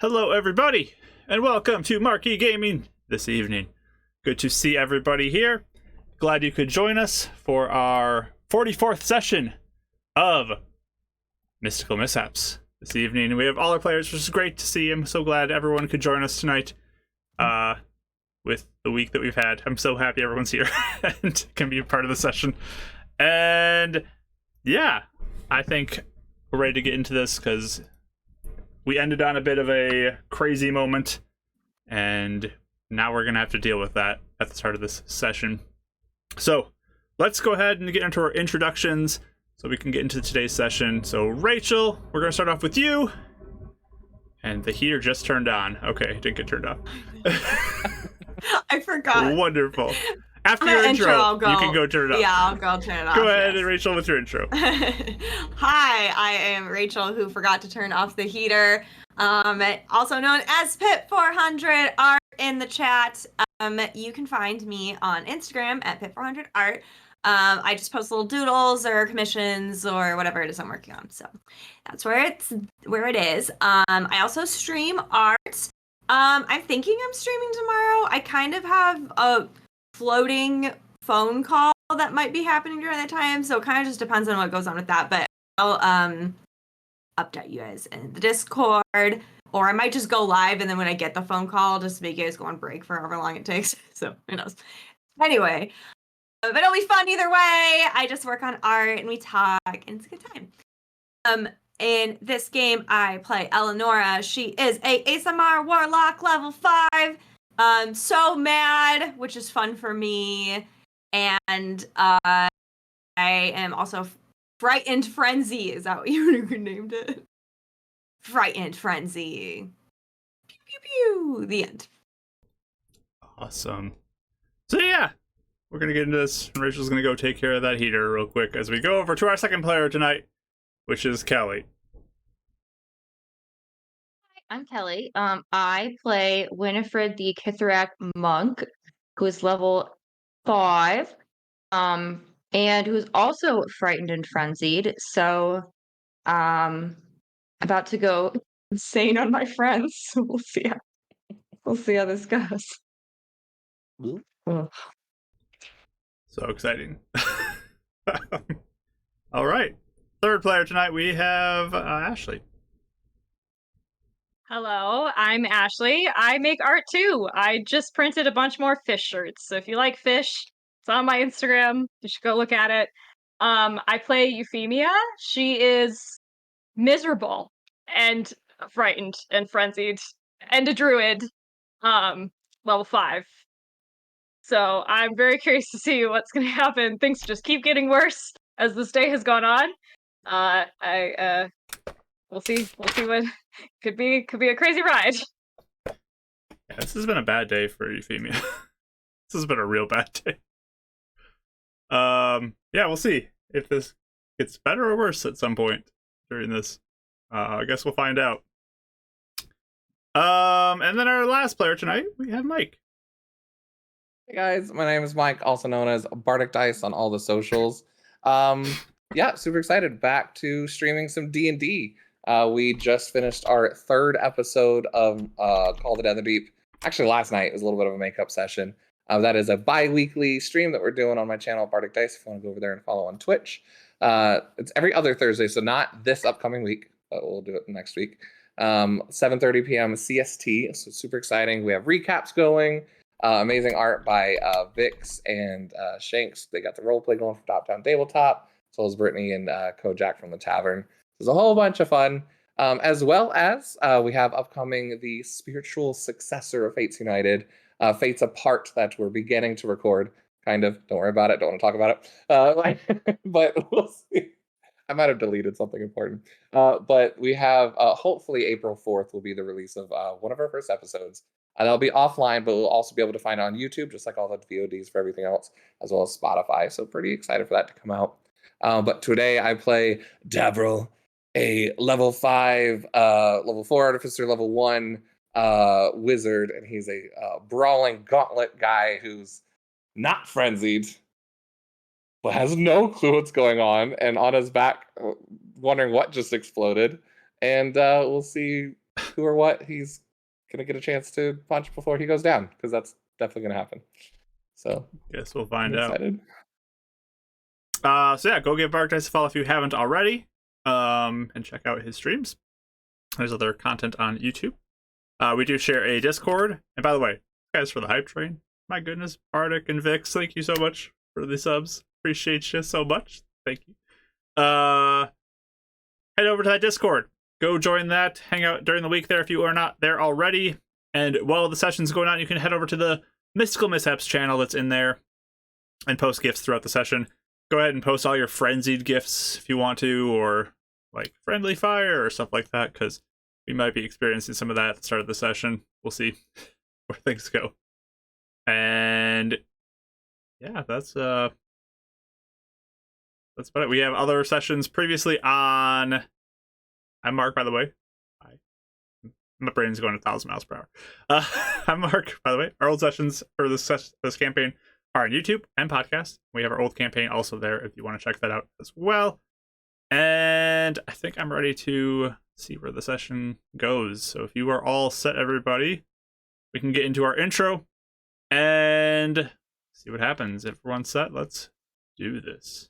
Hello, everybody, and welcome to Marquee Gaming this evening. Good to see everybody here. Glad you could join us for our 44th session of Mystical Mishaps this evening. We have all our players, which is great to see. I'm so glad everyone could join us tonight with the week that we've had. I'm so happy everyone's here and can be a part of the session. And yeah, I think we're ready to get into this because we ended on a bit of a crazy moment, and now we're going to have to deal with that at the start of this session. So let's go ahead and get into our introductions so we can get into today's session. So Rachel, we're going to start off with you. And the heater just turned on. Okay, it didn't get turned off. I forgot. Wonderful. After your intro, you can go turn it off. Yeah, I'll go turn it off. Go ahead, Rachel, with your intro. Hi, I am Rachel, who forgot to turn off the heater. Also known as Pip400art in the chat. You can find me on Instagram at Pip400art. I just post little doodles or commissions or whatever it is I'm working on. So that's where it is. I also stream art. I'm thinking I'm streaming tomorrow. I kind of have a floating phone call that might be happening during that time, so it kind of just depends on what goes on with that, but I'll update you guys in the Discord, or I might just go live and then when I get the phone call, just make you guys go on break for however long it takes. So who knows. Anyway, but it'll be fun either way. I just work on art and we talk and it's a good time. In this game I play Eleonora. She is a ASMR warlock level 5. So mad, which is fun for me, and I am also Frightened Frenzy. Is that what you named it? Frightened Frenzy. Pew pew pew. The end. Awesome. So yeah, we're gonna get into this. Rachel's gonna go take care of that heater real quick as we go over to our second player tonight, which is Kelly. I'm Kelly. I play Winifred the Kithrak monk, who is level 5, and who's also frightened and frenzied. So, about to go insane on my friends. We'll see how this goes. So exciting. All right, third player tonight we have Ashley. Hello, I'm Ashley. I make art too. I just printed a bunch more fish shirts. So if you like fish, it's on my Instagram. You should go look at it. I play Euphemia. She is miserable and frightened and frenzied and a druid, level 5. So I'm very curious to see what's going to happen. Things just keep getting worse as this day has gone on. We'll see what could be a crazy ride. Yeah, this has been a bad day for Euphemia. This has been a real bad day. Yeah, we'll see if this gets better or worse at some point during this. I guess we'll find out. And then our last player tonight, we have Mike. Hey guys, my name is Mike, also known as Bardic Dice on all the socials. Yeah, super excited. Back to streaming some D&D. We just finished our 3rd episode of Call the Nether Deep. Actually, last night was a little bit of a makeup session. That is a bi-weekly stream that we're doing on my channel, Bardic Dice, if you want to go over there and follow on Twitch. It's every other Thursday, so not this upcoming week, but we'll do it next week. 7:30 PM CST, so super exciting. We have recaps going. Amazing art by Vix and Shanks. They got the roleplay going from Top Down Tabletop, as well as Brittany and Kojak from the Tavern. There's a whole bunch of fun, as well as we have upcoming the spiritual successor of Fates United, Fates Apart, that we're beginning to record. Kind of. Don't worry about it. Don't want to talk about it. But we'll see. I might have deleted something important. But we have, hopefully April 4th will be the release of one of our first episodes. That'll be offline, but we'll also be able to find it on YouTube, just like all the VODs for everything else, as well as Spotify. So pretty excited for that to come out. But today I play Davril, a level 5, level 4 artificer, level 1 wizard, and he's a brawling gauntlet guy who's not frenzied, but has no clue what's going on, and on his back, wondering what just exploded. And we'll see who or what he's gonna get a chance to punch before he goes down, because that's definitely gonna happen. So Guess we'll find I'm out. excited. So yeah, go give Bark Dice a follow if you haven't already. And check out his streams. There's other content on YouTube. We do share a Discord. And by the way, guys, for the hype train, my goodness, Bardic and Vix, thank you so much for the subs. Appreciate you so much. Thank you. Head over to that Discord. Go join that. Hang out during the week there if you are not there already. And while the session's going on, you can head over to the Mystical Mishaps channel that's in there and post gifts throughout the session. Go ahead and post all your frenzied gifts if you want to, or like friendly fire or stuff like that, because we might be experiencing some of that at the start of the session. We'll see where things go. And yeah, that's about it. We have other sessions previously on. I'm Mark, by the way. My brain's going 1,000 miles per hour. I'm Mark, by the way. Our old sessions for this campaign are on YouTube and podcast. We have our old campaign also there if you want to check that out as well. And I think I'm ready to see where the session goes. So if you are all set, everybody, we can get into our intro and see what happens. If everyone's set, let's do this.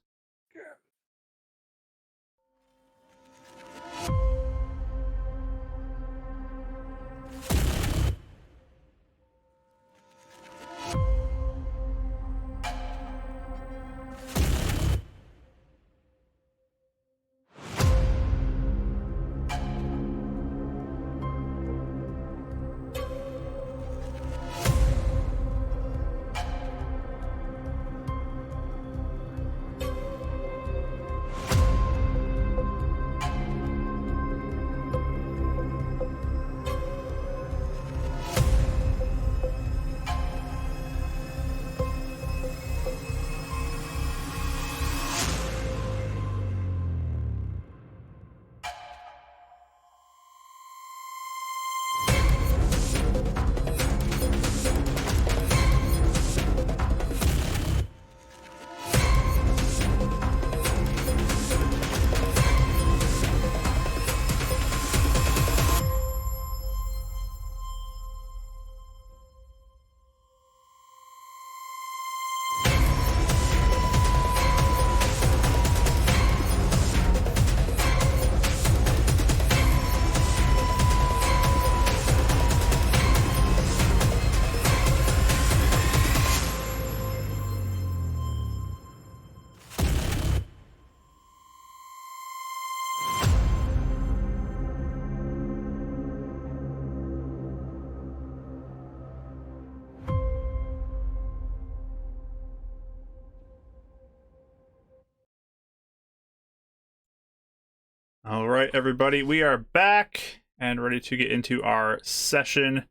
All right, everybody, we are back and ready to get into our session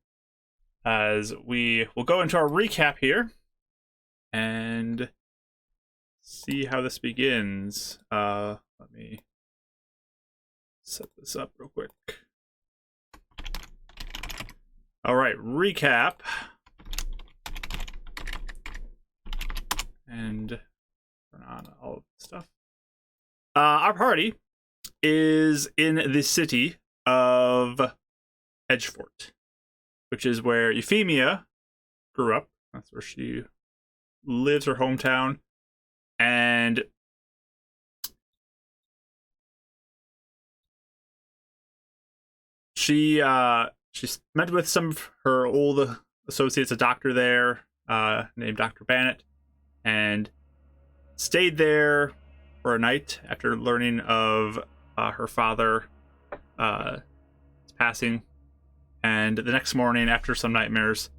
as we will go into our recap here and see how this begins. Let me set this up real quick. All right, recap. And turn on all of the stuff. Our party is in the city of Edgefort, which is where Euphemia grew up. That's where she lives, her hometown. And she's met with some of her old associates, a doctor there named Dr. Bannett, and stayed there for a night after learning of her father passing. And the next morning, after some nightmares,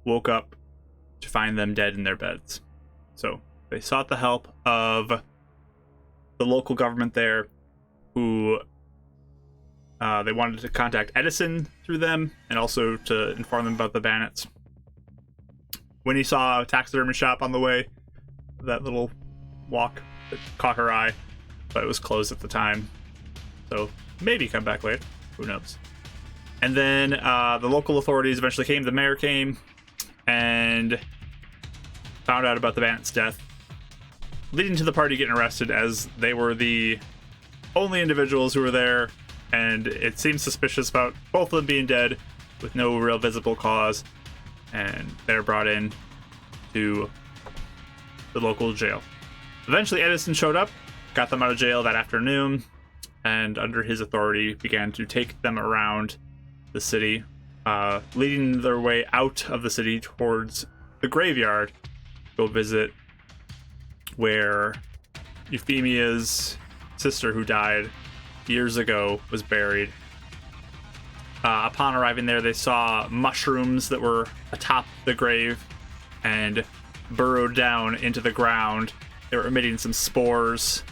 woke up to find them dead in their beds. So they sought the help of the local government there, who they wanted to contact Edison through them, and also to inform them about the Bannets. When he saw a taxidermy shop on the way, that little walk, that caught her eye, but it was closed at the time. So maybe come back later. Who knows? And then the local authorities eventually came. The mayor came and found out about the Bannet's death, leading to the party getting arrested, as they were the only individuals who were there and it seems suspicious about both of them being dead with no real visible cause, and they're brought in to the local jail. Eventually, Edison showed up, got them out of jail that afternoon, and under his authority began to take them around the city, leading their way out of the city towards the graveyard. Go visit where Euphemia's sister, who died years ago, was buried. Upon arriving there, they saw mushrooms that were atop the grave and burrowed down into the ground. They were emitting some spores,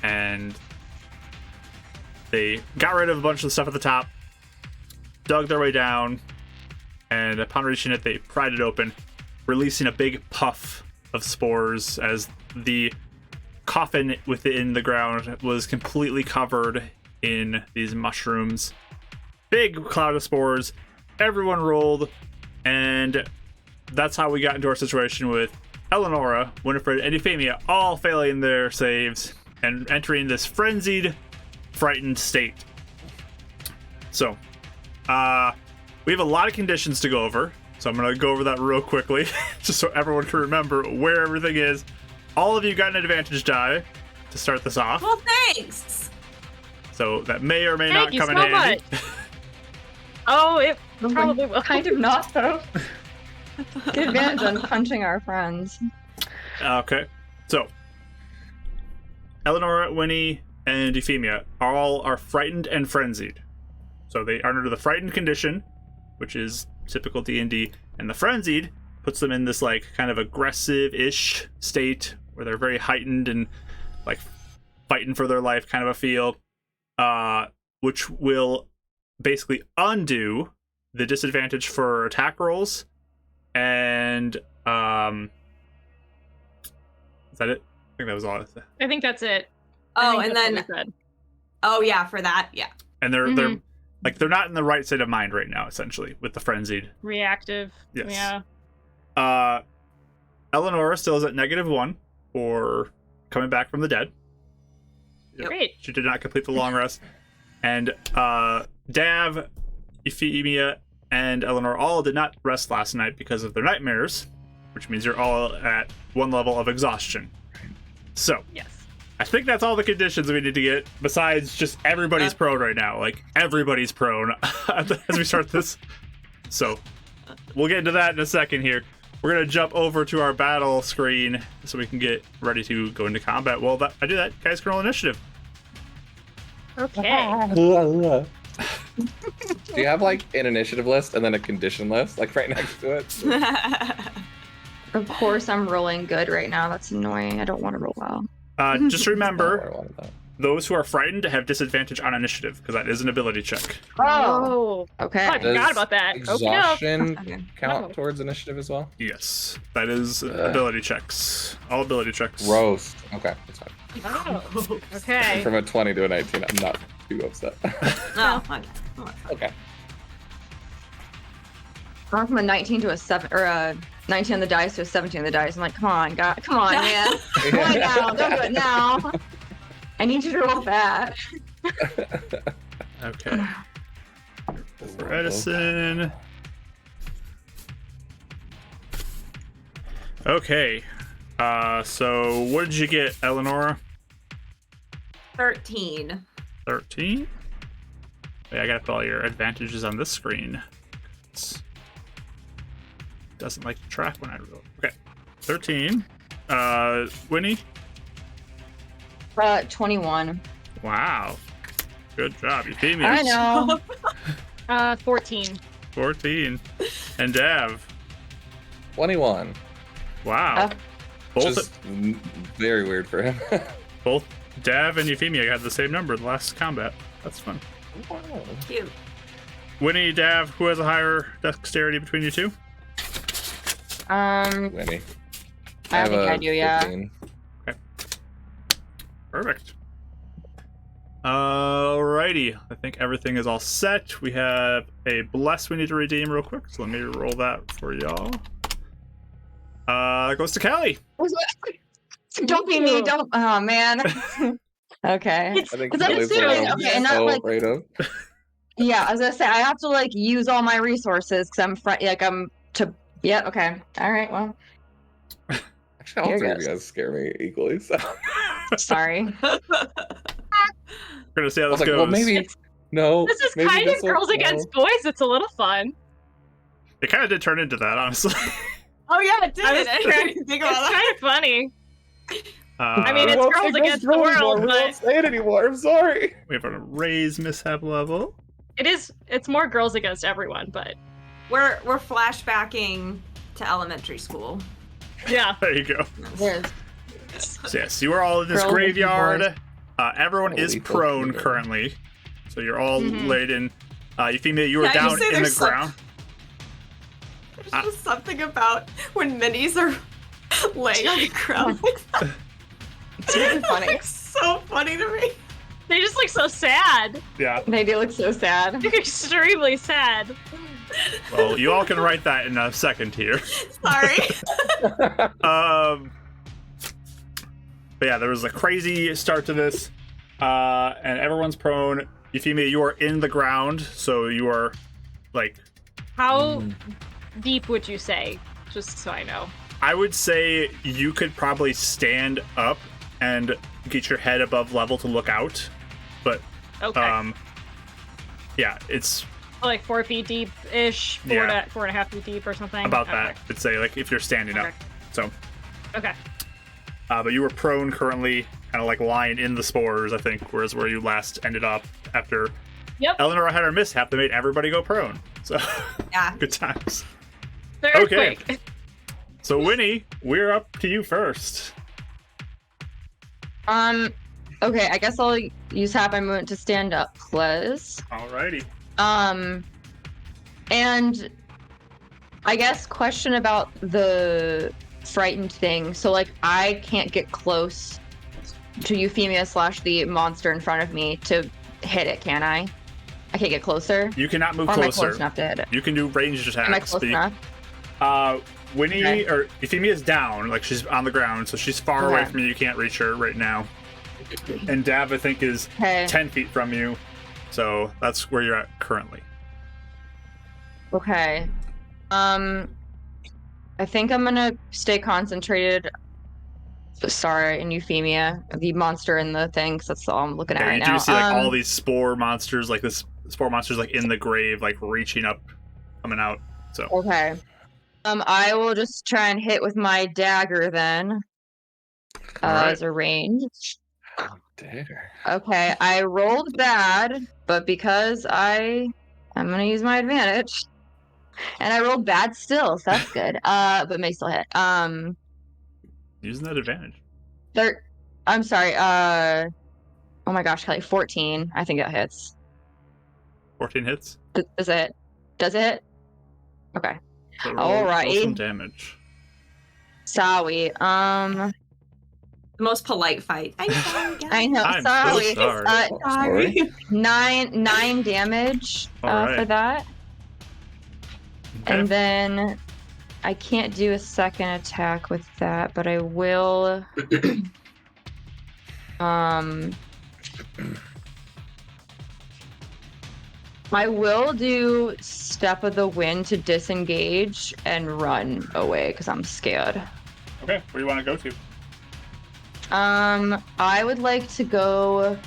and they got rid of a bunch of the stuff at the top, dug their way down, and upon reaching it, they pried it open, releasing a big puff of spores as the coffin within the ground was completely covered in these mushrooms. Big cloud of spores. Everyone rolled, and that's how we got into our situation with Eleonora, Winifred, and Euphemia all failing their saves and entering this frenzied, frightened state. So, we have a lot of conditions to go over, so I'm going to go over that real quickly, just so everyone can remember where everything is. All of you got an advantage die to start this off. Well, thanks. So that may or may Thank not you come in so handy. Oh, it probably will. Kind of not, though. Get advantage on punching our friends. Okay, so Eleonora, Winnie, and Euphemia all are frightened and frenzied. So they are under the frightened condition, which is typical D&D, and the frenzied puts them in this like kind of aggressive-ish state where they're very heightened and like fighting for their life kind of a feel, which will basically undo the disadvantage for attack rolls. And is that it? I think that was all. I think that's it. Oh, I think and that's then what we said. oh yeah, for that, yeah. And they're like they're not in the right state of mind right now, essentially, with the frenzied. Reactive. Yes. Yeah. Eleonora still is at -1 for coming back from the dead. Great. She did not complete the long rest. And Dav, Euphemia, and Eleanor all did not rest last night because of their nightmares, which means you're all at 1 level of exhaustion. So, Yes. I think that's all the conditions we need to get, besides just everybody's prone right now. Like, everybody's prone as we start this. So, we'll get into that in a second here. We're going to jump over to our battle screen so we can get ready to go into combat. Well, I do that. Guys can roll initiative. Okay. Do you have like an initiative list and then a condition list, like right next to it? Of course, I'm rolling good right now. That's annoying. I don't want to roll well. Just remember, Not what I wanted, though. those who are frightened have disadvantage on initiative, because that is an ability check. Oh. Okay. I forgot about that. Okay. Exhaustion Okay. count Oh. towards initiative as well? Yes, that is ability checks. All ability checks. Roast. Okay, that's fine. Oh. Okay. From a 20 to a 19, I'm not too upset. Oh, okay. Okay. Gone from a 19 to a 7, or a 19 on the dice to a 17 on the dice. I'm like, come on, God, come on, man. Roll it now. Don't do it now. I need you to roll that. Okay. For Edison. Okay. So what did you get, Eleanor? 13. 13? Wait, I gotta put all your advantages on this screen. Doesn't like to track when I roll. Okay. 13. Winnie? 21. Wow. Good job. Euphemia. I know. 14. 14. And Dav. 21. Wow. Which Both is very weird for him. both Dav and Euphemia had the same number in the last combat. That's fun. Cute. Winnie, Dav, who has a higher dexterity between you two? Winnie. I think I do, yeah. 15. Perfect. Alrighty. I think everything is all set. We have a bless we need to redeem real quick, so let me roll that for y'all. It goes to Kelly. Don't be me. Don't. Oh, man. Okay. I think Because I'm Kelly's the one assuming, I'm okay, not so like, afraid of. yeah, I was gonna say I have to like use all my resources because yeah, okay. All right, well, Actually, all Here three of goes. you guys scare me equally. So sorry. We're gonna see how I was this like, goes. well, maybe no. This is maybe kind this of one, girls no. against boys. It's a little fun. It kind of did turn into that, honestly. Oh yeah, it did. I was I didn't even think about It's that. kind of funny. I mean, We it's won't girls say girls against the girl world, anymore. We but won't say it anymore. I'm sorry. we have a raise mishap level. it's more girls against everyone, but We're flashbacking to elementary school. yeah. There you go. There's So yes, you are all in this Girls versus graveyard. boys. Everyone is Lethal prone killer. currently, so you're all Mhm. laid in. Euphemia, you are Can I just down say in the there's some- ground. There's just something about when minis are laying on the ground like that. It's really funny. It's so funny to me. They just look so sad. Yeah. They do look so sad. Extremely sad. Well, you all can write that in a second here. Sorry. But yeah, there was a crazy start to this, and everyone's prone. Euphemia, you are in the ground, so you are like, How deep would you say? Just so I know. I would say you could probably stand up and get your head above level to look out, but Okay. yeah, it's Like 4 feet deep ish, Yeah. 4.5 feet deep or something. about Okay. that. I'd say like if you're standing up. Okay. So, Okay. but you were prone currently, kind of like lying in the spores, I think, whereas where you last ended up after Yep. Eleanor had her mishap that made everybody go prone. So, Yeah. good times. The Okay. earthquake. So, Winnie, we're up to you first. Okay, I guess I'll use half my movement to stand up, please. Alrighty. And I guess question about the frightened thing. So like I can't get close to Euphemia / the monster in front of me to hit it, can I? I can't get closer. You cannot move Or am I closer. close enough to hit it? You can do ranged attacks. Am I close but you- enough? Winnie Okay. or Euphemia's down, like she's on the ground, so she's far away Okay. from you. You can't reach her right now. And Dav, I think, is Okay. 10 feet from you, so that's where you're at currently. Okay. I think I'm gonna stay concentrated. Sorry, in Euphemia, the monster in the thing, because that's all I'm looking at Yeah, right you now. do see like all these spore monsters, like this spore monsters, like in the grave, like reaching up, coming out. So Okay. I will just try and hit with my dagger then. Alright. As a range. Oh, dare. Okay, I rolled bad, but because I'm gonna use my advantage. And I rolled bad still, so that's good. But may still hit. using that advantage. I'm sorry, oh my gosh, Kelly, 14. I think it hits. 14 hits. Does it hit? Okay. So roll Alrighty. some damage. Sorry. The most polite fight. I'm sorry, guys. I know, I'm sorry. so sorry. Sorry. 9 damage for Alright. that. Okay. And then I can't do a second attack with that, but I will. I will do Step of the Wind to disengage and run away because I'm scared. Okay, where do you want to go to? I would like to go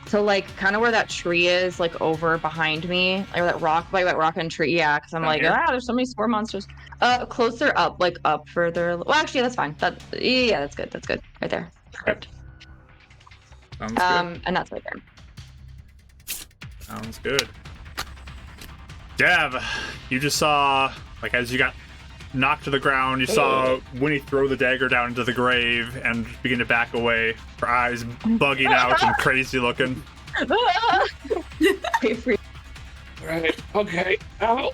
to like kind of where that tree is, like over behind me, like that rock, like that rock and tree. Yeah, because I'm Down like, here? there's so many spore monsters. Closer up, like up further. Well, actually, that's fine. Yeah, that's good. That's good. Right there. Perfect. Sounds good. And that's right there. Sounds good. Dav, you just saw, like, as you got knocked to the ground, you saw Winnie throw the dagger down into the grave and begin to back away, her eyes bugging out and crazy looking. Right. Okay. Oh,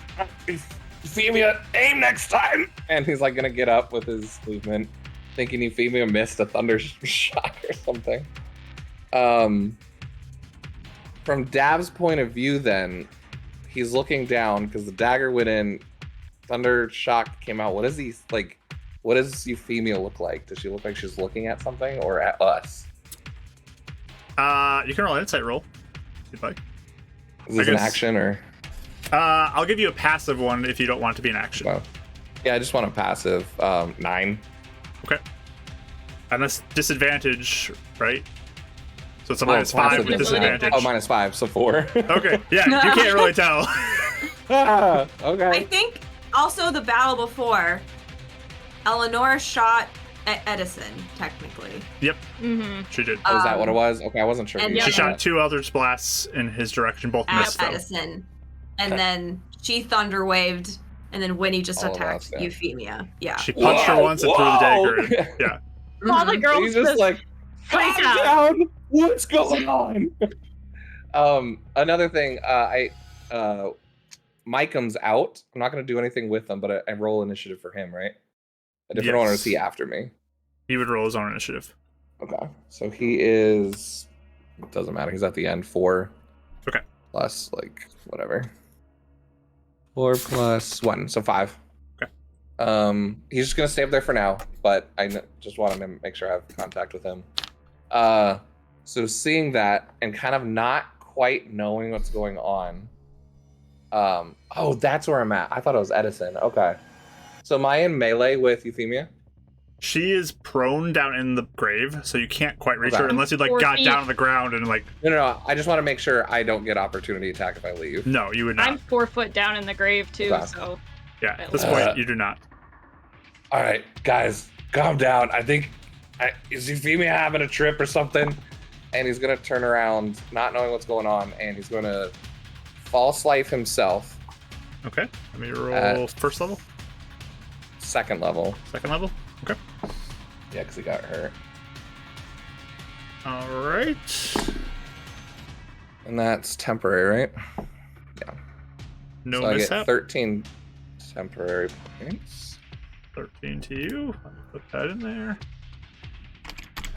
Euphemia, aim next time. And he's like gonna get up with his movement, thinking Euphemia missed a thunder shot or something. From Dav's point of view, then he's looking down because the dagger went in. Thunder shock came out. What is he like? What does Euphemia look like? Does she look like she's looking at something or at us? You can roll an insight roll if you'd like. Is this an action or? I'll give you a passive one if you don't want it to be an action. Well, yeah, I just want a passive. 9. Okay. And that's disadvantage, right? So it's a -5 with disadvantage. Oh, -5, so 4. Okay, yeah, you can't really tell. Okay. I think also the battle before, Eleanor shot at Edison, technically. Yep, Mm-hmm. she did. Oh, is that what it was? Okay, I wasn't sure. and She shot 2 Eldritch blasts in his direction, both At missed though. Edison. And then she thunder waved, and then Winnie just Oh, attacked that's it. Euphemia. Yeah. She punched her once and threw the dagger in. Yeah. All the Mhm. girls He's just like, freak calm out. down. What's going on? Another thing, Mikeum's out. I'm not going to do anything with him, but I roll initiative for him, right? A different one, or is he after me? He would roll his own initiative. Okay, so he is. It doesn't matter. He's at the end. 4. Okay. Plus, like, whatever. 4 plus 1, so 5. Okay. He's just gonna stay up there for now, but just want to make sure I have contact with him. So seeing that and kind of not quite knowing what's going on. Oh, that's where I'm at. I thought it was Edison. Okay. So am I in melee with Euphemia? She is prone down in the grave, so you can't quite reach Okay. her unless you like 4 got feet. down on the ground and like. No. I just want to make sure I don't get opportunity attack if I leave. No, you would not. I'm 4 foot down in the grave too, Okay. so Yeah, at this point you do not. All right, guys, calm down. I think is Euphemia having a trip or something? And he's gonna turn around, not knowing what's going on, and he's gonna false life himself. Okay, let me roll first level, 2nd level. 2nd level. Okay. Yeah, because he got hurt. All right. And that's temporary, right? Yeah. No so I mishap. get 13 temporary points. 13 to you. I'll put that in there.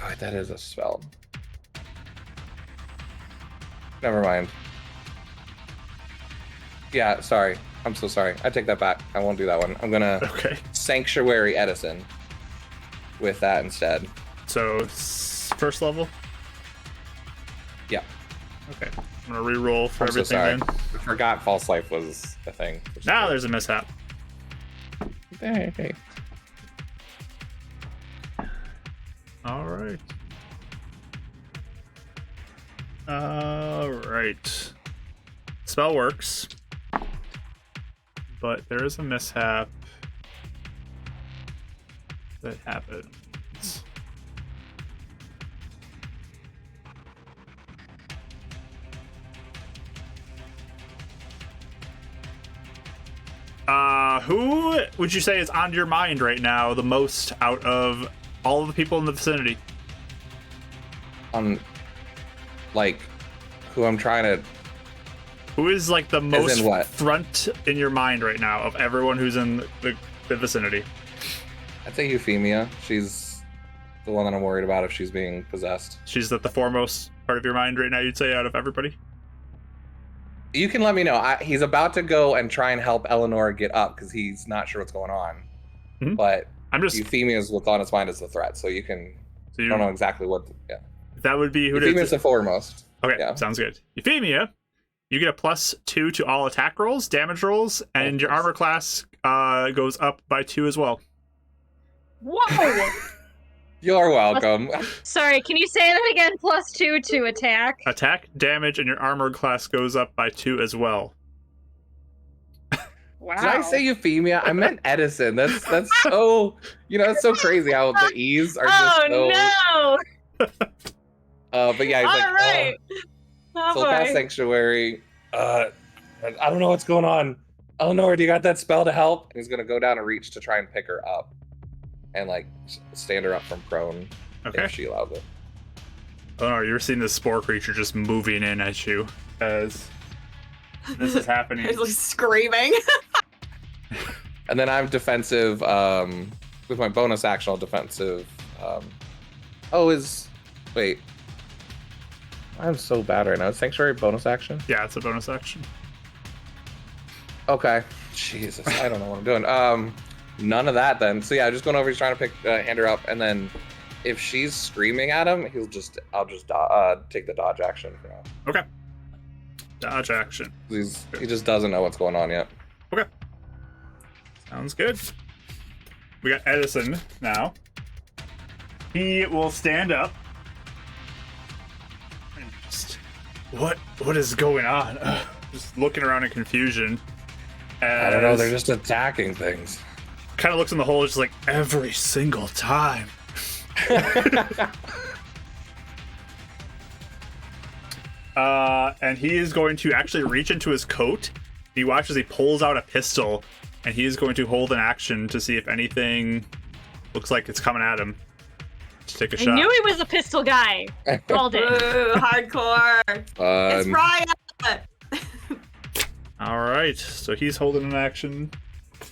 Oh, that is a spell. Never mind. Yeah, sorry. I'm so sorry. I take that back. I won't do that one. I'm gonna Okay. Sanctuary Edison with that instead. So first level. Yeah. Okay. I'm gonna re-roll for I'm so everything sorry. then. I forgot false life was a thing. Now there's a mishap. Hey. All right. All right. Spell works, but there is a mishap that happens. Who would you say is on your mind right now the most out of all of the people in the vicinity? Like, who I'm trying to. Who is like the most in what? front in your mind right now of everyone who's in the vicinity? I'd say Euphemia. She's the one that I'm worried about if she's being possessed. She's at the foremost part of your mind right now, you'd say, out of everybody? You can let me know. He's about to go and try and help Eleanor get up because he's not sure what's going on. Mhm. But I'm just. Euphemia is what's on his mind as the threat, so you can. So I don't know exactly what. Yeah. That would be who it Euphemia's is. the foremost. Okay, yeah. Sounds good. Euphemia, you get a +2 to all attack rolls, damage rolls, and your armor class goes up by 2 as well. whoa. You're welcome. Sorry, can you say that again? +2 to attack. Attack, damage, and your armor class goes up by 2 as well. Wow. Did I say Euphemia? I meant Edison. That's so that's so crazy how the E's are just so. Oh no! But yeah, he's All like, right. Oh, Soul Path boy. Sanctuary. I don't know what's going on. Eleanor, do you got that spell to help? And he's gonna go down and reach to try and pick her up, and like stand her up from prone Okay. if she allows it. Oh no, you're seeing this spore creature just moving in at you as this is happening. He's like screaming. And then I'm defensive. With my bonus action, I'll defensive. Wait. I'm so bad right now. Is Sanctuary bonus action? Yeah, it's a bonus action. Okay. Jesus, I don't know what I'm doing. None of that then. So yeah, just going over. He's trying to hand her up, and then if she's screaming at him, I'll just take the dodge action for now. Okay. Dodge action. He just doesn't know what's going on yet. Okay. Sounds good. We got Edison now. He will stand up. And just, what is going on? Just looking around in confusion. I don't know, they're just attacking things. Kind of looks in the hole, just like, every single time. And he is going to actually reach into his coat. He watches, he pulls out a pistol, and he is going to hold an action to see if anything looks like it's coming at him. Just take a shot. I knew he was a pistol guy. Called it. Ooh, hardcore. It's Ryan. All right, so he's holding an action.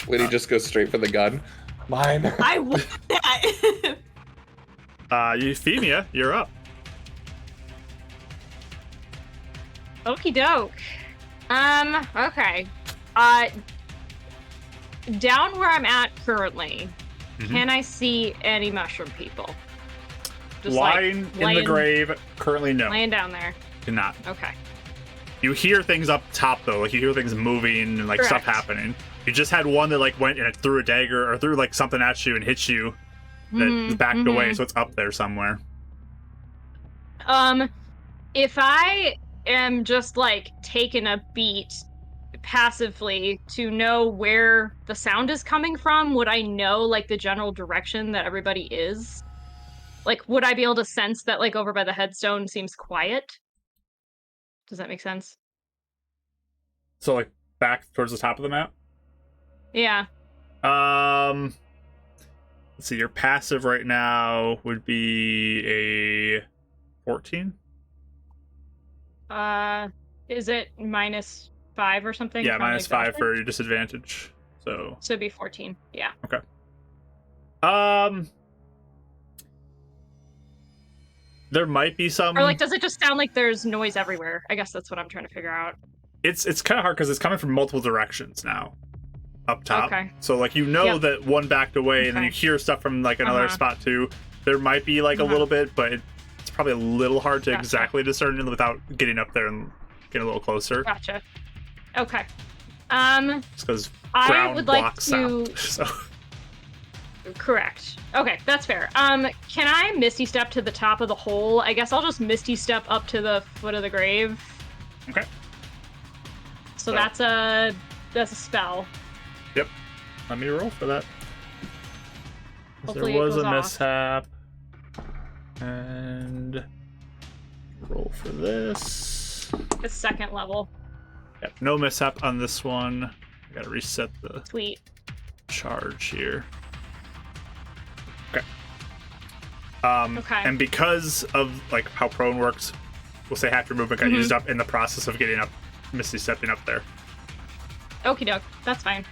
Would he just go straight for the gun? Mine. I want that. Euphemia, you're up. Okie doke. Okay. Down where I'm at currently, can I see any mushroom people? Just Lying in the grave, currently no. Laying down there. Cannot. Okay. You hear things up top though, like you hear things moving and like stuff Correct. happening. You just had one that like went and it threw a dagger or threw like something at you and hit you that backed away, so it's up there somewhere. If I am just like taking a beat passively to know where the sound is coming from, would I know like the general direction that everybody is? Like, would I be able to sense that like over by the headstone seems quiet? Does that make sense? So like back towards the top of the map? Yeah. Let's see, your passive right now would be a 14? Is it -5 or something? Yeah, from -5 exhaustion? for your disadvantage. So it'd be 14. Yeah. okay. There might be some. Or like, does it just sound like there's noise everywhere? I guess that's what I'm trying to figure out. It's kind of hard because it's coming from multiple directions now, up top. Okay. So like Yep. that one backed away, and then you Okay. hear stuff from like another spot too. There might be like a little bit, but it's probably a little hard to Gotcha. exactly discern without getting up there and getting a little closer. Gotcha. Okay. Just because I ground would like blocks to. sound. So Correct. Okay, that's fair. Can I Misty Step to the top of the hole? I guess I'll just Misty Step up to the foot of the grave. okay. So that's a spell. Yep. Let me roll for that. Hopefully there it was goes a off. mishap. And roll for this. It's second level. Yep, no mishap on this one. I gotta reset the Sweet. charge here. Okay. Okay. And because of like how prone works, we'll say half your movement got used up in the process of getting up, Misty stepping up there. Okie doke. That's fine.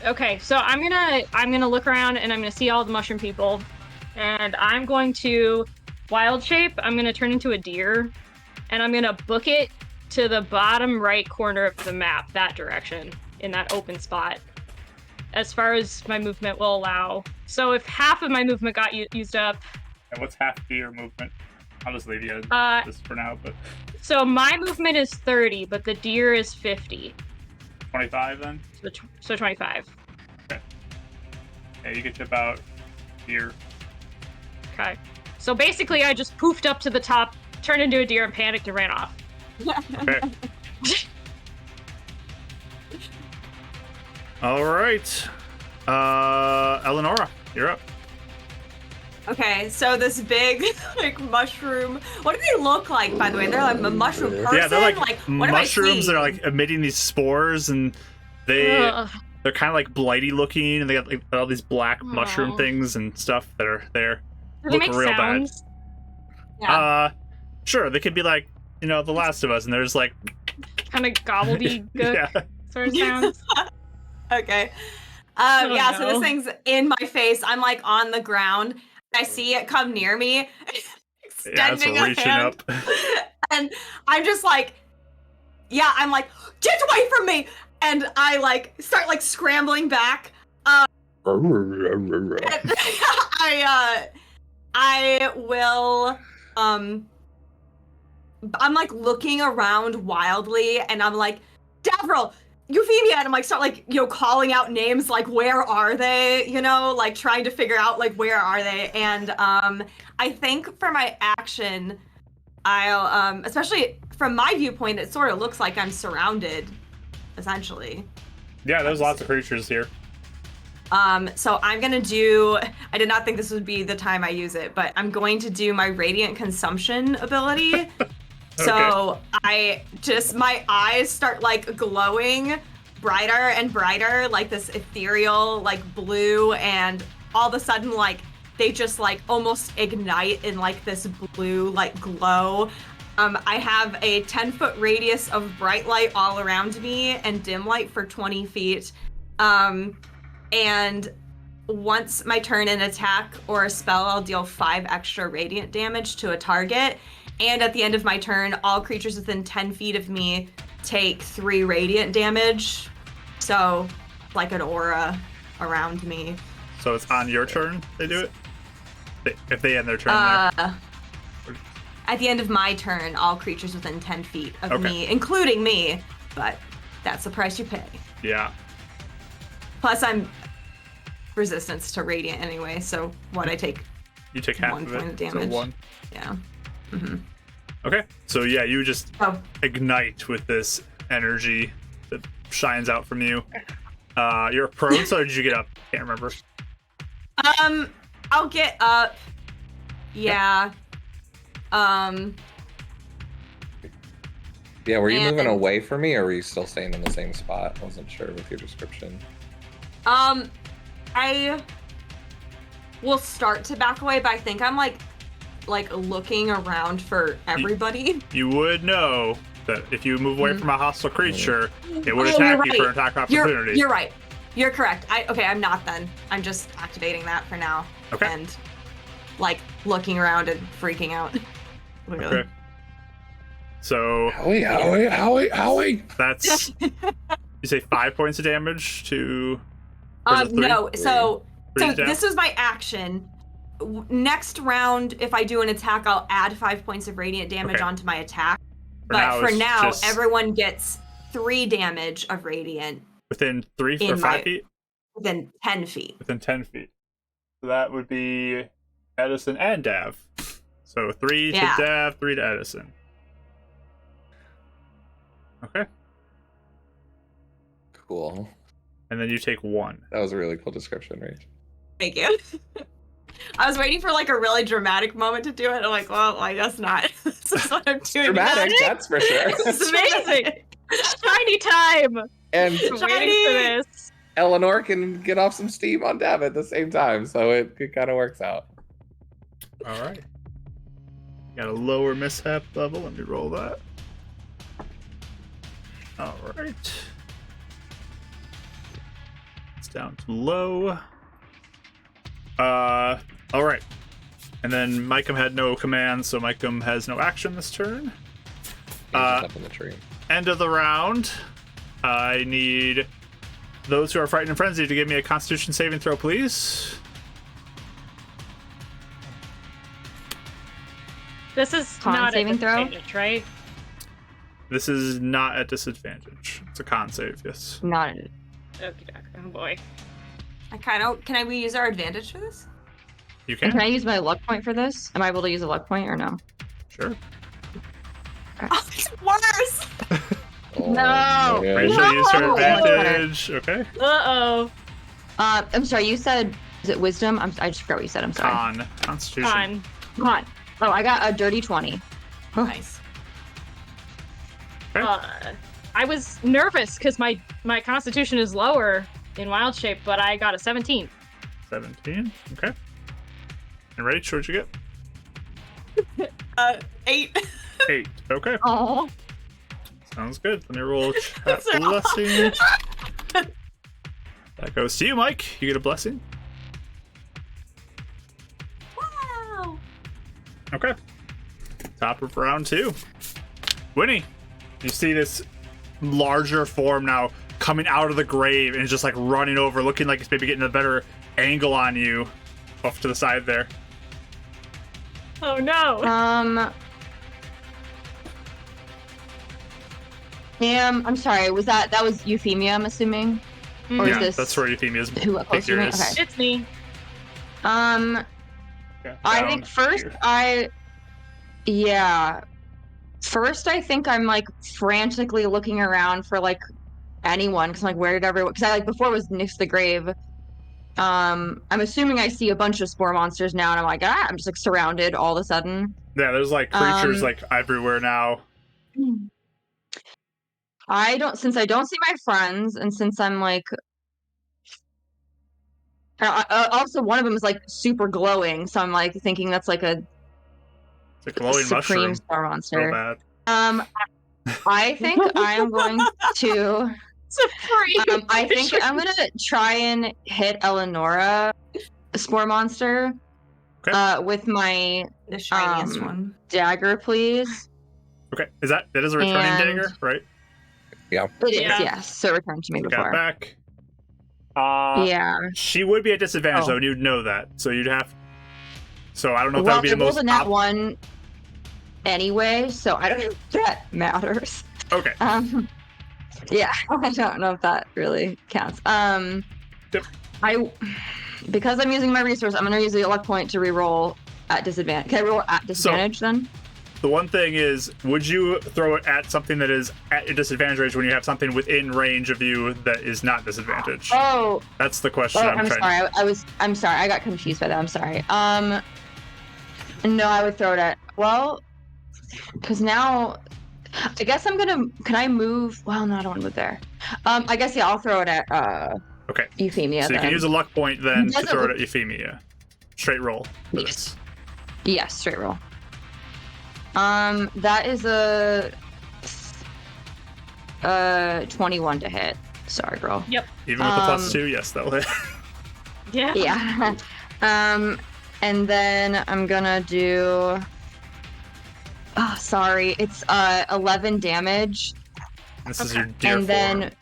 Okay, so I'm gonna look around and I'm gonna see all the mushroom people, and I'm going to wild shape. I'm gonna turn into a deer, and I'm gonna book it to the bottom right corner of the map, that direction, in that open spot, as far as my movement will allow. So if half of my movement got used up, And what's half of your movement? I'll just leave you this for now, but so my movement is 30, but the deer is 50. 25 then? So 25. Yeah, you get to about here. Okay. So basically, I just poofed up to the top, turned into a deer, and panicked and ran off. Okay. All right. Eleonora, you're up. Okay, so this big like mushroom. What do they look like, by the way? They're like a mushroom person. Yeah, they're like, what am I mushrooms that seeing? are like emitting these spores, and they're kind of like blighty looking, and they got like all these black mushroom Aw. things and stuff that are there. Do they Look make real sounds? Yeah. Sure, they could be like, The Last of Us, and there's like, Kind of gobbledygook yeah, sort of sounds. Okay. Oh, yeah, so no. this thing's in my face. I'm like on the ground. I see it come near me, it's extending a reaching hand. up. And I'm just like, yeah, I'm like, get away from me! And I like start like scrambling back. I will I'm like looking around wildly and I'm like, Davril, Euphemia, and I'm like start like, calling out names like where are they? Like trying to figure out like where are they? And I think for my action, I'll especially from my viewpoint, it sort of looks like I'm surrounded, essentially. Yeah, there's lots of creatures here. So I'm gonna do, I did not think this would be the time I use it, but I'm going to do my Radiant Consumption ability. So my eyes start like glowing brighter and brighter, like this ethereal, like blue, and all of a sudden, like, they just like almost ignite in like this blue, like glow. I have a 10-foot radius of bright light all around me and dim light for 20 feet. And once my turn in attack or a spell, I'll deal 5 extra radiant damage to a target. And at the end of my turn, all creatures within 10 feet of me take 3 radiant damage. So, like an aura around me. So it's on your turn they do it? If they end their turn there? At the end of my turn, all creatures within 10 feet of me, including me, but that's the price you pay. Yeah. Plus, I'm resistance to radiant anyway, so I take? You take half 1 of it. point of damage. So 1. Yeah. Mm-hmm. Okay, so yeah, you just ignite with this energy that shines out from you. You're prone, so did you get up? Can't remember. I'll get up. Yeah. Yeah, were you moving away from me, or were you still staying in the same spot? I wasn't sure with your description. I will start to back away, but I think I'm like looking around for everybody. You would know that if you move away from a hostile creature, it would attack you for an attack opportunity. You're right. You're correct. I'm not then. I'm just activating that for now. Okay. And like looking around and freaking out. Okay. So Howie. that's you say 5 points of damage to no, so Three this was my action. Next round, if I do an attack, I'll add 5 points of radiant damage onto my attack. But for now, everyone gets 3 damage of radiant. Within 3 or 5 feet? Within 10 feet. Within 10 feet. So that would be Edison and Dav. So 3 to Dav, 3 to Edison. Okay. Cool. And then you take 1. That was a really cool description, Rach. Thank you. I was waiting for like a really dramatic moment to do it. I'm like, well, I guess not. This is what I'm doing. Dramatic, that's for sure. This is amazing. Shiny time. And Waiting for this. Eleanor can get off some steam on Dav at the same time, so it kind of works out. All right. Got a lower mishap level. Let me roll that. All right. It's down to low. All right. And then Micum had no command, so Micum has no action this turn. He's just up in the tree. End of the round. I need those who are frightened and frenzied to give me a Constitution saving throw, please. This is Con not saving a throw? disadvantage, right? This is not at disadvantage. It's a con save, yes. Not Oh boy. Can we use our advantage for this? You Can can? I use my luck point for this? Am I able to use a luck point or no? Sure. Oh, it's worse! No. Rachel used her No! advantage. Okay. Uh-oh. I'm sorry, you said, is it wisdom? I just forgot what you said, I'm sorry. Constitution. Come on. Oh, I got a dirty 20. Oh. Nice. I was nervous because my constitution is lower in wild shape, but I got a 17. 17. Okay. And Rach, what'd you get? 8. 8. Okay. Oh. Sounds good. Let me roll chat blessing. That goes to you, Mike. You get a blessing. Wow. Okay. Top of round 2. Winnie, you see this larger form now coming out of the grave and just like running over, looking like it's maybe getting a better angle on you off to the side there. Oh no. I'm sorry. Was that was Euphemia? I'm assuming. Or Yeah, is this that's where Euphemia's who close to figure me? is. Okay. It's me. I think first First, I think I'm like frantically looking around for like anyone because like where did everyone? Because I like before was next to the grave. I'm assuming I see a bunch of spore monsters now, and I'm like, I'm just like surrounded all of a sudden. Yeah, there's like creatures like everywhere now. Since I don't see my friends, and since I'm like, also one of them is like super glowing, so I'm like thinking that's like a It's a glowing supreme mushroom. spore monster. Real bad. I think I am going to. I think I'm gonna try and hit Eleonora, spore monster, with my The shiniest one. dagger, please. Okay, that is a returning dagger, right? Yeah. It is, Yeah. yes. So it returned to me Got before. back. Yeah. She would be at disadvantage though, and you'd know that. So you'd have. So I don't know if that Well, would be the it most. wasn't that one anyway, so I don't know if that matters. Okay. Yeah, I don't know if that really counts. Yep. Because I'm using my resource, I'm gonna use the luck point to reroll at disadvantage. Can I roll at disadvantage then? The one thing is, would you throw it at something that is at a disadvantage range when you have something within range of you that is not disadvantage? Oh, That's the question I'm trying sorry. I'm sorry. I got confused by that. I'm sorry. No, I would throw it at. Well, because now, I guess I'm gonna. Can I move? Well, no, I don't want to move there. I guess yeah, I'll throw it at. Okay. Euphemia. So you then. can use a luck point then to Doesn't throw it look- at Euphemia. Straight roll for Yes. this. Yes, straight roll. That is a 21 to hit. Sorry, girl. Yep. Even with the +2, yes, that'll hit. Yeah. Yeah. And then I'm gonna do. Oh, sorry. It's 11 damage. This is your deer And then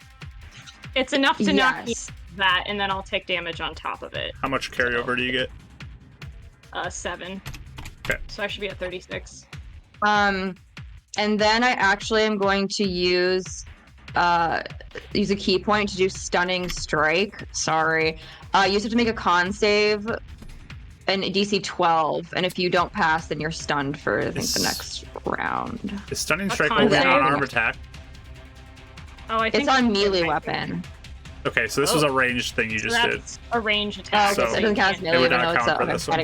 It's enough to knock you yes. that, and then I'll take damage on top of it. How much carryover do you get? 7. Okay. So I should be at 36. And then I actually am going to use a key point to do stunning strike. Sorry. You just have to make a con save, an DC 12, and if you don't pass, then you're stunned for I think the next round. Is stunning A strike con only save? on arm attack? Oh, I think It's on melee weapon. Okay, so this was a ranged thing you So just did. that's a range Oh, attack. okay, So so it doesn't count as it melee would even not though it's count for okay. this one.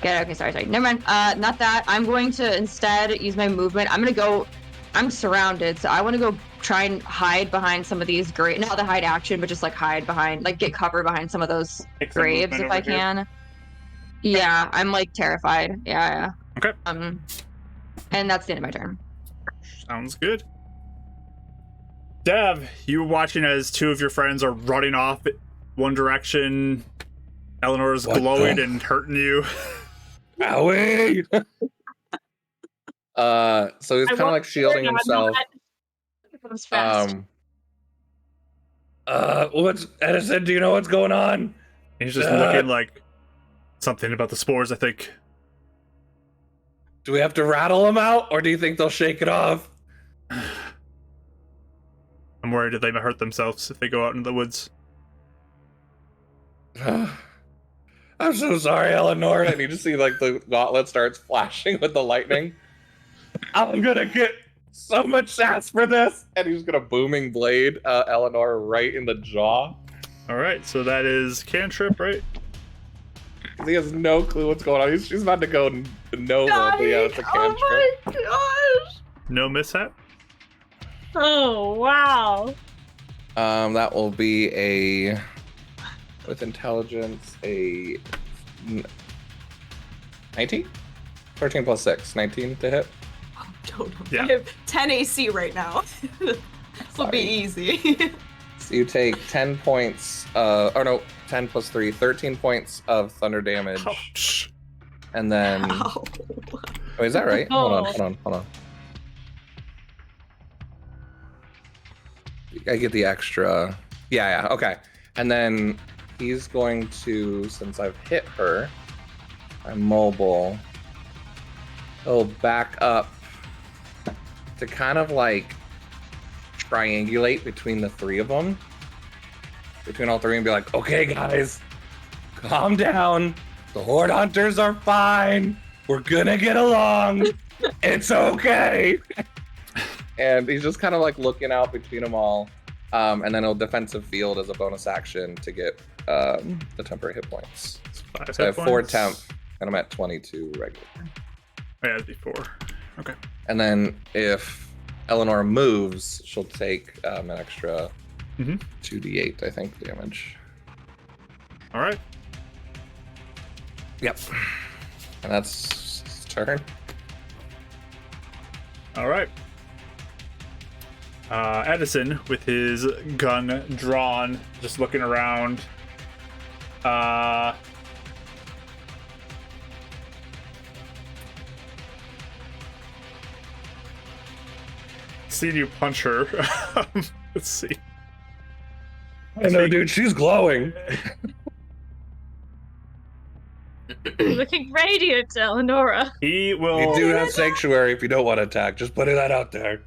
Got it. Okay, sorry. Never mind. Not that. I'm going to instead use my movement. I'm surrounded, so I want to go try and hide behind some of these not the hide action, but just like hide behind, like get cover behind some of those Take some graves movement if I over here. can. Yeah, I'm like terrified. Yeah. Okay. And that's the end of my turn. Sounds good. Dev, you were watching as two of your friends are running off one direction. Eleanor's What glowing the- and hurting you. Owie! So he's kind of like shielding himself. That was fast. What's Edison? Do you know what's going on? He's just looking like something about the spores, I think. Do we have to rattle them out, or do you think they'll shake it off? I'm worried that they might hurt themselves if they go out into the woods. I'm so sorry, Eleanor. And you just see like the gauntlet starts flashing with the lightning. I'm gonna get so much sass for this, and he's gonna booming blade Eleanor right in the jaw. All right, so that is cantrip, right? He has no clue what's going on. She's about to go Nova, but yeah, it's a cantrip. Oh my gosh! No mishap. Oh, wow. That will be a with intelligence a 19? 13 plus 6, 19 to hit. Oh, don't know. Yeah. I have 10 AC right now. This will be easy. So you take 10 points, 10 plus 3, 13 points of thunder damage. Ouch. And then, Ow. wait, is that right? Oh. Hold on. I get the extra. Yeah, okay. And then he's going to, since I've hit her, I'm mobile. He'll back up to kind of like triangulate between the three of them, between all three, and be like, okay, guys, calm down. The Horde Hunters are fine. We're gonna get along. It's okay. And he's just kind of like looking out between them all. And then he'll defensive field as a bonus action to get the temporary hit points. So I have 4 temp, and I'm at 22 regular. Oh, yeah, that'd be 4. Okay. And then if Eleanor moves, she'll take an extra 2d8, I think, damage. All right. Yep. And that's his turn. All right. Edison, with his gun drawn, just looking around. Seeing you punch her. Let's see. I know, dude. She's glowing. Looking radiant, Eleonora. He will. You do have sanctuary if you don't want to attack. Just putting that out there.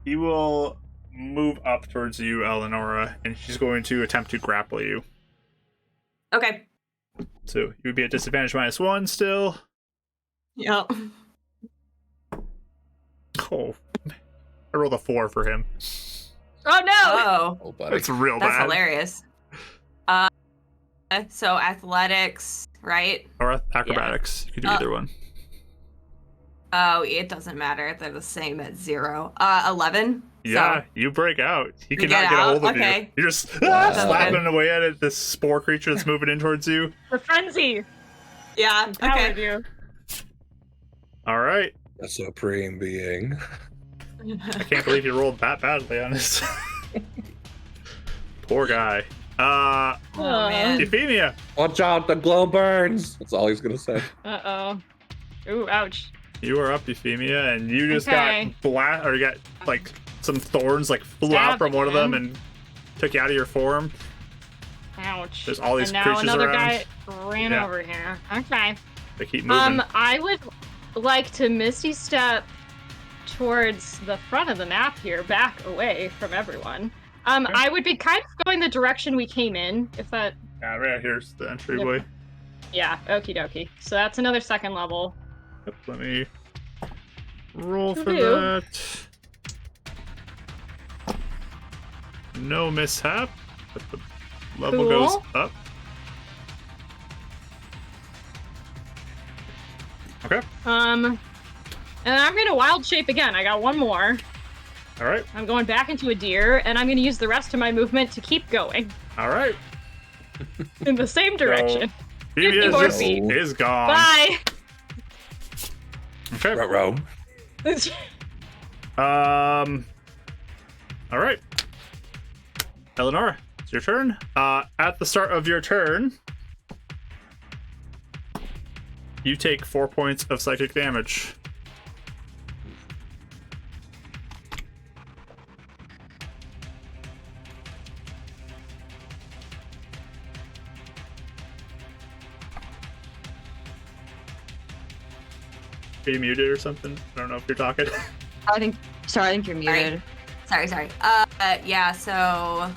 He will move up towards you, Eleonora, and she's going to attempt to grapple you. Okay. So you would be at disadvantage -1 still. Yep. Oh, I rolled a 4 for him. Oh no! Oh, Oh, buddy. That's real that's bad. hilarious. So athletics, right? Or acrobatics. You could do either one. Oh, it doesn't matter. They're the same at 0. 11. Yeah, So, you break out. He You cannot get get a out? hold of Okay. you. You're just Wow. slapping away at it. This spore creature that's moving in towards you. The frenzy yeah. powered Okay. you. All right. A supreme being. I can't believe you rolled that badly on this. Poor guy. Oh man. Euphemia. Watch out, the glow burns. That's all he's gonna say. Uh-oh. Ooh, ouch. You are up, Euphemia, and you just Okay. got you got like some thorns like flew out Stabbed from one of them again. and took you out of your form. Ouch. There's all these and now creatures another around. guy ran Yeah. over here. Okay. They keep moving. I would like to Misty Step towards the front of the map here, back away from everyone. Okay. I would be kind of going the direction we came in, if that... Yeah, right here's the entryway. Yeah, okie dokie. So that's another second level. Yep, let me roll for Woohoo. that. No mishap, but the level Cool. goes up. Okay. And I'm gonna wild shape again. I got one more. All right. I'm going back into a deer, and I'm gonna use the rest of my movement to keep going All right. in the same direction. Euphemia 54 is, feet. is gone. Bye! Okay. Row. All right. Eleanor, it's your turn. At the start of your turn, you take 4 points of psychic damage. Are you muted or something? I don't know if you're talking. I think you're muted. Sorry. Yeah, so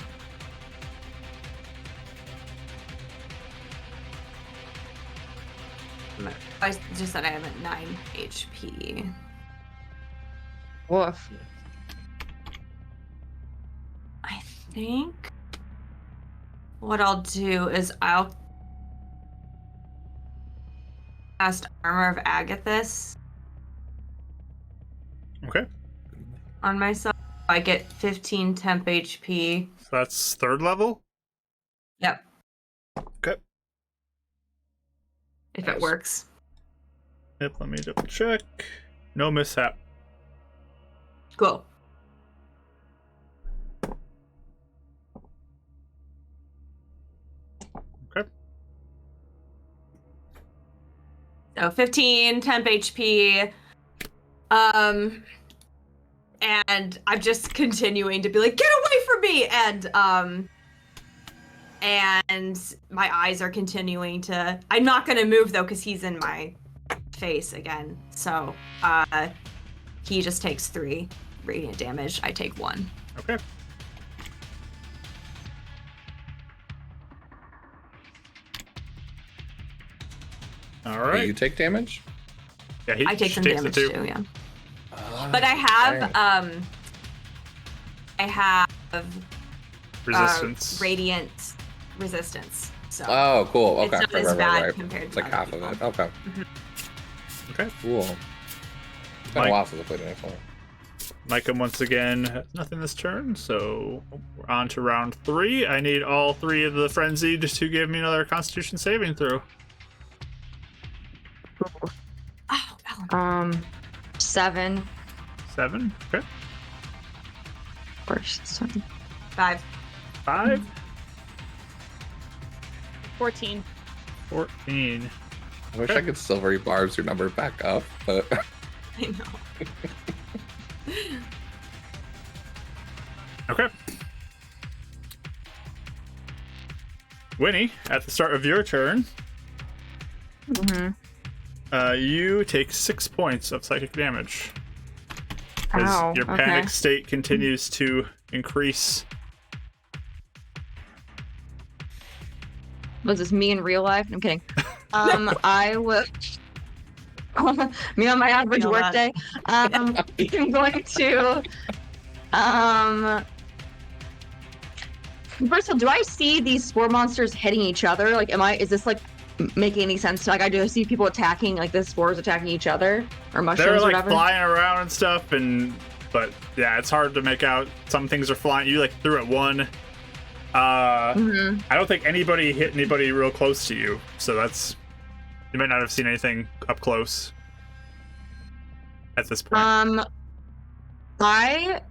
I just said I am at 9 HP. Woof. I think what I'll do is I'll cast Armor of Agathis Okay. on myself. I get 15 temp HP. So that's 3rd level? Yep, Okay. if Nice. it works. Yep, let me double check. No mishap. Cool. Okay. So 15 temp HP. And I'm just continuing to be like, get away from me! And my eyes are continuing to... I'm not going to move, though, because he's in my face again. So, he just takes 3 radiant damage. I take 1. Okay. All Do right. you take damage? Yeah, I take some takes damage, the 2. too, yeah. But I have, Resistance. radiant resistance. So Oh, cool. Okay. it's not as bad compared It's to like other half people. of it. Okay. Okay. Cool. It's been Mike. a while since I played an one. Micah once again has nothing this turn, so we're on to round 3. I need all 3 of the frenzied to give me another Constitution saving throw. Oh, Ellen. 7. 7. Okay. Of course. 7. 5. 5. 14. 14. I wish I could silvery barbs your number back up, but I know. Okay. Winnie, at the start of your turn, you take 6 points of psychic damage. As Ow, your okay. panic state continues to increase. Was this me in real life? I'm kidding. I will. Me on my average Feel that. workday. I'm going to. First of all, do I see these spore monsters hitting each other? Like, is this like making any sense? Like, do I see people attacking, like the spores attacking each other or mushrooms They're or like whatever? flying around and stuff, but yeah, it's hard to make out. Some things are flying. You like threw at one. I don't think anybody hit anybody real close to you, so that's you might not have seen anything up close at this point. I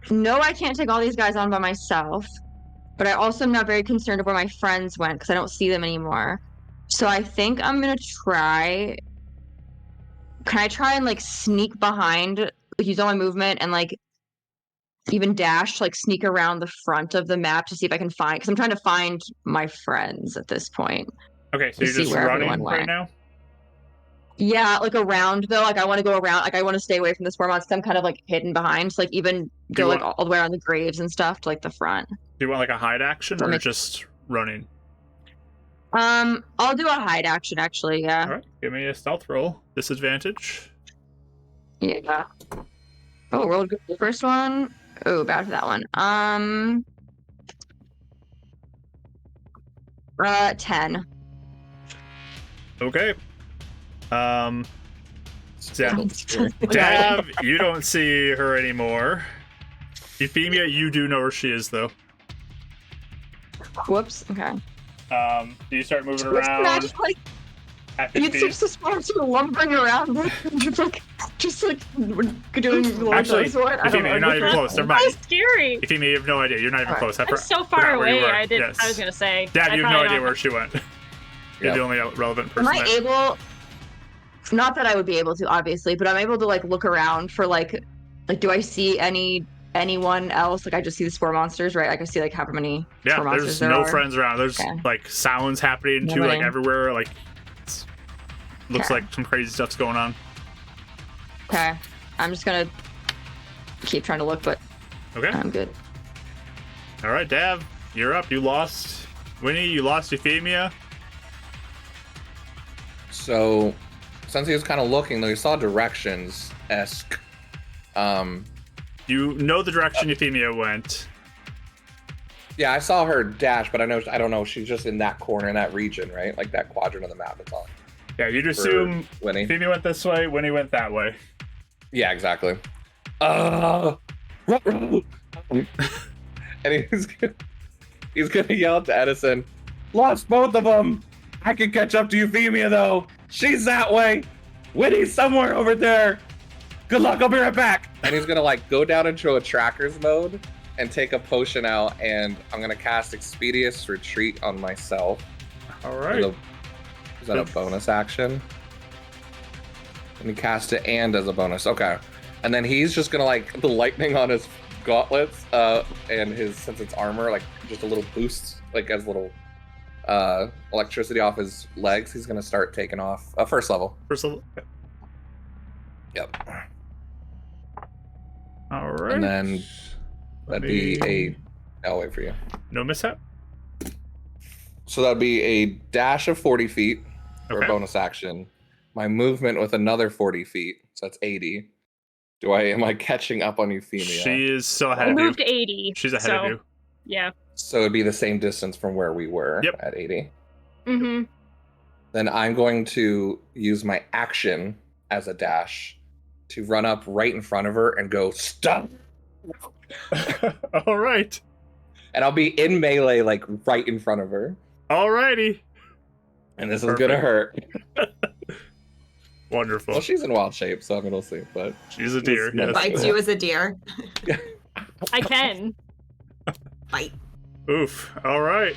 know I can't take all these guys on by myself, but I also am not very concerned of where my friends went because I don't see them anymore. So I think I'm gonna try. Can I try and like sneak behind, like use all my movement and like even dash, like sneak around the front of the map to see if I can find? Because I'm trying to find my friends at this point. Okay, so to you're see just where running everyone right went. now? Yeah, like around though. Like I want to go around. Like I want to stay away from the spore monsters. I'm kind of like hidden behind. So like even go like all the way around the graves and stuff to like the front. Do you want like a hide action That or makes- just running? I'll do a hide action actually. Yeah. All right, give me a stealth roll. Disadvantage. Yeah. Oh, rolled good for the first one. Oh, bad for that one. 10. Okay. Dav, Okay. Dav, you don't see her anymore. Euphemia, you do know where she is though. Whoops. Okay. Do you start moving What's around? magic, like, at it's 50? just a sponsor lumbering around, just like doing Lord Actually, knows what. I don't Euphemia, know. you're not even different- close. Never That was mind. scary. Euphemia, you have no idea. You're not even Alright. close. I'm so forgot far where you away. were. I Yes. was gonna say. Dad, I you have no probably idea don't- where she went. You're Yeah. the only relevant Am person. I able? Not that I would be able to, obviously, but I'm able to like look around for like do I see anyone else? Like I just see the spore monsters, right? Like I see like however many Yeah, spore monsters there's there no are. friends around. There's Okay. like sounds happening too, Nobody. like everywhere. Like looks Okay. like some crazy stuff's going on. Okay, I'm just gonna keep trying to look, but Okay. I'm good. All right, Dav, you're up. You lost Winnie. You lost Euphemia. So, since he was kind of looking, though, he saw directions-esque. You know the direction Euphemia went. Yeah, I saw her dash, but I don't know. She's just in that corner, in that region, right? Like that quadrant of the map. That's all. Yeah, you'd For assume Winnie. Euphemia went this way, Winnie went that way. Yeah, exactly. And he's gonna yell to Edison, "Lost both of them. I can catch up to Euphemia though. She's that way. Winnie's somewhere over there. Good luck. I'll be right back." And he's gonna like go down into a tracker's mode and take a potion out, and I'm gonna cast Expeditious Retreat on myself. All right. Is that a bonus action? Let me cast it and as a bonus. Okay. And then he's just gonna like the lightning on his gauntlets, and his since it's armor, like just a little boost, like as a little electricity off his legs. He's gonna start taking off first level. First level. Yep. All right. And then that'd be I'll wait for you. No mishap. So that'd be a dash of 40 feet for Okay. a bonus action. My movement with another 40 feet, so that's 80. Am I catching up on Euphemia? She is still I ahead of you. moved 80. She's ahead so, of you. Yeah. So it'd be the same distance from where we were Yep. at 80. Mm-hmm. Then I'm going to use my action as a dash to run up right in front of her and go, stop! All right. And I'll be in melee, like right in front of her. Alrighty. And this is gonna hurt. Wonderful. Well, she's in wild shape, so I'm gonna see. But She's a deer. Yes. Bites you as a deer. I can. Bite. Oof. All right.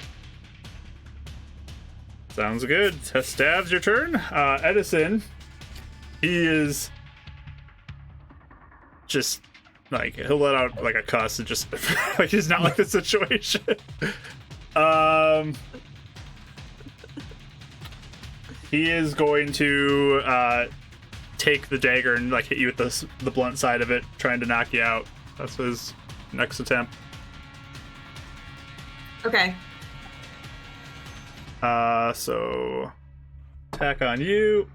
Sounds good. Stabs, your turn. Edison, he is just like he'll let out like a cuss and just like he's not like the situation. He is going to take the dagger and like hit you with the blunt side of it, trying to knock you out. That's his next attempt. Okay. So attack on you.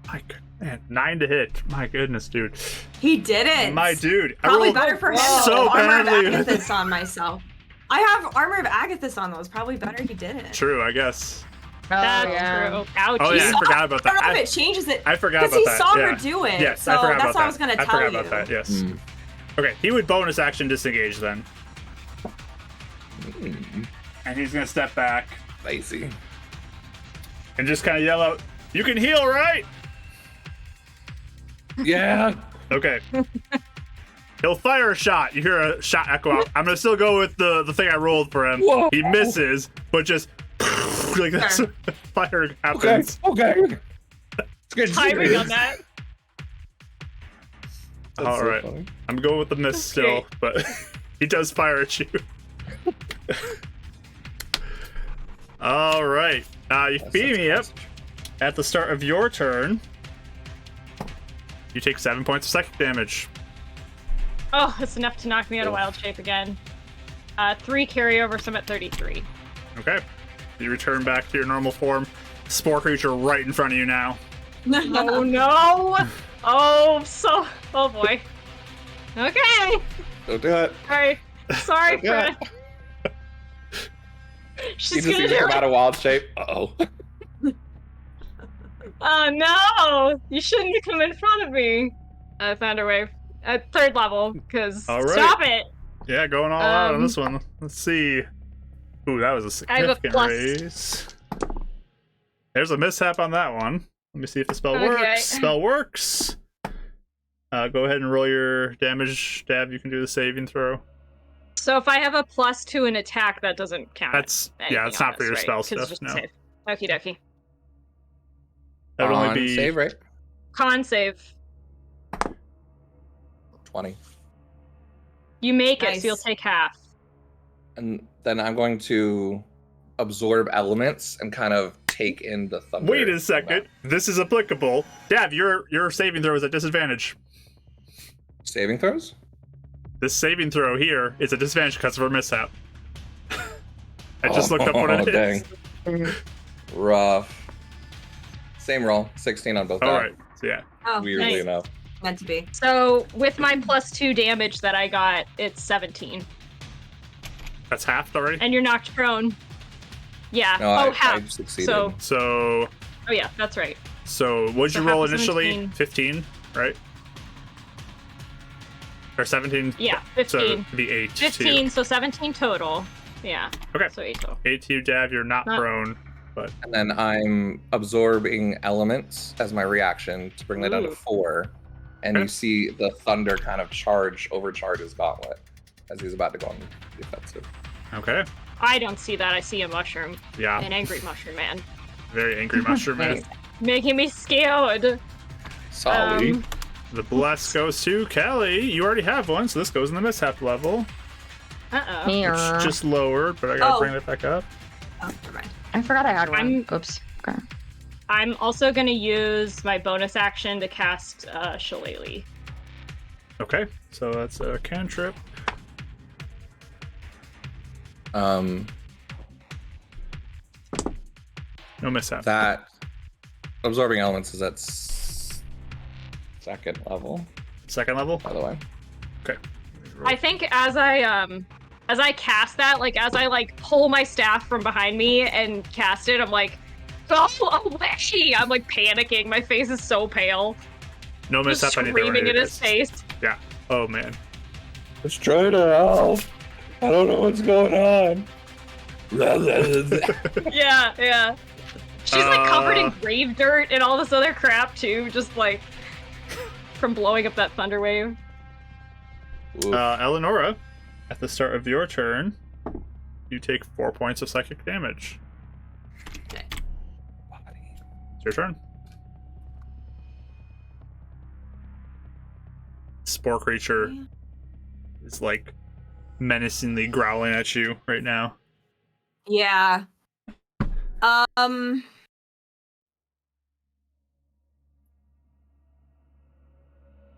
Man, 9 to hit. My goodness, dude. He did it. My dude. I Probably rolled better for him. so Armor of badly. Agathis on myself. I have armor of Agathis on those. Probably better he did it. True, I guess. That's yeah. true. Ouchie. Oh yeah, I forgot about I don't know that. if it changes it. I forgot Because about he that. saw yeah. her do it. Yes, so I forgot that's about what that. I was going to I tell forgot you. about that. Yes. Mm. Okay, he would bonus action disengage then, and he's gonna step back Spicy. and just kind of yell out, "You can heal, right?" Yeah. Okay. He'll fire a shot. You hear a shot echo out. I'm gonna still go with the thing I rolled for him. Whoa. He misses, but just like that's Sure. fire Okay. happens. Okay. It's good. Timing on that. All right. I'm going with the miss still, Okay. but he does fire at you. All right. Euphemia, at the start of your turn, you take 7 points of psychic damage. Oh, it's enough to knock me out of wild shape again. 3 carryover, so I'm at 33. Okay. You return back to your normal form. Spore creature right in front of you now. Oh no! Oh boy. Okay. Don't do it. Sorry, Okay. Fred. You She's just gonna need do to come out it. of wild shape. Uh-oh. Oh no! You shouldn't come in front of me. Thunderwave. At 3rd level, because All right. stop it! Yeah, going all out on this one. Let's see. Ooh, that was a I have a significant plus. raise. There's a mishap on that one. Let me see if the spell Okay. works. Spell works. Go ahead and roll your damage. Dab, you can do the saving throw. So if I have a +2 to an attack, that doesn't count. That's anything it's on not for this, your right? spell 'Cause it's stuff. just No, a save. Okie dokie. that would On only be save rate. Con save. 20. You make it, Nice. so you'll take half. And then I'm going to absorb elements and kind of take in the thunder. Wait a second. This is applicable. Dab, your saving throw is at disadvantage. Saving throws? This saving throw here is a disadvantage because of her mishap. I just looked up what it is. Dang. Rough. Same roll. 16 on both. All die. right. So yeah. Oh, Weirdly nice. enough. Meant to be. So with my +2 damage that I got, it's 17. That's halved already. And you're knocked prone. Yeah. No, I half. succeeded. So, So oh yeah, that's right. what'd you So roll half of initially? 17. 15, right? Or 17? Yeah, So 15. it'd be 8 to you. 15, so 17 total. Yeah. Okay. So 8 total. 8 to you, Dav. You're not Not- prone. And then I'm absorbing elements as my reaction to bring that down to Ooh. 4. And Okay. you see the thunder kind of overcharge his gauntlet as he's about to go on defensive. Okay. I don't see that. I see a mushroom. Yeah. An angry mushroom man. Very angry mushroom man. Making me scared. Sorry. The bless goes to Kelly. You already have one, so this goes in the mishap level. Uh-oh. Here. Which just lowered, but I gotta Oh. bring it back up. Oh, never mind. I forgot I had one. I'm- Oops. Okay. I'm also going to use my bonus action to cast Shillelagh. Okay, so that's a cantrip. Um, No mishap. that absorbing elements is at second level, Second level? by the way. Okay. I think as I cast that, like as I like pull my staff from behind me and cast it, I'm like, oh, away! I'm like panicking. My face is so pale. No Just mishap. I need to screaming write in it. his face. Yeah. Oh man. Let's try to help. I don't know what's going on. Yeah, yeah. She's like covered in Uh, grave dirt and all this other crap too, just like from blowing up that thunder wave. Oof. Eleonora, at the start of your turn, you take 4 points of psychic damage. It's your turn. Spore creature is like menacingly growling at you right now. Yeah.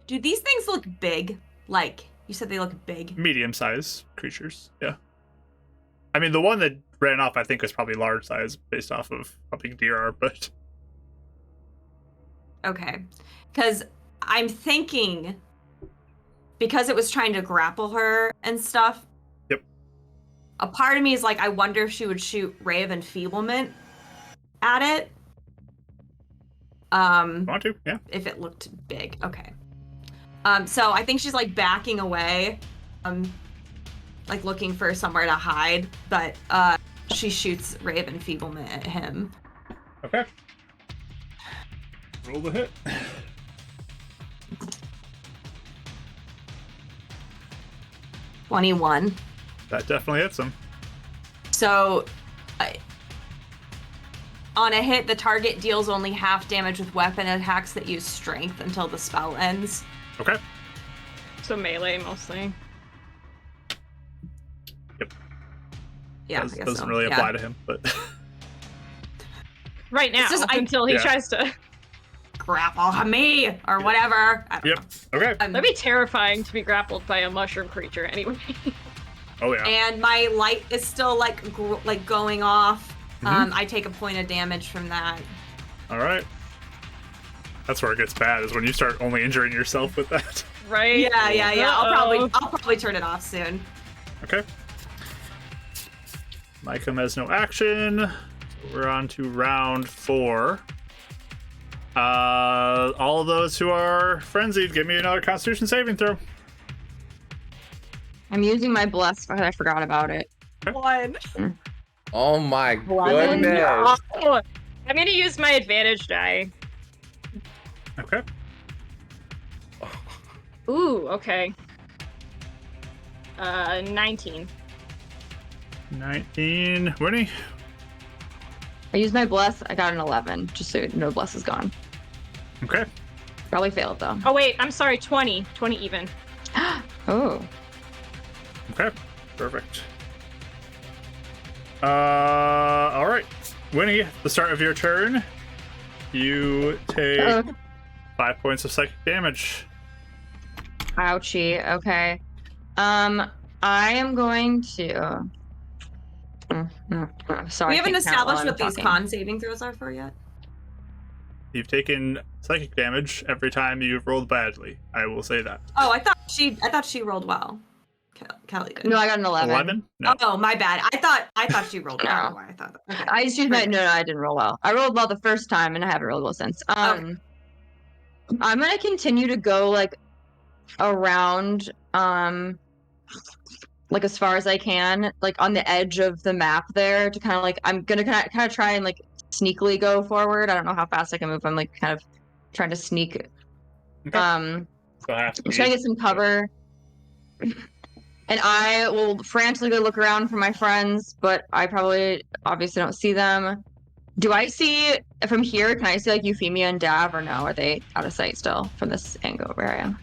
Do these things look big? Like, you said they look big. Medium-sized creatures, yeah. I mean, the one that ran off, I think, is probably large size based off of how big deer are, but Okay. Because I'm thinking, because it was trying to grapple her and stuff. Yep. A part of me is like, I wonder if she would shoot Ray of Enfeeblement at it. want to, yeah. If it looked big. Okay. So I think she's like backing away, like looking for somewhere to hide, but she shoots Ray of Enfeeblement at him. Okay. Roll the hit. $21. That definitely hits him. So, on a hit, the target deals only half damage with weapon attacks that use strength until the spell ends. Okay. So melee mostly. Yeah, I Does, guess doesn't so. really Yeah. apply to him, but Right now, just- until he Yeah. tries to. Grapple me or whatever. I don't yep. Okay. know. That'd be terrifying to be grappled by a mushroom creature anyway. Oh yeah. And my light is still like going off. Mhm. I take a point of damage from that. All right. That's where it gets bad, is when you start only injuring yourself with that. Right? Yeah. Uh-oh. I'll probably turn it off soon. Okay. Micah has no action. So we're on to round 4. All those who are frenzied, give me another Constitution saving throw. I'm using my bless, but I forgot about it. One. Oh my 11? goodness. Oh, I'm gonna use my advantage die. Okay. Ooh, okay. 19. 19. Winnie. I used my bless. I got an 11, just so no bless is gone. Okay. Probably failed though. Oh wait, I'm sorry, 20. 20 even. Oh. Okay. Perfect. All right. Winnie, the start of your turn, you take 5 points of psychic damage. Ouchie. Okay. I am going to. Sorry. We haven't established what these talking. con saving throws are for yet. You've taken psychic damage every time you've rolled badly. I will say that. Oh, I thought she rolled well. Kelly did. No, I got an 11. 11? No. Oh, my bad. I thought she rolled well. I don't know why I thought that. Okay. I just used my. No, I didn't roll well. I rolled well the first time, and I haven't rolled well since. I'm gonna continue to go like around, like as far as I can, like on the edge of the map there to kind of like I'm gonna kind of try and like sneakily go forward. I don't know how fast I can move. I'm like kind of trying to sneak. Okay. I'm So I have to trying to get some cover. And I will frantically look around for my friends, but I probably obviously don't see them. Do I see from here? Can I see like Euphemia and Dav, or no? Are they out of sight still from this angle where I am?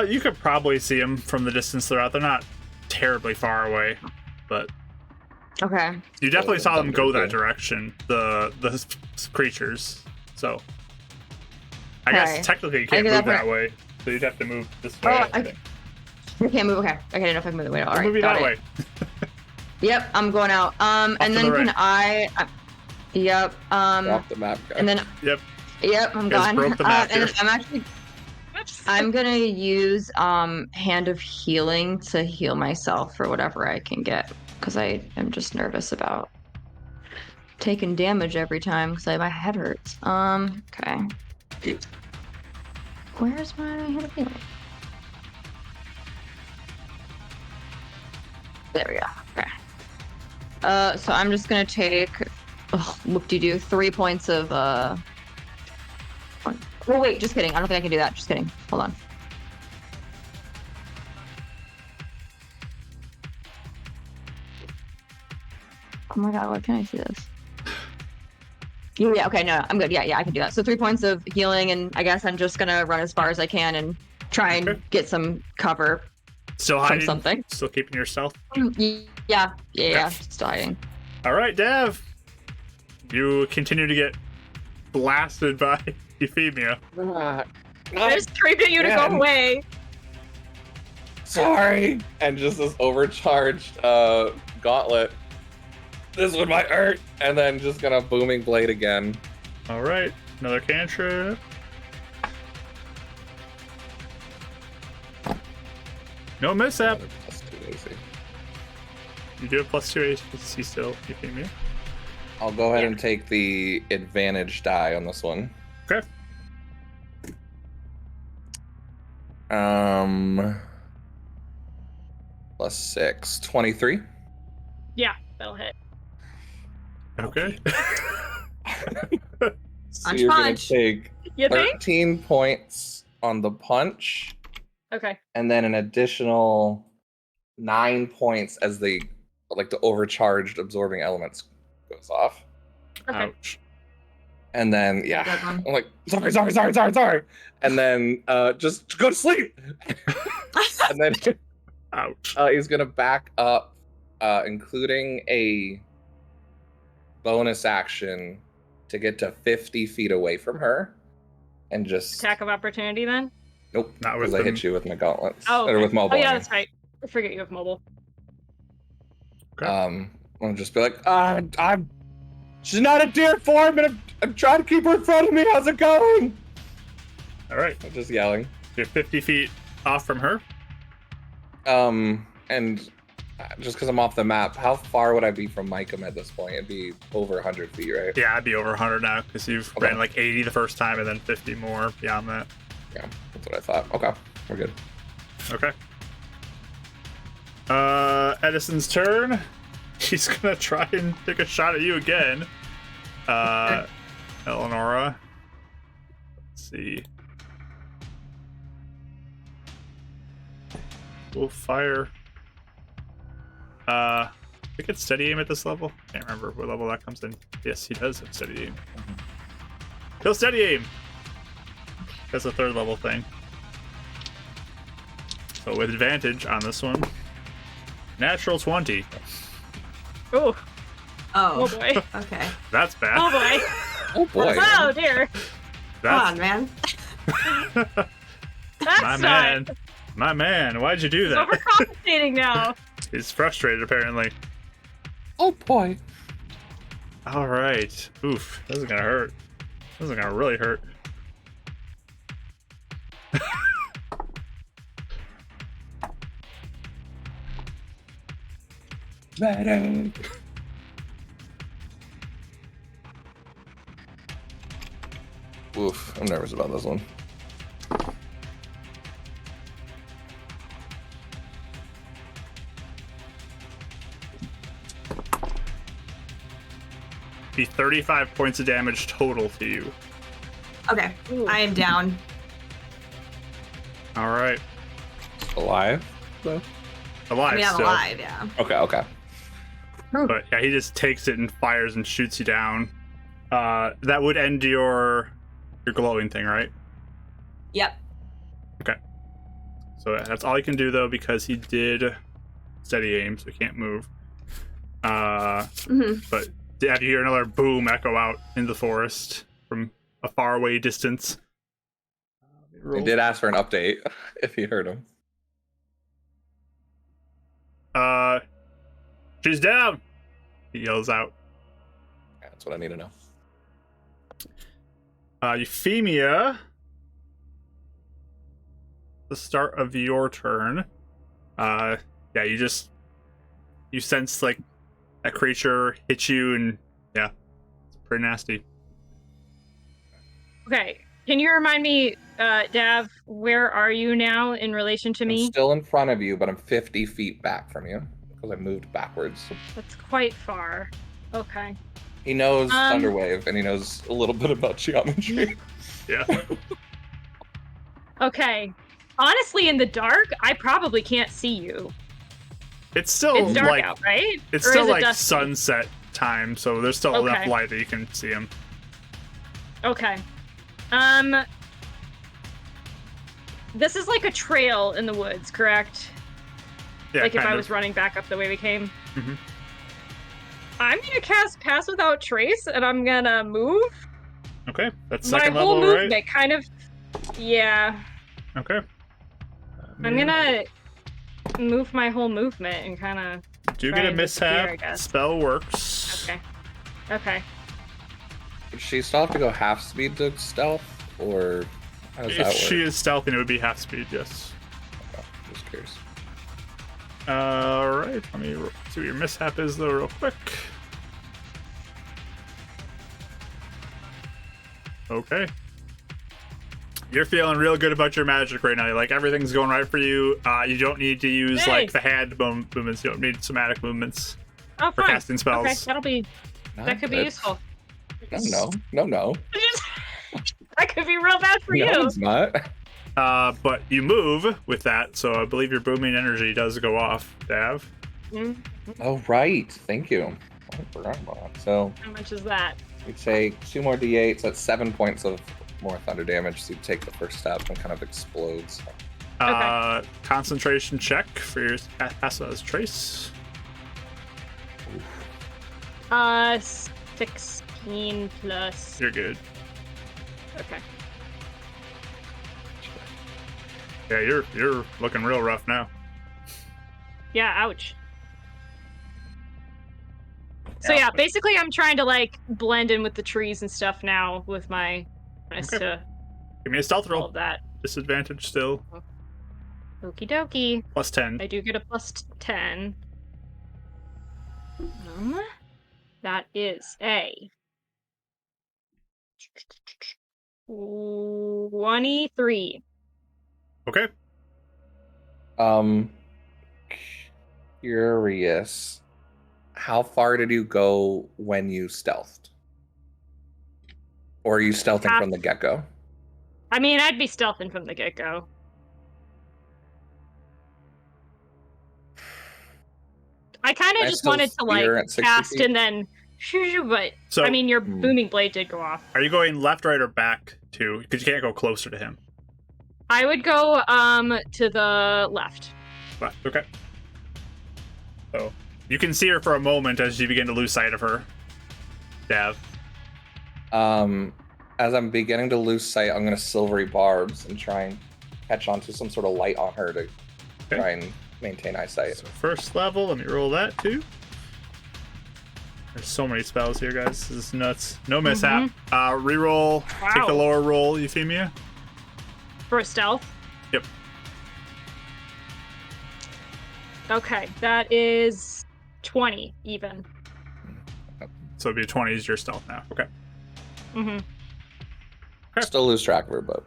You could probably see them from the distance they're out. They're not terribly far away, but Okay. you definitely saw them go that direction. The creatures. So I Okay. guess technically you can't I move think that way, so you'd have to move this way. Oh, I can't move. Okay. I didn't know if I can move the window. All right. Move Got that it. way. Yep. I'm going out. And to then the can Yep. Off the map, guys. And then. Yep. Yep. I'm Guys gone. broke the map And here. then I'm gonna use Hand of Healing to heal myself for whatever I can get, because I am just nervous about taking damage every time because my head hurts. Okay. Where's my Hand of Healing? There we go. Okay. So I'm just gonna take whoop-de-doo 3 points of Oh wait, just kidding. I don't think I can do that. Just kidding. Hold on. Oh my god, why can't I see this? Yeah, okay, no, I'm good. Yeah, I can do that. So 3 points of healing, and I guess I'm just gonna run as far as I can and try and Okay. get some cover Still from hiding. something. Still keeping your stealth. Yeah, still hiding. All right, Dav. You continue to get blasted by Euphemia. Ah, I just screamed at you to go Man. away. sorry. And just this overcharged gauntlet. This one might hurt. And then just gonna booming blade again. All right, another cantrip. No mishap. That's too easy. You do have +2 AC still, Euphemia. I'll go ahead and take the advantage die on this one. Okay. +6, 23. Yeah, that'll hit. Okay. So Punch, you're gonna punch. take You think? 13 points on the punch, Okay. and then an additional 9 points as the overcharged absorbing elements goes off. Okay. Ouch. And then Good one. I'm like, sorry. And then just go to sleep. And then Ouch. he's gonna back up, including a bonus action to get to 50 feet away from her, and just Attack of opportunity then? nope, Not with because I them. hit you with my gauntlets Oh, or okay. with mobile. Oh yeah, I mean. that's right. I forget you have mobile. I'll just be like, she's not in deer form, and I'm trying to keep her in front of me. How's it going? All right. I'm just yelling. You're 50 feet off from her. And just because I'm off the map, how far would I be from Micah at this point? It'd be over 100 feet, right? Yeah, I'd be over 100 now because you've Okay. ran like 80 the first time and then 50 more beyond that. Yeah, that's what I thought. Okay, we're good. Okay. Edison's turn. He's gonna try and take a shot at you again. Eleonora. Let's see. We'll fire. I think it's steady aim at this level. Can't remember what level that comes in. Yes, he does have steady aim. He'll steady aim. That's a 3rd level thing. So with advantage on this one. Natural 20. Oh, Oh, boy. okay. That's bad. Oh boy. Oh boy. Oh dear. Come on, That's man. That's my not man. My man, why'd you do He's that? overcompensating now. He's frustrated apparently. Oh boy. All right. Oof. This is gonna hurt. This is gonna really hurt. Medic. Oof, I'm nervous about this one. Be 35 points of damage total to you. Okay, Ooh. I am down. All right. Alive? though? Alive I mean, I'm still. alive, yeah. Okay. But yeah, he just takes it and fires and shoots you down. That would end your glowing thing, right? Yep. Okay. So that's all he can do though, because he did steady aim, so he can't move. But Dad, you hear another boom echo out in the forest from a faraway distance. I did ask for an update if you heard him. She's down! He yells out. Yeah, that's what I need to know. Euphemia, the start of your turn. Yeah, you sense like that creature hit you, and yeah, it's pretty nasty. Okay. Can you remind me, Dav, where are you now in relation to I'm me? still in front of you, but I'm 50 feet back from you because I moved backwards. That's quite far. Okay. He knows Thunderwave, and he knows a little bit about geometry. Yeah. Okay. Honestly, in the dark, I probably can't see you. It's still It's dark like out, right? it's Or still is it like dusty? sunset time, so there's still enough Okay. light that you can see him. Okay. This is like a trail in the woods, correct? Yeah, Like if kind I of. was running back up the way we came. Mhm. I'm gonna cast Pass Without Trace, and I'm gonna move. Okay, that's My second whole level, movement right? kind of. Yeah. Okay. I'm gonna move my whole movement and kind of. Do try get a and disappear, I mishap. guess. Spell works. Okay. Okay. Does she still have to go half speed to stealth, or how does If that work? she is stealthy, it would be half speed, yes. Okay, just curious. Alright, let me see what your mishap is though real quick. Okay. You're feeling real good about your magic right now. Like everything's going right for you. You don't need to use Hey. like the hand movements. You don't need somatic movements Oh, for fine. casting spells. Okay, that'll be. That could be It's- useful. No. That could be real bad for No, you. it's not. But you move with that, so I believe your booming energy does go off, Dav. Mm, Oh, right. Thank you. I forgot about that. So How much is that? you take 2 more d8s. That's 7 points of more thunder damage. So you take the first step and kind of explodes. Concentration check for your pass as trace. 16 plus. You're good. Okay. Yeah, you're looking real rough now. Yeah, ouch. So yeah, basically I'm trying to like blend in with the trees and stuff now with my Okay. to Give me a stealth all roll. of that. Disadvantage still. Okie dokie. Plus 10. I do get a plus 10. That is a 23. Okay. Curious. How far did you go when you stealthed? Or are you stealthing Half. from the get-go? I mean, I'd be stealthing from the get-go. I kind I of just still wanted to like spear at 60 cast feet? and then shoo, but So I mean, your Hmm. booming blade did go off. are you going left, right, or back to? Because you can't go closer to him. I would go to the left. Left. Okay. So you can see her for a moment as you begin to lose sight of her. Dav. As I'm beginning to lose sight, I'm gonna silvery barbs and try and catch onto some sort of light on her to try and maintain eyesight. So first level, let me roll that too. There's so many spells here, guys. This is nuts. No mishap. Reroll. Take the Wow. lower roll, Euphemia. For stealth? Yep. Okay, that is 20 even. So it'd be a 20 is your stealth now. Okay. Mm-hmm. Still lose track of her, but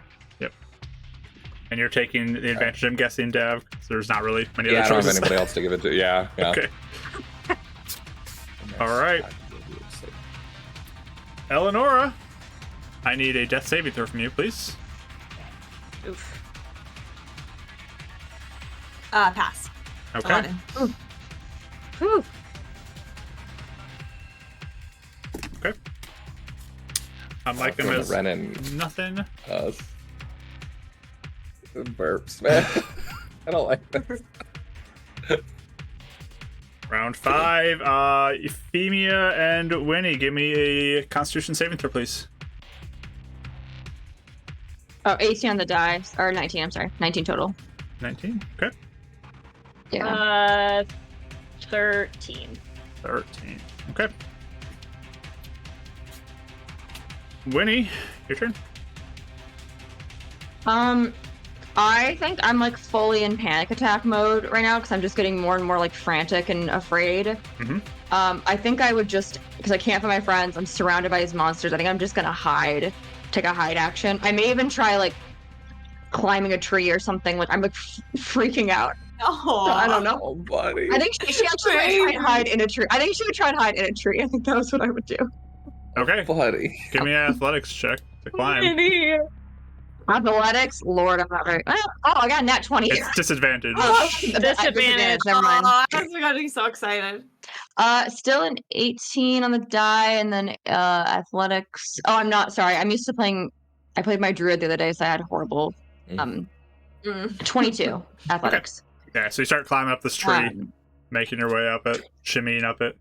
And you're taking the advantage, I'm guessing, Dav. 'Cause there's not really many yeah, I other don't have choices. anybody else to give it to. Yeah. Okay. All right. Eleonora, I need a death saving throw from you, please. Oof. Pass. Okay. 11. Whew. Okay. Micah from has Renan. nothing. Burps, man. I don't like this. Round 5. Euphemia and Winnie, give me a Constitution saving throw, please. Oh, 18 on the die. Or 19, I'm sorry. 19 total. 19. Okay. Yeah. 13. 13. Okay. Winnie, your turn. I think I'm like fully in panic attack mode right now because I'm just getting more and more like frantic and afraid. Mhm. I think I would just, because I can't find my friends, I'm surrounded by these monsters. I think I'm just gonna hide, take a hide action. I may even try like climbing a tree or something. Like I'm like freaking out. Oh, So, I don't know. Oh, buddy. I think she actually would try and hide in a tree. I think she would try and hide in a tree. I think that was what I would do. Okay. Buddy. Give me an athletics check to climb. Winnie. Athletics? Lord, I'm not very. Oh, I got a nat 20 here. It's disadvantage. Disadvantage. Never mind. I was gonna be so excited. Still an 18 on the die, and then athletics. Oh, I'm not sorry. I'm used to playing. I played my druid the other day, so I had horrible. 22 athletics. Yeah, so you start climbing up this tree, making your way up it, shimmying up it.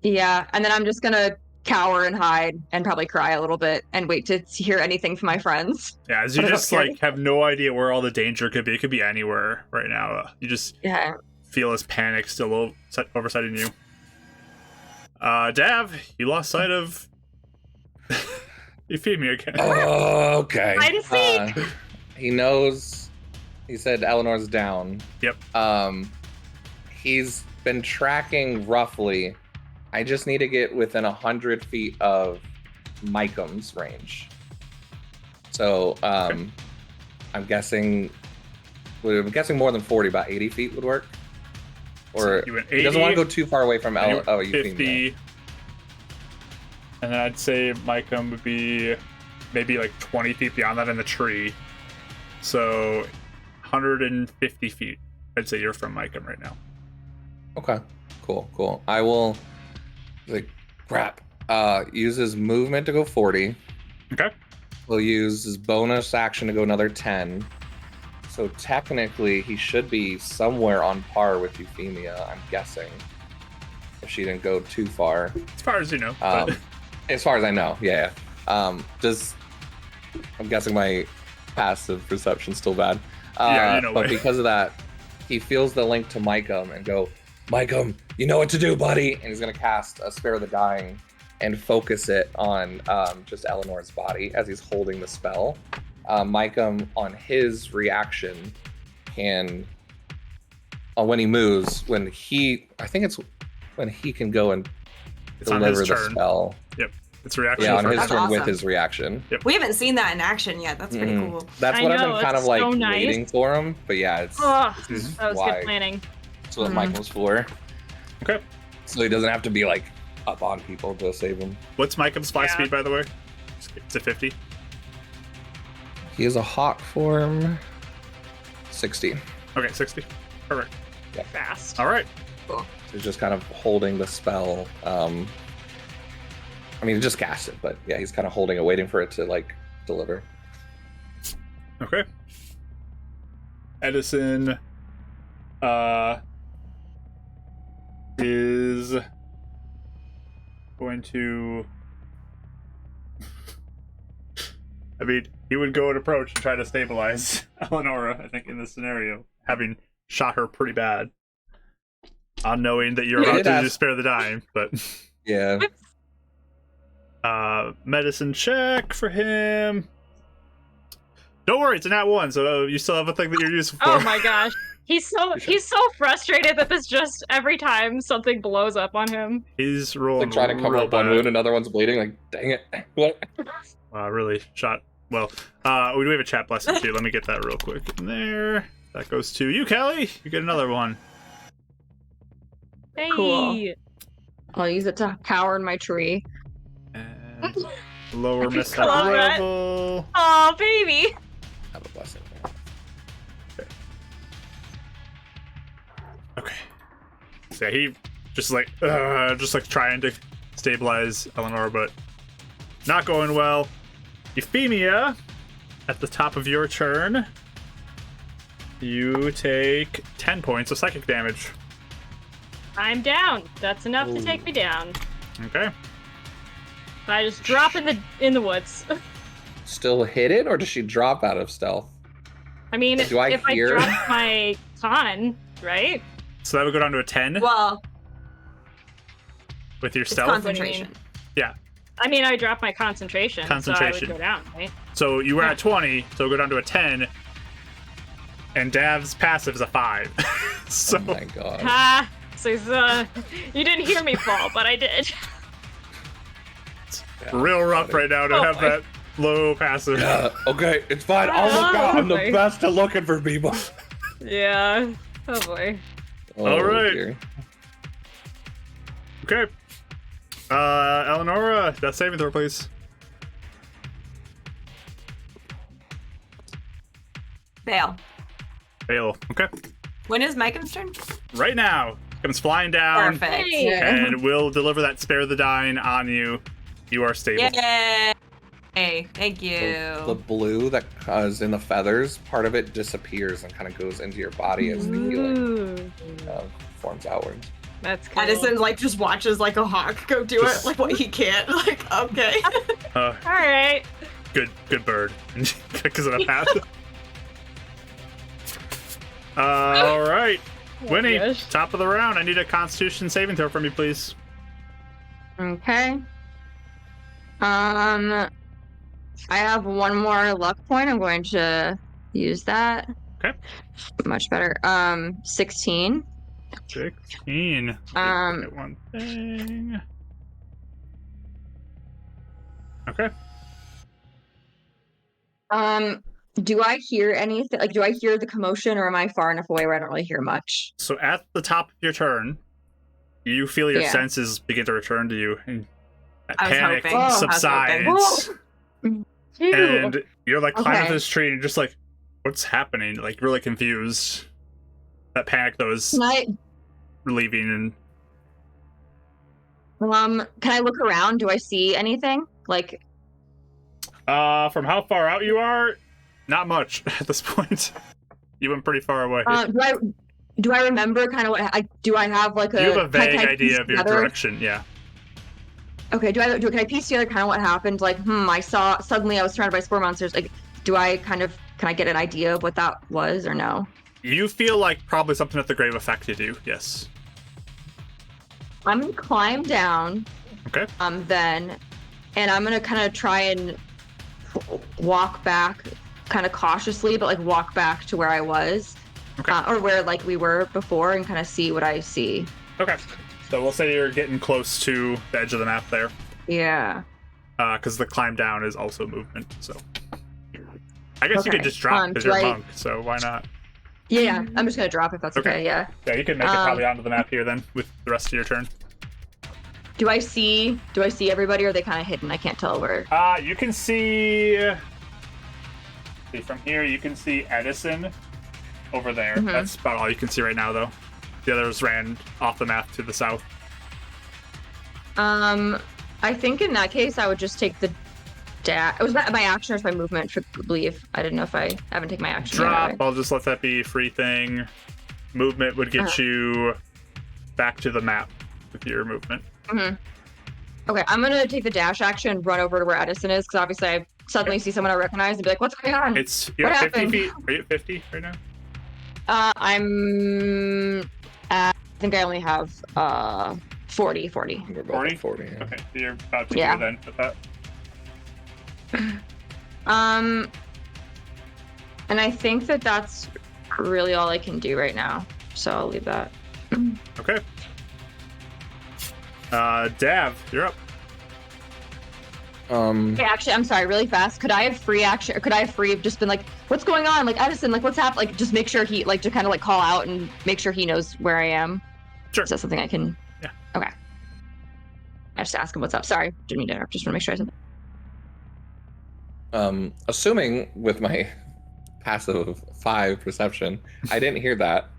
Yeah, and then I'm just gonna cower and hide and probably cry a little bit and wait to hear anything from my friends. Yeah, as you What just about like have no idea where all the danger could be. It could be anywhere right now. You just Yeah. feel his panic still oversighting you. Dav, you lost sight of Euphemia again. Okay. Hide and seek. He knows. He said Eleanor's down. Yep. He's been tracking roughly. I just need to get within 100 feet of Micum's range. So I'm guessing. I'm guessing more than 40, about 80 feet would work. Or You went he doesn't want to 80, go too far away from and you went Euphemia. 50. And then I'd say Micum would be maybe like 20 feet beyond that in the tree. So 150 feet. I'd say you're from Micum right now. Okay. Cool. I will crap. Use his movement to go 40. Okay. We'll use his bonus action to go another 10. So technically he should be somewhere on par with Euphemia, I'm guessing. If she didn't go too far. As far as you know. But As far as I know, yeah. Just I'm guessing my passive perception's still bad. Yeah, you know but what. because of that, he feels the link to Micum and go, Micum, you know what to do, buddy. And he's gonna cast a Spare the Dying and focus it on just Eleanor's body as he's holding the spell. Micum, on his reaction, can when he moves, I think it's when he can go and It's on his deliver the turn. spell. Yep. It's a reaction. Yeah, on for his That's turn with awesome. his reaction. We haven't seen that in action yet. That's pretty Mhm. cool. That's I what I've know, been kind it's of like so nice. waiting for him. But yeah, it's Ugh, this is that was why good planning. it's what Mhm. Michael's for. Okay. So he doesn't have to be like up on people to save him. What's Micum's fly Yeah. speed, by the way? It's a 50. He is a hawk form. 60. Okay, 60. Perfect. Fast. All right. So he's just kind of holding the spell. I mean, he just cast it, but yeah, he's kind of holding it, waiting for it to like deliver. Okay. Edison is going to I mean, he would go and approach and try to stabilize Eleonora, I think, in this scenario, having shot her pretty bad. Unknowing that you're Yeah, about to that's- just spare the dime, but Yeah. medicine check for him. Don't worry, it's a nat 1, so you still have a thing that you're useful for. Oh my gosh. He's so frustrated that this just every time something blows up on him. He's rolling Like trying to cover real up one bad. wound, another one's bleeding. Like, dang it. What? Really shot. Well, we do have a chat blessing too. Let me get that real quick in there. That goes to you, Kelly. You get another one. Hey. Cool. I'll use it to cower in my tree. And lower miss I love that. level. Oh, baby. Have a blessing. Okay. So yeah, he just like trying to stabilize Eleanor, but Not going well. Euphemia, at the top of your turn, you take 10 points of psychic damage. I'm down. That's enough to take me down. Okay. I just drop in the woods. Still hit it, or does she drop out of stealth? I mean, Do I if hear- I drop my con, right? So that would go down to a 10 Well, with your it's stealth. concentration. Yeah. I mean, I dropped my concentration, Concentration. so I would go down, right? So you were at 20, so it'll go down to a 10. And Dav's passive is a 5. So Oh my god. Ha! So you didn't hear me fall, but I did. real rough right now to Oh have boy. that low passive. Okay, it's fine. I'll look out. I'm the Okay. best at looking for people. Yeah. Oh boy. All right. dear. Okay. Eleonora, death saving throw, please. Fail. Fail. Okay. When is Micah's turn? Right now, comes flying down Perfect. Hey. and will deliver that spare the dying on you. You are stable. Yay! Hey, thank you. The blue that is in the feathers, part of it disappears and kind of goes into your body as the healing Ooh, forms outwards. that's cool. Edison just watches like a hawk go do Just- it, like what he can't. Like, okay. All right. Good bird. Because of the path. All right. Winnie, gosh. top of the round. I need a Constitution saving throw from you, please. Okay. I have one more luck point. I'm going to use that. Okay. Much better. 16. 16. Look at one thing. Okay. Do I hear anything? Like, do I hear the commotion, or am I far enough away where I don't really hear much? So at the top of your turn, you feel your Yeah. senses begin to return to you, and that I was panic hoping. I was hoping. subsides. Phew. And you're like climbing up Okay. this tree, and you're just like, "What's happening?" Like really confused. That panic that was Can I, relieving, can I look around? Do I see anything? Like, and from how far out you are, not much at this point. You went pretty far away. do I remember kind of what do I have like a? You have a can I vague piece idea of your together? direction, yeah. Okay, can I piece together kind of what happened? Like, I saw suddenly I was surrounded by spore monsters. Like, can I get an idea of what that was or no? You feel like probably something at the grave affected you, yes. I'm gonna climb down. Okay. Then, and I'm gonna kind of try and walk back, kind of cautiously, but like walk back to where I was, Okay. or where like we were before, and kind of see what I see. Okay. So we'll say you're getting close to the edge of the map there. Yeah. Because the climb down is also movement, so. I guess you Okay. could just drop because do you're a I- monk, so why not? Yeah, I'm just gonna drop if that's Okay. okay. Yeah. Yeah, you can make it probably onto the map here then with the rest of your turn. Do I see everybody, or are they kind of hidden? I can't tell where. You can see from here, you can see Edison over there. Mhm. That's about all you can see right now, though. The others ran off the map to the south. I think in that case I would just take the dash. It was my action or my movement for leave. I didn't know if I haven't taken my action. yet, Drop, right? I'll just let that be a free thing. Movement would get you back to the map with your movement. Mm-hmm. Okay, I'm gonna take the dash action and run over to where Edison is, because obviously I suddenly see someone I recognize and be like, "What's going on?" You're What at 50 happened? feet. Are you at 50 right now? I think I only have 40. We're both 40? at 40. Yeah. Okay, so you're about to Yeah. go then with that. And I think that's really all I can do right now, so I'll leave that. Okay. Dav, you're up. Okay, actually, I'm sorry, really fast. Could I have free action, or could I have free have just been like, "What's going on?" Like, Edison, like, what's happening? Like, just make sure he, like, to kind of like call out and make sure he knows where I am. Sure. Is that something I can? Yeah. Okay. I just ask him what's up. Sorry, didn't mean to interrupt. Just want to make sure I said that. Assuming with my passive 5 perception, I didn't hear that.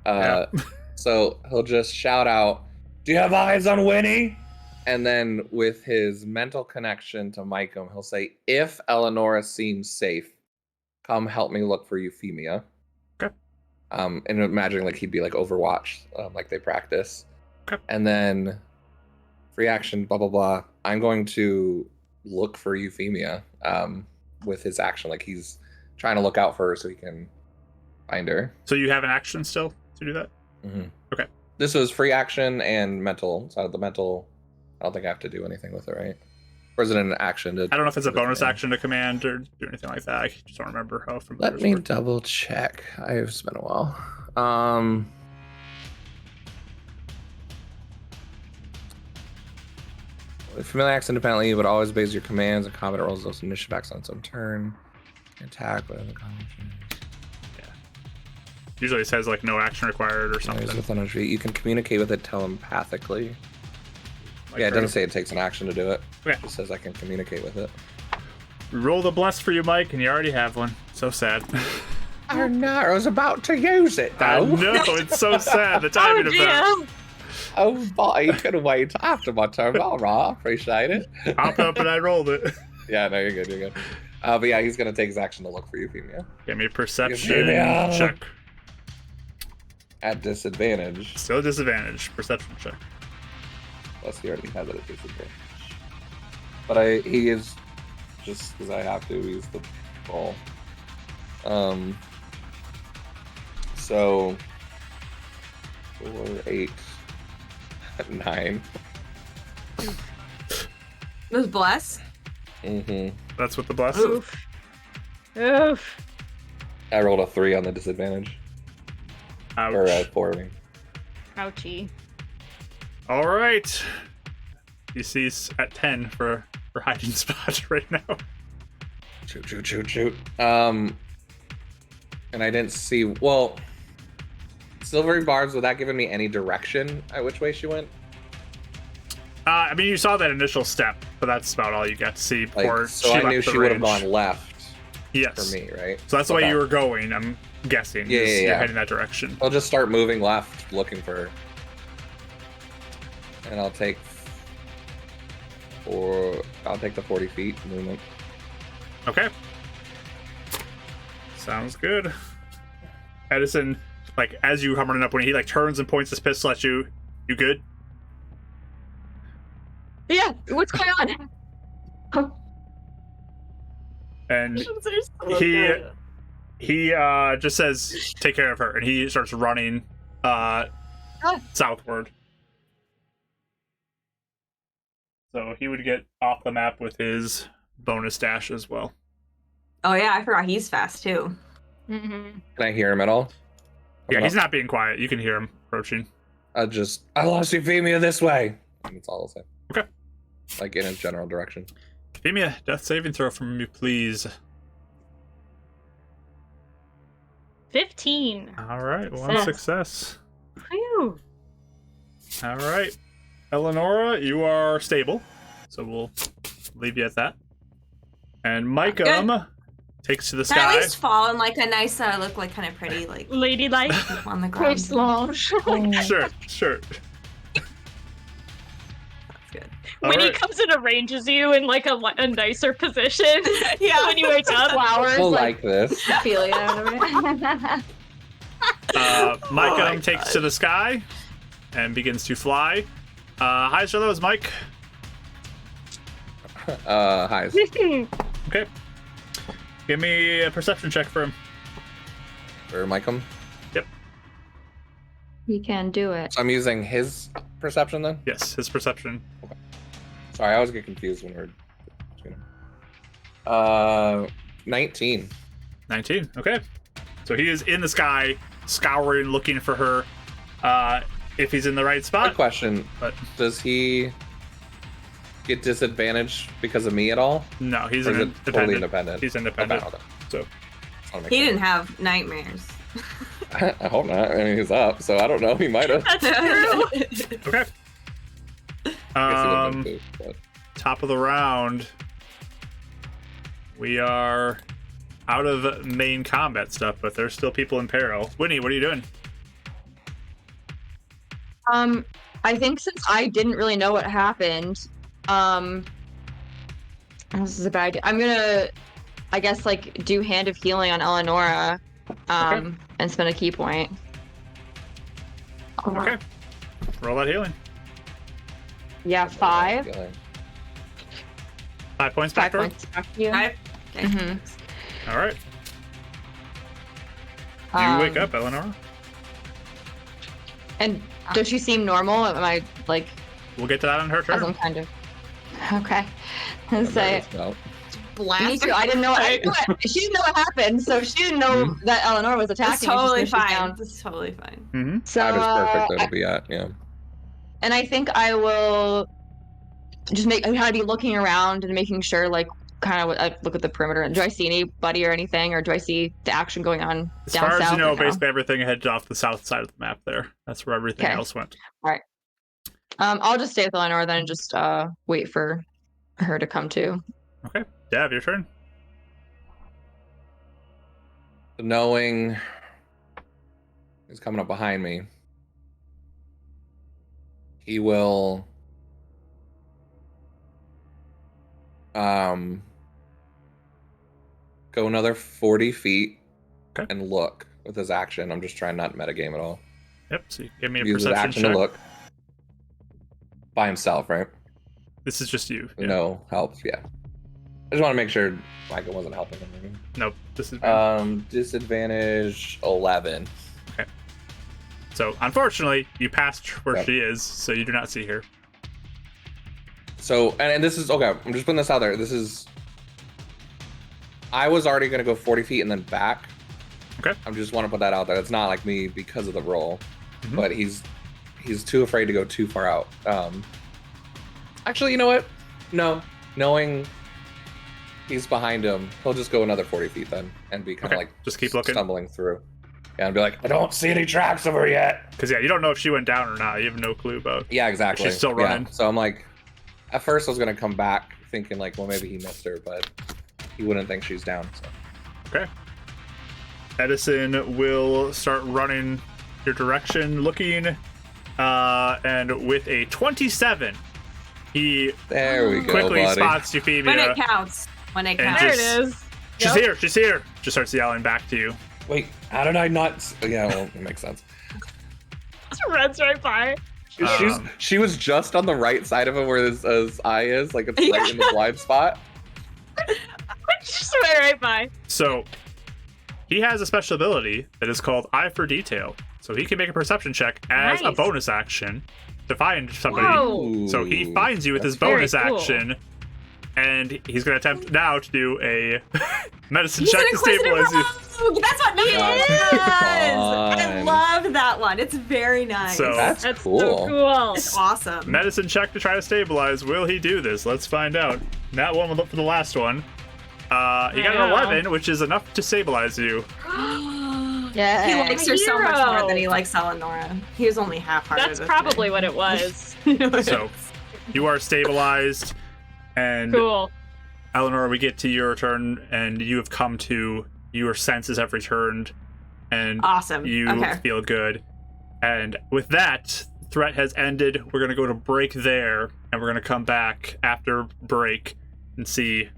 Yeah. So he'll just shout out, "Do you have eyes on Winnie?" And then with his mental connection to Micum, he'll say, if Eleonora seems safe, come help me look for Euphemia. Okay. And imagining like he'd be like Overwatch, like they practice. Okay. And then free action, blah, blah, blah. I'm going to look for Euphemia with his action. Like he's trying to look out for her so he can find her. So you have an action still to do that? Mm-hmm. Okay. This was free action and mental. So the mental, I don't think I have to do anything with it, right? Or is it an action? I don't know if it's a bonus action to command or do anything like that. I just don't remember how. Let me double check. It's been a while. Familiar acts independently, but always base your commands and combat rolls those initiative acts on its own turn. Attack whatever the combination is. Yeah. Usually it says like no action required or something. Within a tree. You can communicate with it telepathically. Like yeah, it doesn't say it takes an action to do it. Okay. It says I can communicate with it. Roll the bless for you, Mike, and you already have one. So sad. Oh no, I was about to use it I though. know, it's so sad. The timing of that. Oh boy, you could wait after my turn. All right, appreciate it. Popped up and I rolled it. Yeah, no, you're good, you're good. But yeah, he's gonna take his action to look for Euphemia. Give me a perception Euphemia. check. At disadvantage. Still disadvantage. Perception check. Plus he already has it at disadvantage. But he is, just because I have to use the ball. So 4, 8, 9. Was bless? Mm-hmm. That's what the bless. Oof. Oof. I rolled a 3 on the disadvantage. Ouch. Or 4, I mean. Ouchie. All right. DC's at 10 for hiding spot right now. Shoot. And I didn't see. Well, silvery barbs without giving me any direction at which way she went. I mean, you saw that initial step, but that's about all you got to see before Like, so I knew left the she would have range. gone left. Yes. For me, right? So that's the way Okay. you were going. I'm guessing. Yeah, is yeah, You're yeah. heading that direction. I'll just start moving left, looking for her. And I'll take the 40 feet movement. Okay. Sounds good. Edison, like as you come running up, when he like turns and points his pistol at you, you good? Yeah, what's going on? And he just says, "Take care of her," and he starts running southward. So he would get off the map with his bonus dash as well. Oh yeah, I forgot he's fast too. Mm-hmm. Can I hear him at all? Yeah, he's not being quiet. You can hear him approaching. I lost Euphemia this way. That's all I'll say. Okay. Like in a general direction. Give me a death saving throw from you, please. 15. All right, one success. Phew. All right, Eleonora, you are stable, so we'll leave you at that. And Micah takes to the Can I sky. at least fall in like a nice, look like kind of pretty, like Ladylike. on the ground? Chris Long. Sure. That's good. All When he right. comes and arranges you in like a nicer position. Yeah. When you wake up. Flowers. We'll like this. Ophelia out of it. Micah takes to the sky and begins to fly. Highs or lows, Mike? Highs. Okay. Give me a perception check for him. Or Micum. He can do it. So I'm using his perception then? Yes, his perception. Sorry, I always get confused when we're between them. 19. 19. Okay. So he is in the sky, scouring, looking for her. If he's in the right Good spot. question. But Does he get disadvantaged because of me at all? no, he's Or is it independent. totally independent? He's independent. Okay. So Just wanna make He sure. didn't have nightmares. I hope not. I mean, he's up, so I don't know. He might have. That's true. okay. Guess he would've been too, but- Top of the round. We are out of main combat stuff, but there's still people in peril. Winnie, what are you doing? I think since I didn't really know what happened, this is a bad idea. I'm gonna, I guess, like do Hand of Healing on Eleonora, and spend a key point. Okay. Roll that healing. Yeah, 5. 5 points 5 back to her. points back to you. Okay. Mhm. All right. You wake up, Eleanor. And does she seem normal? Am I like? We'll get to that on her As turn. I'm kind of. Okay. Let's say. Blast. Me too. I didn't know. She didn't know what happened, so she didn't know that Eleanor was That's attacking. totally She just knew she's fine. down. That's totally fine. Mm-hmm. So, That is perfect. That'll be at, yeah. and I think I will just make. I gotta be looking around and making sure, like, kind of. I look at the perimeter. Do I see anybody or anything, or do I see the action going on As down far south? as you know, or no? basically everything headed off the south side of the map there. That's where everything Okay. else went. I'll just stay with Eleanor then and just wait for her to come to. Okay. Dav, your turn. Knowing he's coming up behind me, he will go another 40 feet and look with his action. I'm just trying not to metagame at all. Yep, so you give me a Use his perception action check. to look. By himself, right? This is just you. Yeah. No help, yeah. I just want to make sure Micah wasn't helping him. Maybe. Nope, this is Disadvantage 11. Okay. So, unfortunately, you passed where Yep. she is, so you do not see her. So, and this is, okay, I'm just putting this out there. This is, I was already going to go 40 feet and then back. Okay. I just want to put that out there. It's not like me because of the roll, Mhm. but he's too afraid to go too far out. Actually, you know what? No, knowing he's behind him, he'll just go another 40 feet then and be kind of like just keep looking. stumbling through. Yeah, and be like, I don't see any tracks of her yet. Because, yeah, you don't know if she went down or not. You have no clue about. Yeah, exactly. She's still Yeah. running. So I'm like, at first I was going to come back thinking like, well, maybe he missed her, but he wouldn't think she's down. So. Okay. Edison will start running your direction, looking, and with a 27, he There we go, quickly buddy. spots When Euphemia. it counts. When it And counts. There just- it is. She's Yep. here, she's here. Just starts yelling back to you. Wait, how did I not? Yeah, well, it makes sense. Runs right by. She was just on the right side of him where his eye is, like it's right in the blind spot. Just went right by. So, he has a special ability that is called Eye for Detail. So he can make a perception check as a Nice. bonus action to find somebody. Whoa. So he finds you with his That's very bonus cool. action, and he's going to attempt now to do a medicine He's check an to inquisitive stabilize you. rogue! That's what he That's is! I fun. love that one. It's very nice. So- That's That's cool. so cool. It's awesome. Medicine check to try to stabilize. Will he do this? Let's find out. That one will look for the last one. He got an Yeah. 11, which is enough to stabilize you. Yeah. He likes her so much Hero. more than he likes Eleonora. He was only half-hearted. That's with probably her. what it was. So you are stabilized, and Cool. Eleanor, we get to your turn, and you have come to. Your senses have returned, and Awesome. you Okay. feel good. And with that, threat has ended. We're going to go to break there, and we're going to come back after break and see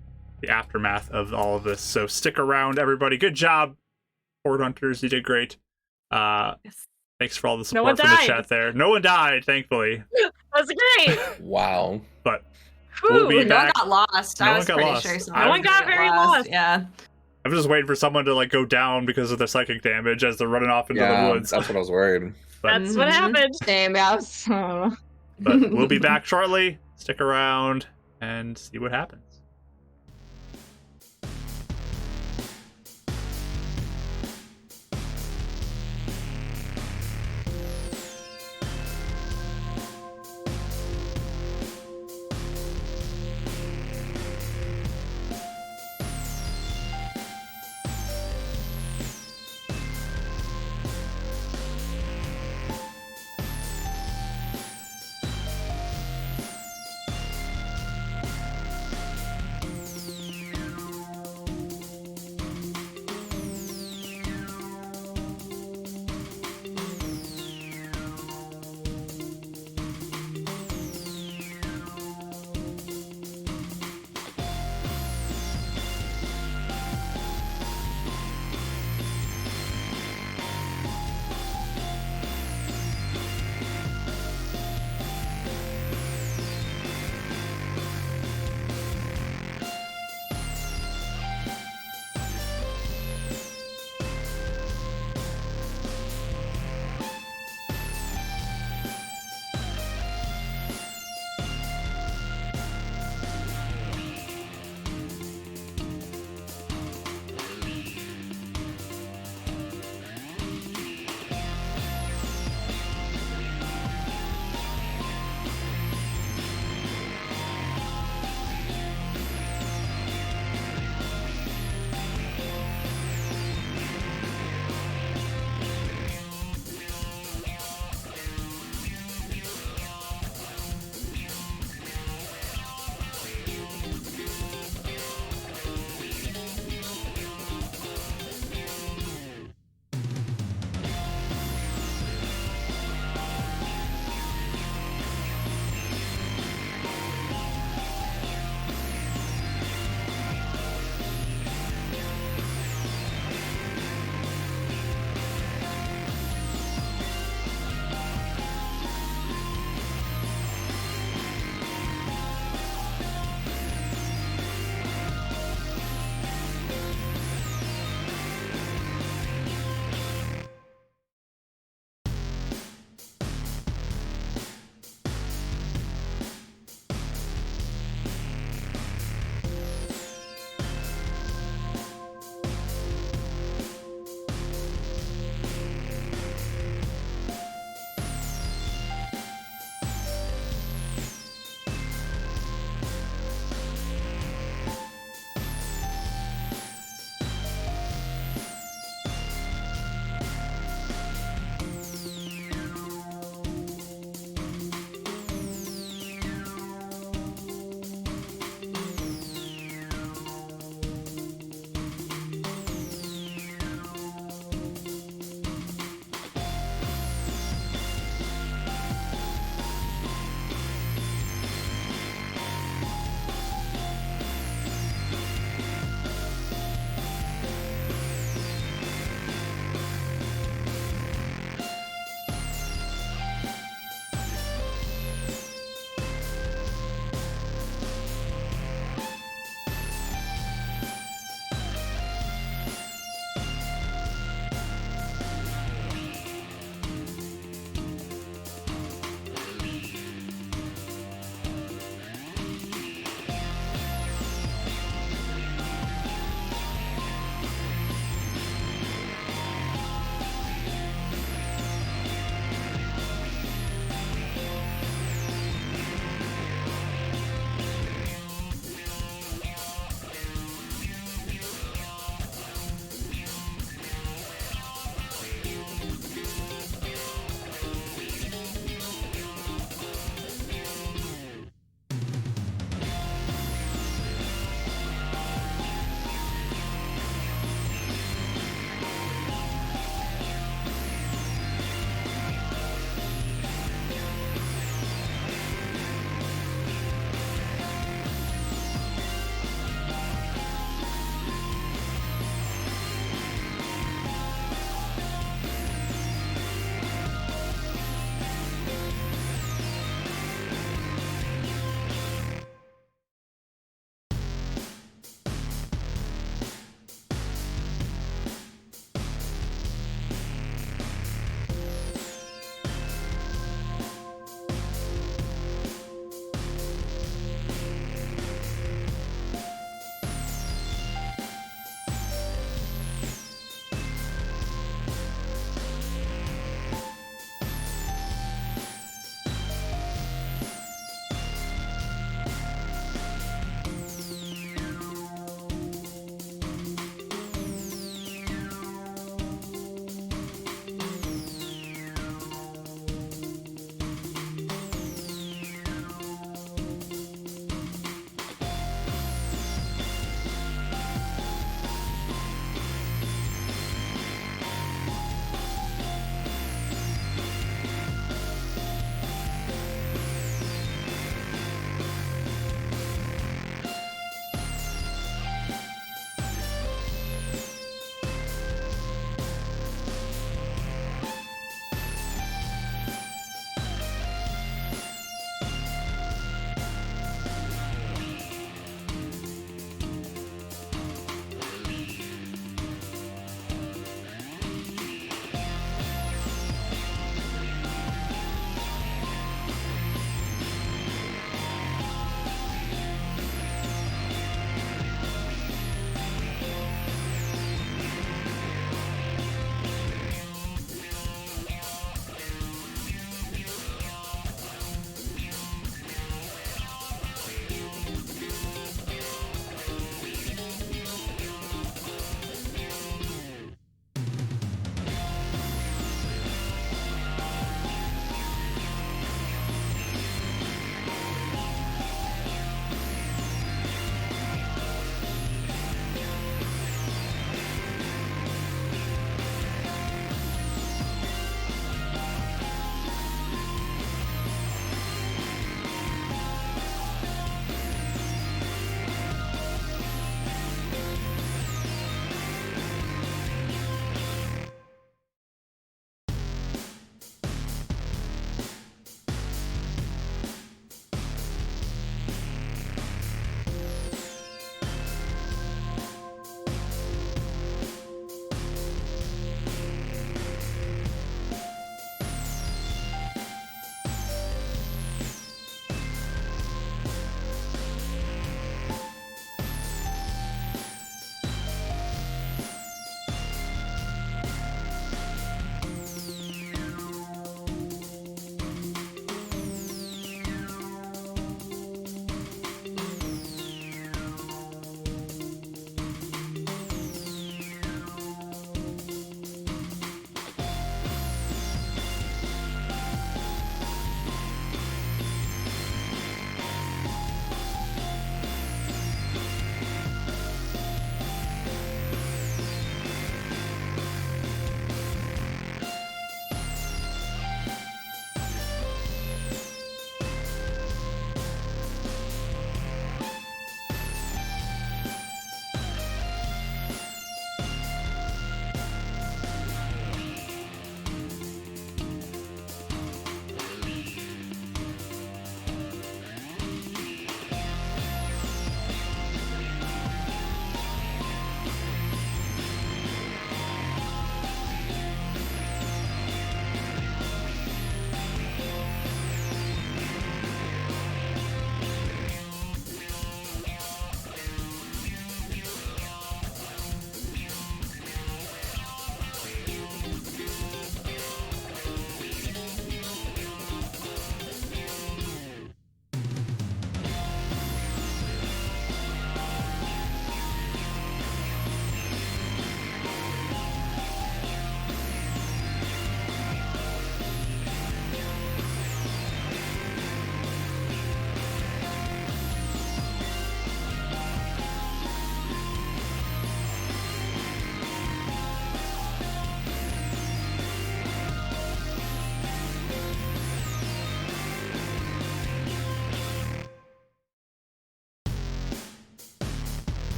the aftermath of all of this. So stick around, everybody. Good job, Horde Hunters. You did great. Thanks for all the No one support from the died. chat there. No one died, thankfully. That's great. Wow. But we'll be No one back. got lost. No I one was got pretty lost. sure No someone one was got gonna get very lost. Yeah. I'm just waiting for someone to like go down because of their psychic damage as they're running off into Yeah, the woods. that's what I was worried. That's what Mhm. happened. Same house. But we'll be back shortly. Stick around and see what happens.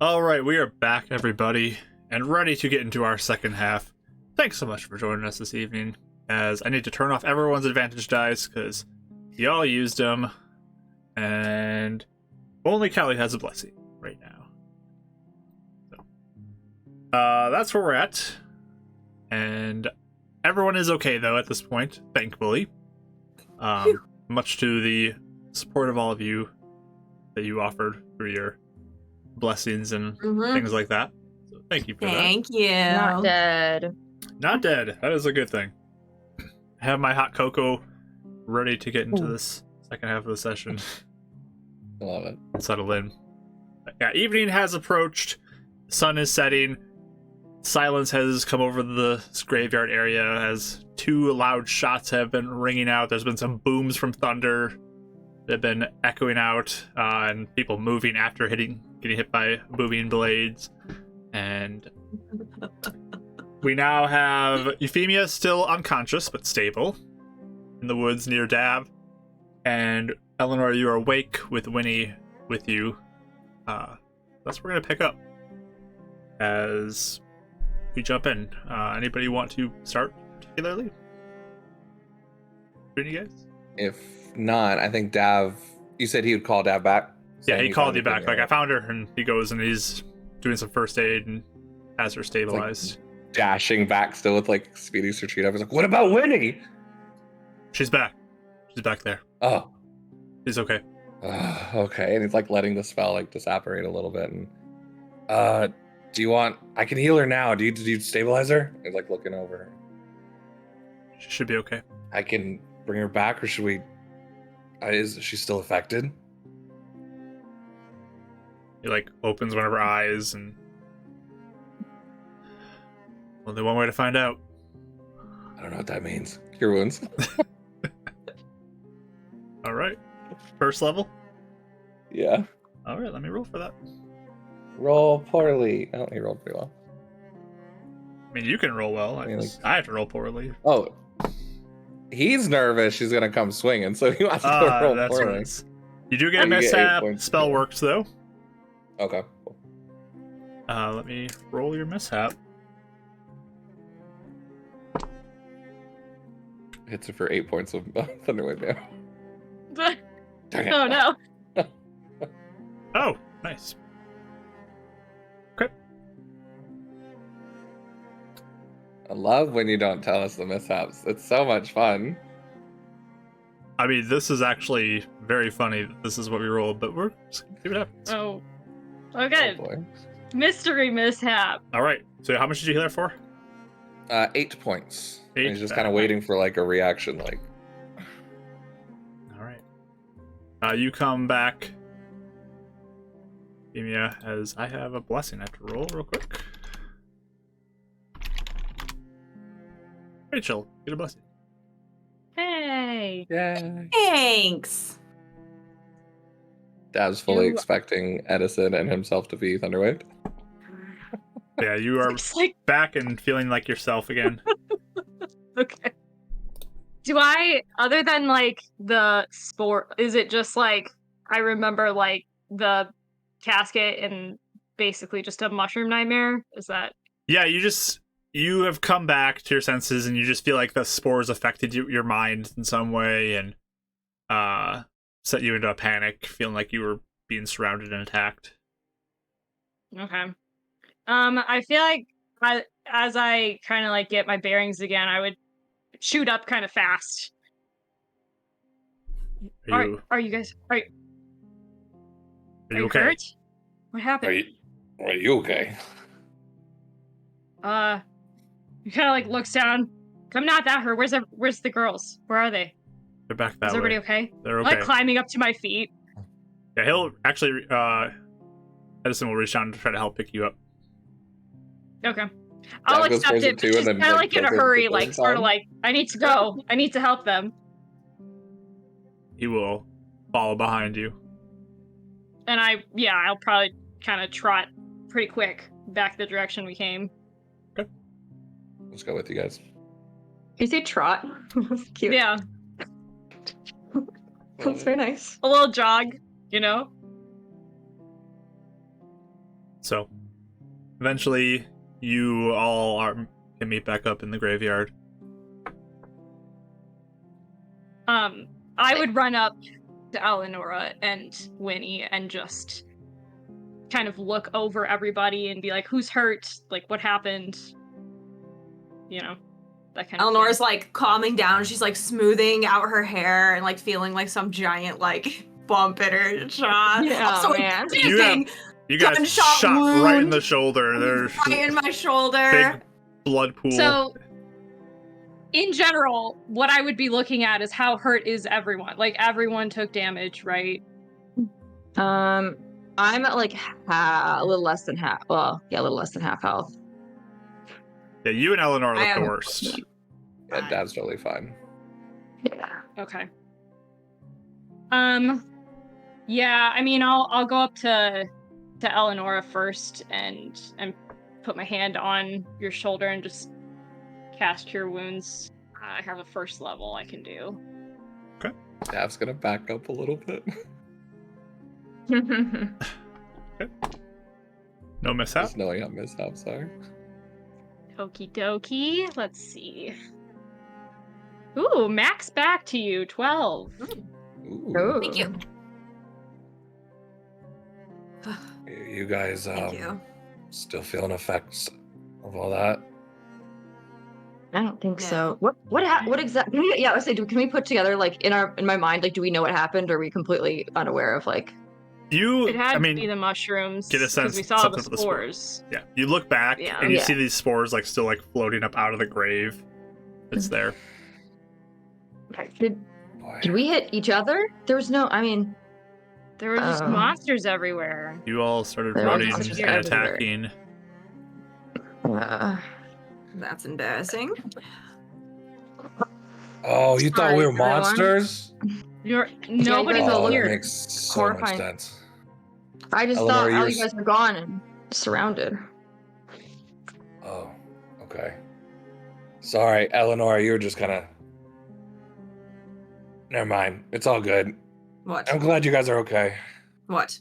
All right, we are back, everybody, and ready to get into our second half. Thanks so much for joining us this evening, as I need to turn off everyone's advantage dice, because y'all used them, and only Callie has a blessing right now. So, that's where we're at, and everyone is okay, though, at this point, thankfully. Much to the support of all of you that you offered through your blessings and things like that. So thank you for that. Thank you. Not dead. Not dead. That is a good thing. I have my hot cocoa ready to get into this second half of the session. I love it. Settle in. But yeah, evening has approached. The sun is setting. Silence has come over this graveyard area as 2 loud shots have been ringing out. There's been some booms from thunder that have been echoing out, and people moving after getting hit by booming blades. And we now have Euphemia still unconscious but stable in the woods near Dav. And Eleanor, you are awake with Winnie with you. That's where we're going to pick up as we jump in. Anybody want to start particularly? Any guys? If not, I think Dav. You said he would call Dav back. Yeah, he called you back. Euphemia. Like, I found her, and he goes and he's doing some first aid and has her stabilized. Dashing back still with like Speedy Retreat. I was like, "What about Winnie?" She's back. She's back there. Oh, She's okay. okay. And he's like letting the spell like disapparate a little bit. And do you want? I can heal her now. Do you stabilize her? He's like looking over her. She should be okay. I can bring her back, or should we? Is she still affected? He like opens one of her eyes, and only one way to find out. I don't know what that means. Cure wounds. All right, first level. Yeah. All right, let me roll for that. Roll poorly. Oh, he rolled pretty well. I mean, you can roll well. I mean, I have to roll poorly. Oh, he's nervous. She's gonna come swinging, so he wants to roll That's what it poorly. is. You do get a You get 8 mishap. points. Spell works though. Okay. Cool. Let me roll your mishap. Hits her for 8 points of Thunderwave damage. Dang it. Oh no. Oh, nice. Okay. I love when you don't tell us the mishaps. It's so much fun. I mean, this is actually very funny. This is what we rolled, but we're just gonna see what happens. Oh. Okay. Oh boy. Mystery mishap. All right. So how much did you heal her for? 8 points. And 8. he's just kind of waiting for like a reaction, like. All right. You come back, Euphemia, as I have a blessing I have to roll real quick. Rachel, get a blessing. Hey. Yay. Thanks. Dad's fully You- expecting Edison and himself to be Thunderwave. Yeah, you are It's like, back and feeling like yourself again. okay. Do I, other than like the spore, is it just like, I remember like the casket and basically just a mushroom nightmare? Is that? Yeah, you have come back to your senses, and you just feel like the spores affected your mind in some way, and set you into a panic, feeling like you were being surrounded and attacked. Okay. I feel like as I kind of like get my bearings again, I would shoot up kind of fast. Are you guys are you okay? hurt? What happened? Are you okay? He kind of like looks down. I'm not that hurt. Where's the girls? Where are they? They're back that Is way. everybody okay? They're I'm okay. like climbing up to my feet. Yeah, he'll actually. Edison will reach down to try to help pick you up. Okay. I'll Dad goes accept towards it, it too, but and just then, kind of like, like in a kills it hurry, at the like same sort of time. like I need to go. I need to help them. He will follow behind you. And I'll probably kind of trot pretty quick back the direction we came. Let's go with you guys. You say trot? Cute. Yeah, That's very nice. a little jog, you know. So eventually you all can meet back up in the graveyard. I would run up to Eleonora and Winnie and just kind of look over everybody and be like, who's hurt? Like, what happened? You know, that kind of Eleanor's thing. like calming down. She's like smoothing out her hair and like feeling like some giant like bump in her jaw. Yeah, Also, man. You got gunshot shot wound. right in the shoulder. There's right in my shoulder. big blood pool. So, in general, what I would be looking at is how hurt is everyone. Like, everyone took damage, right? I'm at like a little less than half. Well, yeah, a little less than half health. Yeah, you and Eleanor I look the am- worst. Yeah, Dad's totally fine. Yeah. Okay. Yeah, I mean, I'll go up to Eleonora first and put my hand on your shoulder and just cast Cure Wounds. I have a first level I can do. Dad's gonna back up a little bit. No mishap. Just knowing how mishaps are. Okie dokie. Let's see. Ooh, max back to you, 12. Ooh. Oh. Thank you. You guys Thank you. still feeling effects of all that? I don't think No. so. What exactly? Yeah, I was saying, can we put together like in my mind, like, do we know what happened, or are we completely unaware of like? It had I mean, to be the mushrooms get a sense because we saw the something for the spores. yeah. You look back Yeah. and you Yeah. see these spores like still like floating up out of the grave. It's there. Did Boy. we hit each other? There was no. I mean, There were just Oh. monsters everywhere. You all started There were running monsters and everywhere. attacking. That's embarrassing. Oh, you thought Sorry, we were everyone. monsters? Nobody guys all Oh, look that here. makes so horrifying. much sense. I just Eleanor, thought, oh, you're you guys were gone and surrounded. Oh, okay. Sorry, Eleanor, you were just kind of. Never mind. It's all good. What? I'm glad you guys are okay. What?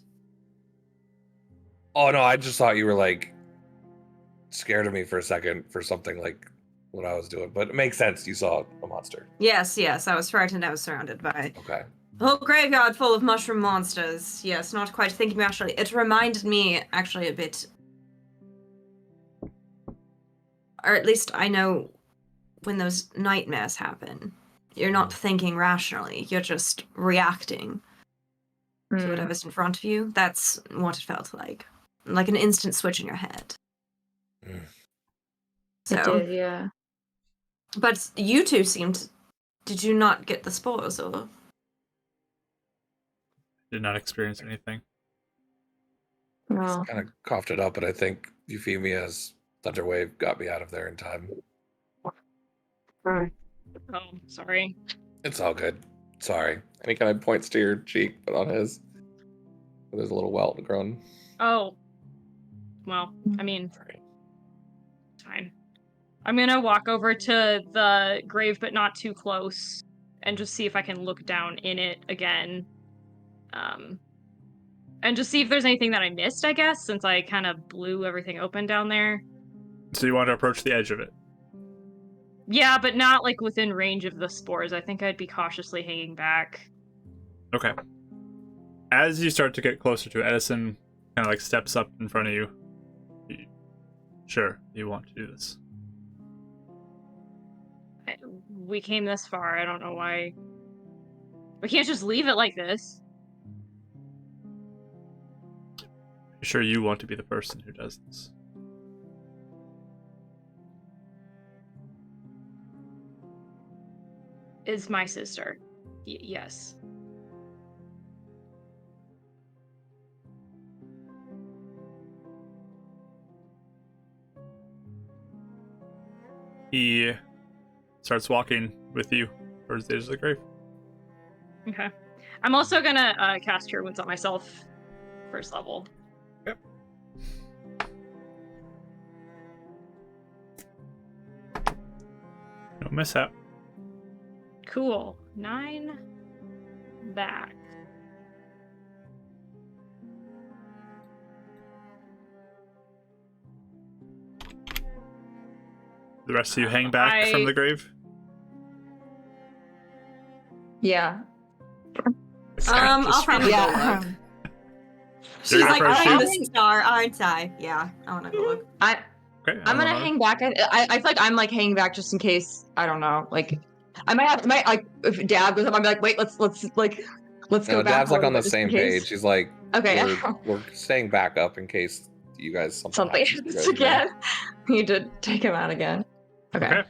Oh no, I just thought you were like scared of me for a second for something like what I was doing, but it makes sense. You saw a monster. Yes, I was frightened. I was surrounded by Okay. a whole graveyard full of mushroom monsters. Yes, not quite thinking actually. It reminded me actually a bit, or at least I know when those nightmares happen, you're not thinking rationally. You're just reacting to Hmm. whatever's in front of you. That's what it felt like an instant switch in your head. Mm. It So, did, yeah. but you two seemed. Did you not get the spores or? Did not experience anything. Well, Kind of coughed it up, but I think Euphemia's Thunderwave got me out of there in time. Oh, sorry. It's all good. Sorry. And he kind of points to your cheek, but on his. There's a little welt grown. Oh. Well, I mean, Sorry. it's fine. I'm gonna walk over to the grave, but not too close, and just see if I can look down in it again. And just see if there's anything that I missed, I guess, since I kind of blew everything open down there. So you want to approach the edge of it. Yeah, but not like within range of the spores. I think I'd be cautiously hanging back. Okay. As you start to get closer to it, Edison kind of like steps up in front of you. Sure, you want to do this. We came this far. I don't know why. We can't just leave it like this. Sure, you want to be the person who does this. Is my sister. Yes. He starts walking with you towards the edge of the grave. Okay. I'm also gonna cast Cure Wounds on myself. First level. Yep. No mishap. Cool. 9 back. The rest of you hang back from the grave? Yeah. I'll probably go Yeah. look. You're She's gonna like, first I'm shoot? the star, aren't I? Yeah, I want to go look. Okay, I'm gonna hang back. I feel like I'm like hanging back just in case. I don't know. Like, I might like if Dad goes up, I'm like, wait, let's go No, back. Dad's a like little on the bit just same in case. page. He's like, Okay. we're staying back up in case you guys Something happens to you guys again. You did take him out again. Okay.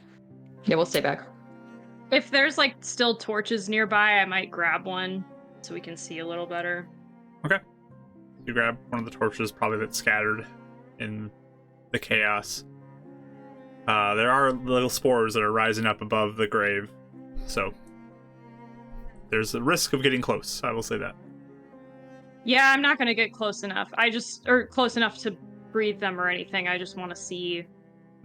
Yeah, we'll stay back. If there's like still torches nearby, I might grab one so we can see a little better. You grab one of the torches, probably that's scattered in the chaos. There are little spores that are rising up above the grave, so there's a risk of getting close. I will say that. Yeah, I'm not gonna get close enough. Or close enough to breathe them or anything. I just want to see.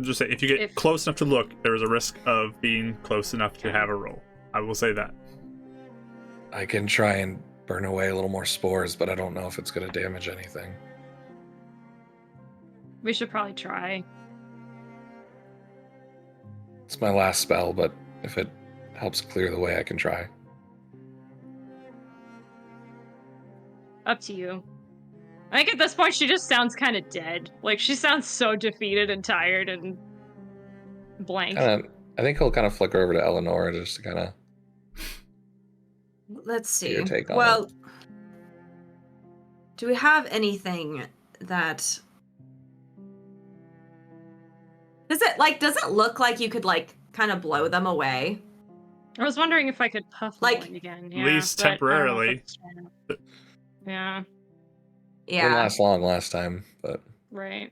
Just say, if you get close enough to look, there's a risk of being close enough to have a roll. I will say that. I can try and burn away a little more spores, but I don't know if it's going to damage anything. We should probably try. It's my last spell, but if it helps clear the way, I can try. Up to you. I think at this point she just sounds kind of dead. Like, she sounds so defeated and tired and blank. I think he'll kind of flicker over to Eleanor just to kind of Let's see. your take on Well, it. do we have anything that... Does it look like you could, like, kind of blow them away? I was wondering if I could puff Like, one again. At Yeah, least but I don't know if temporarily. it's strong enough. Yeah, Yeah. Didn't last long last time, but right.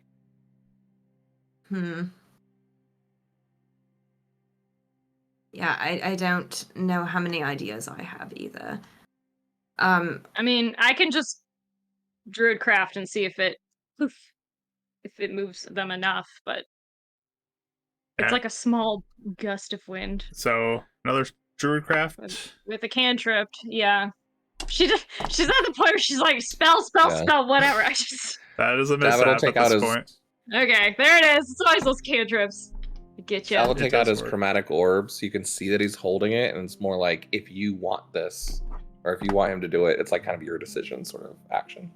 Yeah, I don't know how many ideas I have either. I mean, I can just druidcraft and see if it moves them enough, but it's Yeah. like a small gust of wind So another druidcraft. with a cantrip. Yeah, she's at the point where she's like spell, whatever. I just That is a David will mishap take at out this his point. okay. There it is. It's always those cantrips. Get Sal will you. take does out his work. chromatic orb so you can see that he's holding it, and it's more like if you want this, or if you want him to do it, it's like kind of your decision sort of action.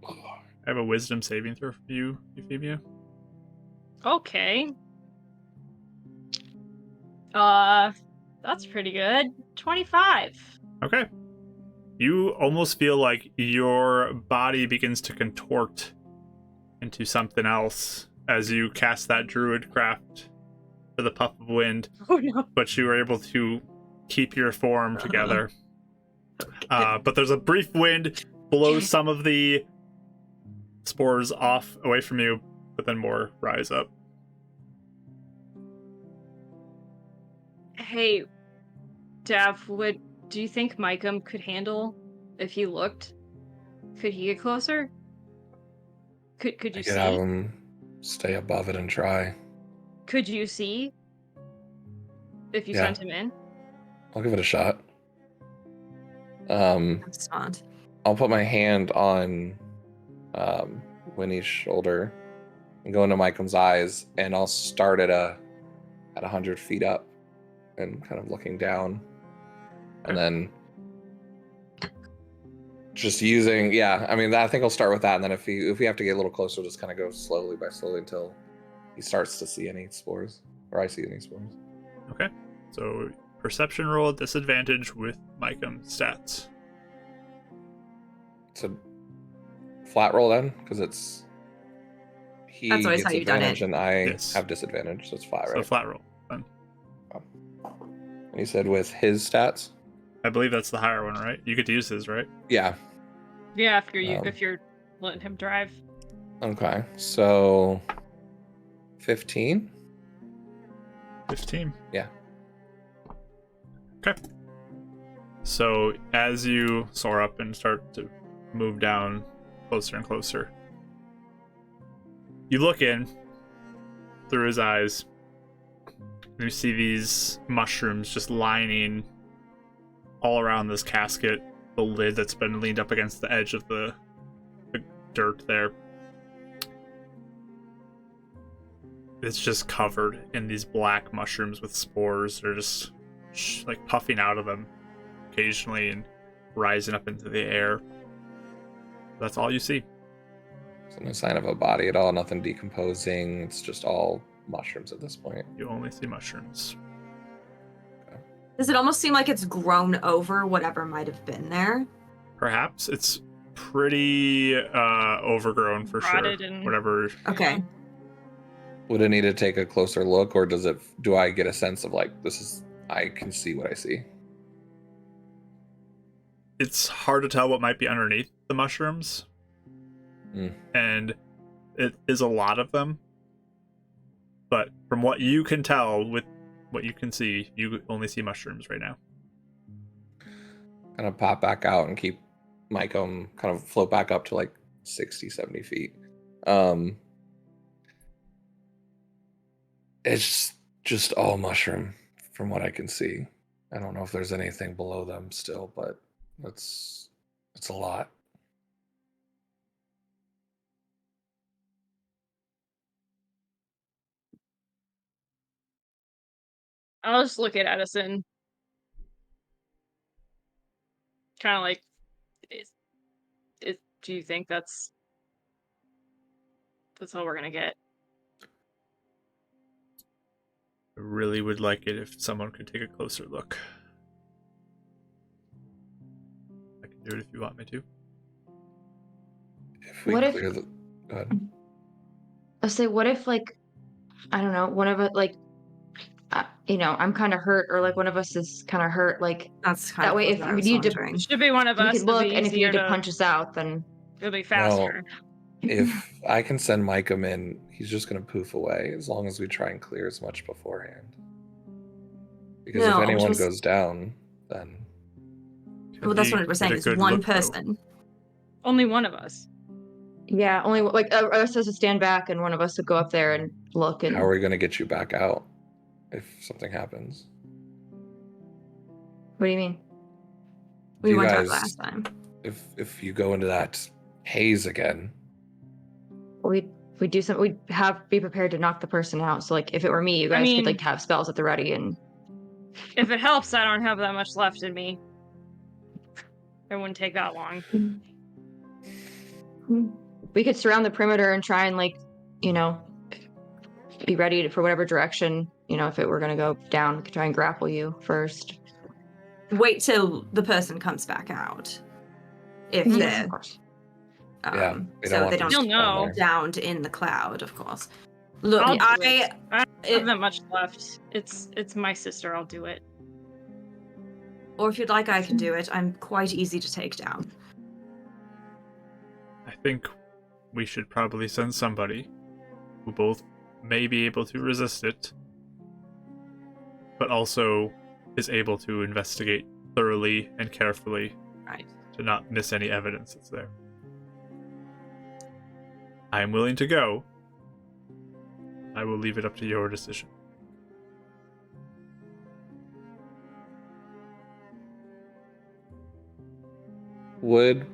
I have a wisdom saving throw for you, Euphemia. Okay. That's pretty good. 25. Okay. You almost feel like your body begins to contort into something else as you cast that druid craft for the puff of wind, Oh no. but you were able to keep your form together. But there's a brief wind, blows some of the spores off away from you, but then more rise up. Hey, Dav, do you think Micum could handle if he looked? Could he get closer? Could I you could see? have him stay above it and try. Could you see if you Yeah. sent him in? I'll give it a shot. That's smart. I'll put my hand on Winnie's shoulder and go into Micum's eyes, and I'll start at 100 feet up and kind of looking down, and then just using I think I'll start with that, and then if we have to get a little closer, we'll just kind of go slowly until he starts to see any spores, or I see any spores. Okay. So perception roll at disadvantage with Micum stats. It's a flat roll then, because it's he That's always gets how you've done advantage it. and I Yes. have disadvantage, so it's flat, So right? flat roll. Then. And you said with his stats? I believe that's the higher one, right? You get to use his, right? Yeah. Yeah, Um, if you're letting him drive. Okay. So 15? 15. Yeah. Okay. So as you soar up and start to move down closer and closer, you look in through his eyes and you see these mushrooms just lining all around this casket the lid that's been leaned up against the edge of the dirt there. It's just covered in these black mushrooms with spores. They're just like puffing out of them occasionally and rising up into the air. That's all you see. So no sign of a body at all, nothing decomposing. It's just all mushrooms at this point. You only see mushrooms. Does it almost seem like it's grown over whatever might have been there? Perhaps. It's pretty overgrown for sure. Rotted and- Whatever. Okay. Would it need to take a closer look, or do I get a sense of like, I can see what I see? It's hard to tell what might be underneath the mushrooms. And it is a lot of them. But from what you can tell, with what you can see, you only see mushrooms right now. Kind of pop back out and keep Mycom kind of float back up to like 60, 70 feet. It's just all mushroom from what I can see. I don't know if there's anything below them still, but it's a lot. I'll just look at Edison. Kind of like, do you think that's all we're gonna get? I really would like it if someone could take a closer look. I can do it if you want me to. If we What if- clear the... Go ahead. I say, what if, like, I don't know, one of it, like, I'm kind of hurt, or like one of us is kind of hurt, like That's kind that of way. what If I we was need to, wondering. Should be one of we us. could look, it'd be and if you easier need to punch us out, then it'll be faster. If I can send Mycom in, he's just going to poof away as long as we try and clear as much beforehand. Because No, if anyone just- goes down, then Well, that's He what we're saying. did a It's good one look, though. person. Only one of us. yeah, only like us has to stand back, and one of us would go up there and look. And how are we going to get you back out if something happens? what do you mean? We You went out guys- last time. If you go into that haze again, We do something. We be prepared to knock the person out. So like, if it were me, you guys mean- could like have spells at the ready, and If it helps, I don't have that much left in me. It wouldn't take that long. we could surround the perimeter and try and like, be ready for whatever direction. If it were gonna go down, we could try and grapple you first. Wait till the person comes back out. If Yes, they're of course. yeah, we so don't want they them don't You'll know. down there. downed in the cloud, of course. Look, I'll do I it. I don't it- have that much left. It's my sister. I'll do it. or if you'd like, I can do it. I'm quite easy to take down. I think we should probably send somebody who both may be able to resist it, but also is able to investigate thoroughly and carefully Right. to not miss any evidence that's there. I am willing to go. I will leave it up to your decision.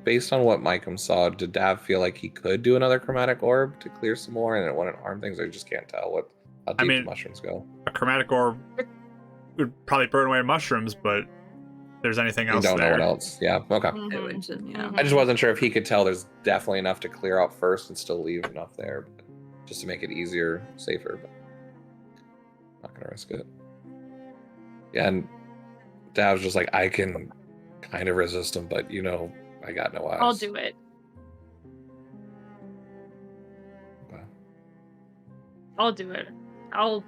Based on what Mycom saw, did Dav feel like he could do another chromatic orb to clear some more and it wouldn't harm things? I just can't tell how deep mean- the mushrooms go. A chromatic orb would probably burn away mushrooms, but if there's anything You else don't know there. what else. Yeah, okay. It Mhm. would, Mhm. I just wasn't sure if he could tell there's definitely enough to clear out first and still leave enough there, but just to make it easier, safer. But not gonna risk it. Yeah, and Dav's just like, I can kind of resist him, but I got no eyes. I'll do it. Okay. I'll do it. I'm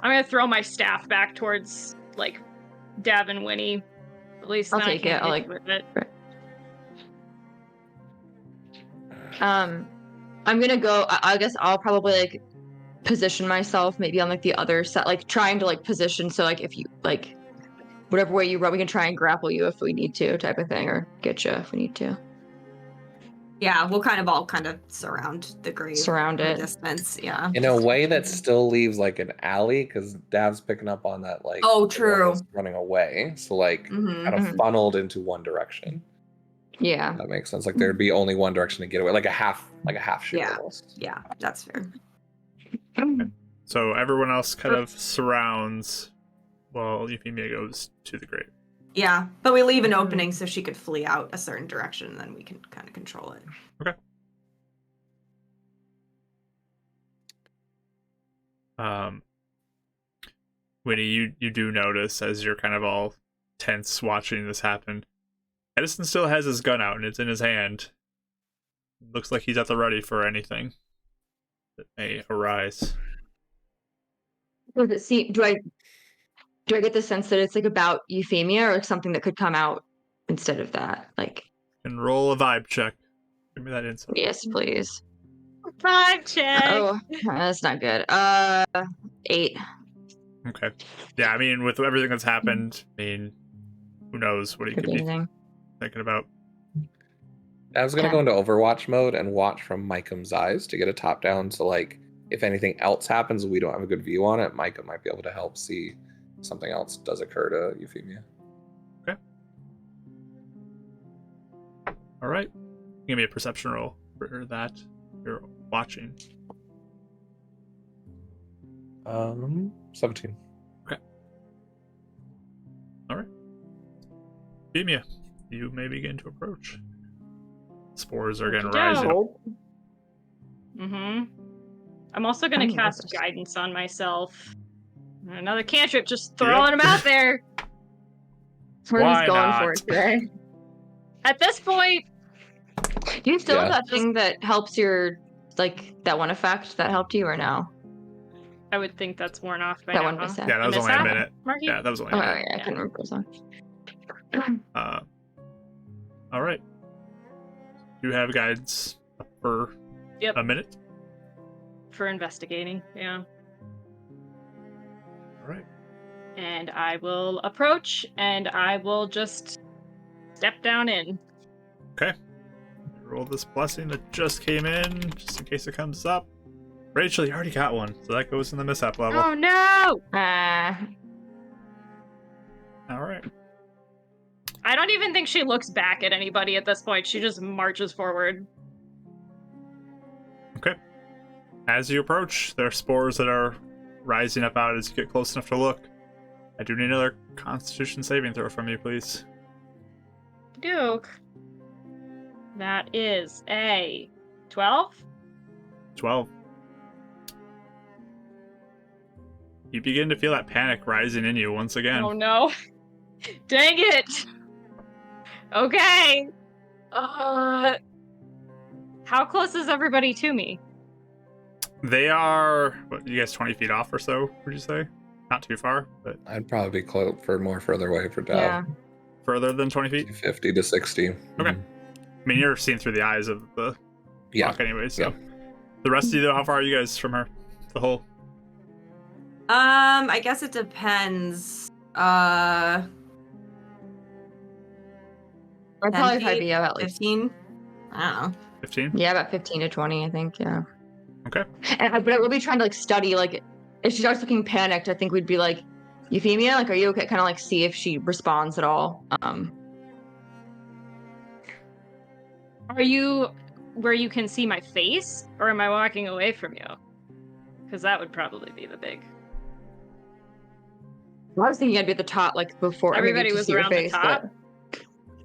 gonna throw my staff back towards like Dav and Winnie. At least I'll then I take can it. I'll, hit with it. I'm gonna go. I guess I'll probably like position myself maybe on like the other side, like trying to like position so like if you like whatever way you run, we can try and grapple you if we need to, type of thing, or get you if we need to. Yeah, we'll kind of all surround the grave. Surround from a it. distance, yeah. In a way that still leaves like an alley, because Dav's picking up on that like Oh, everyone true. is running away. So like Mhm. kind of Mhm. funneled into one direction. Yeah. That makes sense. Like there'd be only one direction to get away, like a half shoot Yeah. almost. Yeah, that's fair. So everyone else kind of surrounds while Euphemia goes to the grave. Yeah, but we leave an opening so she could flee out a certain direction, and then we can kind of control it. Okay. Winnie, you do notice as you're kind of all tense watching this happen, Edison still has his gun out and it's in his hand. Looks like he's at the ready for anything that may arise. Does it seem? Do I get the sense that it's like about Euphemia or like something that could come out instead of that? Like, And roll a vibe check. Give me that insight. yes, please. 5 check. Oh, that's not good. 8. Okay. Yeah, I mean, with everything that's happened, I mean, who knows what he Could could be be anything. thinking about. I was gonna Okay. go into Overwatch mode and watch from Micah's eyes to get a top down. So like if anything else happens, we don't have a good view on it. Micah might be able to help see something else does occur to Euphemia. All right. Give me a perception roll for that you're watching. 17. All right. Euphemia, you may begin to approach. Spores are again rising. Mm-hmm. I'm also gonna I'm cast nervous. guidance on myself. Another cantrip, just throwing them out there. We're Why just going not? for it today. At this point, Do you still have Yeah. that thing that helps your, like, that one effect that helped you or no? I would think that's worn off by That now. one huh? mishap. Yeah, that was only a mishap? minute. Marky? Yeah, that was only Oh, a yeah, minute. I couldn't remember those ones. All right. You have guides for Yep. a minute. For investigating, yeah. All right. And I will approach, and I will just step down in. Okay. Roll this blessing that just came in, just in case it comes up. Rachel, you already got one, so that goes in the mishap level. Oh no! All right. I don't even think she looks back at anybody at this point. She just marches forward. Okay. As you approach, there are spores that are rising up out as you get close enough to look. I do need another Constitution saving throw from you, please. Duke. That is a 12? 12. You begin to feel that panic rising in you once again. Oh no. Dang it! Okay. How close is everybody to me? They are, what, you guys 20 feet off or so, would you say? Not too far, but I'd probably be close for more further away for Dav. Yeah. further than 20 feet? 50 to 60. Okay. Mhm. I mean, you're seeing through the eyes of the Yeah. rock anyway, so. Yeah. The rest of you, though, how far are you guys from her? The hole? I guess it depends. I'd probably 10 feet? be at least. 15? I don't know. 15? Yeah, about 15 to 20, I think, yeah. Okay. But I will be trying to, like, study, like, if she starts looking panicked, I think we'd be like, Euphemia, like, are you okay? Kind of, like, see if she responds at all. Are you where you can see my face, or am I walking away from you? Because that would probably be the big. I was thinking I'd be at the top, like, before Everybody to was see her around the face, top? but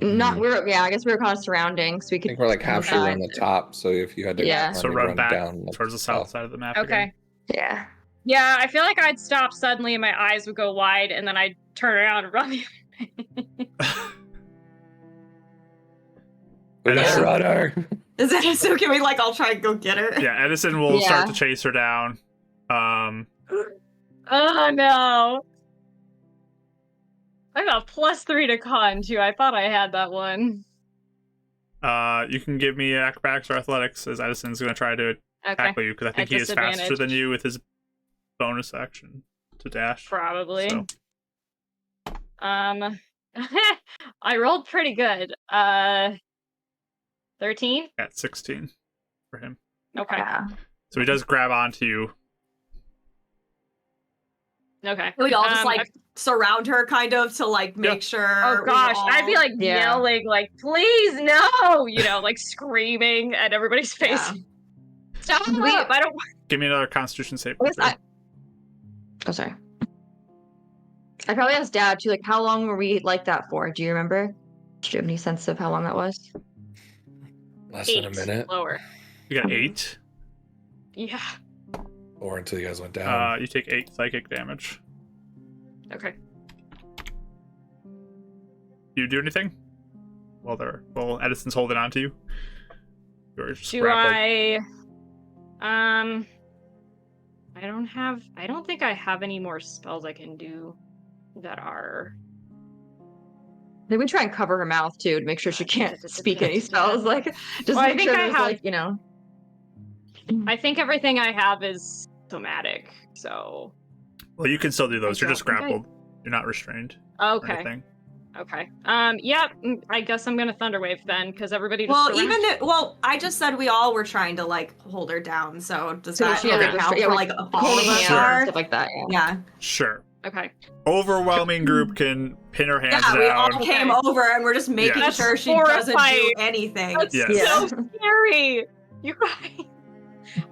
not, I guess we were kind of surrounding, so we I could. think we're like halfway side. around the top, so if you had to Yeah. So run, run run back down like, towards the south side of the map Okay. again. Yeah. Yeah, I feel like I'd stop suddenly and my eyes would go wide, and then I'd turn around and run. We got Edison. a runner. Is it so? Can we all try and go get her? Yeah, Edison will start to Yeah. chase her down. Oh no. I got +3 to con too. I thought I had that one. You can give me acrobatics or athletics as Edison's going to try to Okay. tackle you because I think At he is faster disadvantage. than you with his bonus action to dash. Probably. So. I rolled pretty good. 13? At 16 for him. Okay. Yeah. So he does grab onto you. Okay. We all just I- surround her kind of to like make sure. Oh we gosh, I'd be all- like Yeah. yelling, like, please no, like screaming at everybody's face. Yeah. Stop! We- I don't. Give me another Constitution save. Oh, sorry. I probably asked Dad too, like, how long were we like that for? Do you remember? Do you have any sense of how long that was? Less than a 8 minute, lower. You got 8. Yeah. or until you guys went down. You take 8 psychic damage. Okay. You do anything? While Edison's holding on to you? You're just Do grappled. I don't think I have any more spells I can do that are. Maybe we try and cover her mouth too to make sure she can't speak any spells. Like, just Well, I make think sure I there's have- like, I think everything I have is somatic, so. Well, you can still do those. I You're just don't think I- grappled. You're not restrained. Or Okay. anything. Okay. Yeah, I guess I'm gonna Thunderwave then, because everybody just. Well, surround- I just said we all were trying to like hold her down. So does So that she has, like, count yeah, for like, like all of holding us hands Sure. and are? stuff like that. Yeah. Yeah. Sure. Okay. Overwhelming group can pin her hands Yeah, we all down. came Okay. over and we're just making Yes. sure she That's doesn't do horrifying. anything. That's Yes. so scary. You guys.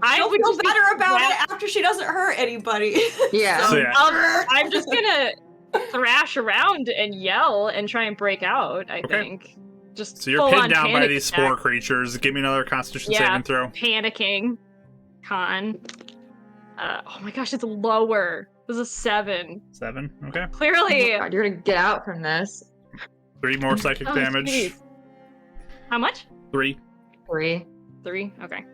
I She'll would feel just be better about grab- it after she doesn't hurt anybody. Yeah. So, yeah. I'm just gonna thrash around and yell and try and break out. I Okay. think. Just So you're full pinned on down by panic these attack. spore creatures. Give me another Constitution Yeah. saving throw. Panicking. Con. Oh my gosh, it's lower. This is a 7. 7. Okay. Clearly. Oh God, you're gonna get out from this. 3 more psychic Oh, damage. jeez. How much? 3. 3. 3. Okay.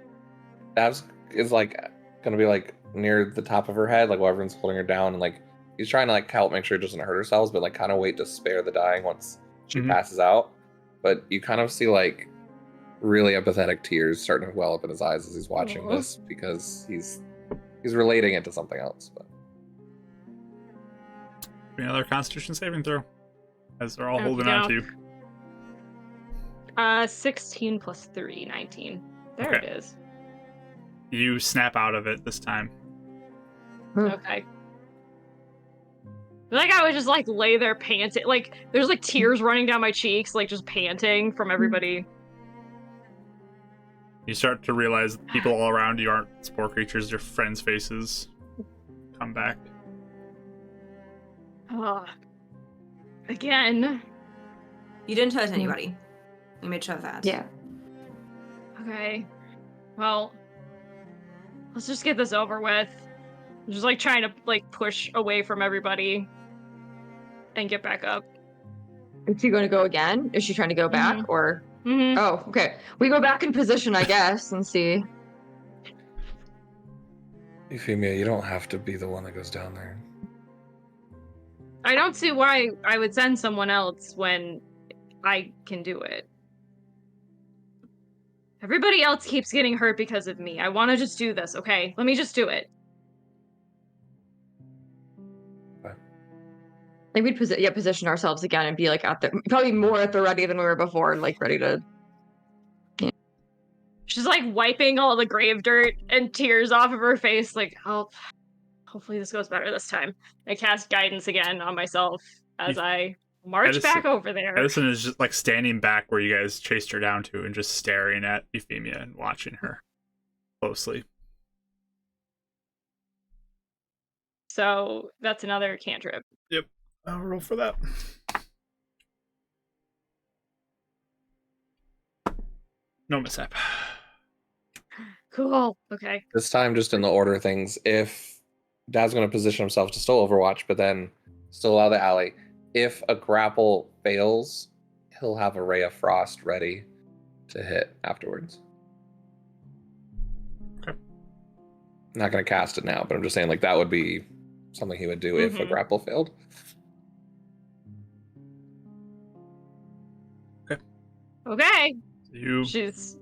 Davs is like gonna be like near the top of her head, like while everyone's holding her down, and like he's trying to like help make sure she doesn't hurt herself, but like kind of wait to spare the dying once she Mhm. passes out. But you kind of see like really empathetic tears starting to well up in his eyes as he's watching Aw. this because he's relating it to something else. But Give me another Constitution saving throw. As they're all Okey holding on to you. 16 plus 3, 19. There Okay. it is. You snap out of it this time. Okay. Like I would just like lay there panting, like there's like tears running down my cheeks, like just panting from everybody. You start to realize that people all around you aren't spore creatures, your friends' faces come back. Again. You didn't touch anybody. We made sure of that. Yeah. Okay. Well, let's just get this over with. I'm just like trying to like push away from everybody and get back up. Is she going to go again? Is she trying to go back or? Mm-hmm. Oh, okay. We go back in position, I guess, and see. Euphemia, you don't have to be the one that goes down there. I don't see why I would send someone else when I can do it. Everybody else keeps getting hurt because of me. I want to just do this, okay? Let me just do it. Like we'd position ourselves again and be like at the probably more at the ready than we were before, like ready to. She's like wiping all the grave dirt and tears off of her face, like, oh, hopefully this goes better this time. I cast guidance again on myself as I march back over there. Edison is just like standing back where you guys chased her down to and just staring at Euphemia and watching her closely. So that's another cantrip. Yep. I'll roll for that. No mishap. Cool. Okay. This time, just in the order of things, if Dad's going to position himself to still Overwatch, but then still allow the alley. If a grapple fails, he'll have a Ray of Frost ready to hit afterwards. Okay. Not going to cast it now, but I'm just saying, like, that would be something he would do if a Mhm. grapple failed. Okay. You She's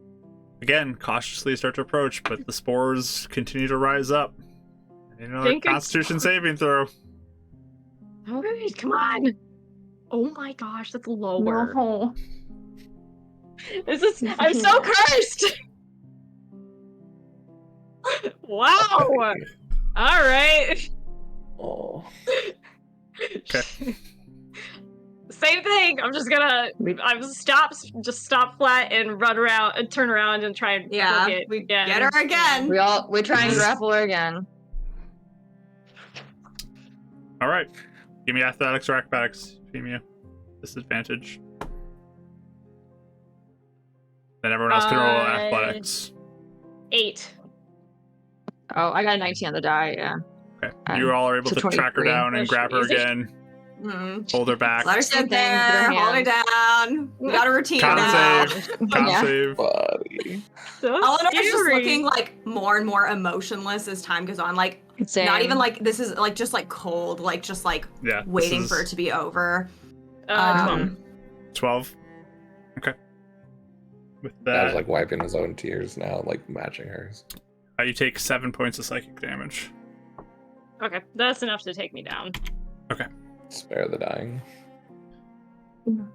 again cautiously start to approach, but the spores continue to rise up. Another Think it's- Constitution saving throw. okay. Come on. Oh my gosh, that's lower. No. I'm so cursed. Wow. All right. Oh. Okay. Same thing. I'm just stop flat and run around and turn around and try and Yeah, book it we again. get her again. We try and grapple her again. All right. Give me athletics or acrobatics, Femia. Disadvantage. Then everyone else can roll athletics. 8. Oh, I got a 19 on the die. Yeah. Okay. You all are able so to track her 23. down and That's grab her easy. again. Mm. Hold her back. Let her Same sit thing, put her there, hold her down. We got a routine Con now. save. Con Yeah. save. Buddy. So Eleanor's just scary. looking like more and more emotionless as time goes on. Like Same. not even like this is like just like cold, like just like Yeah. waiting this for it is to be over. 12. 12. Okay. With I that, was like wiping his own tears now, like matching hers. you take 7 points of psychic damage. Okay, that's enough to take me down. Spare the dying.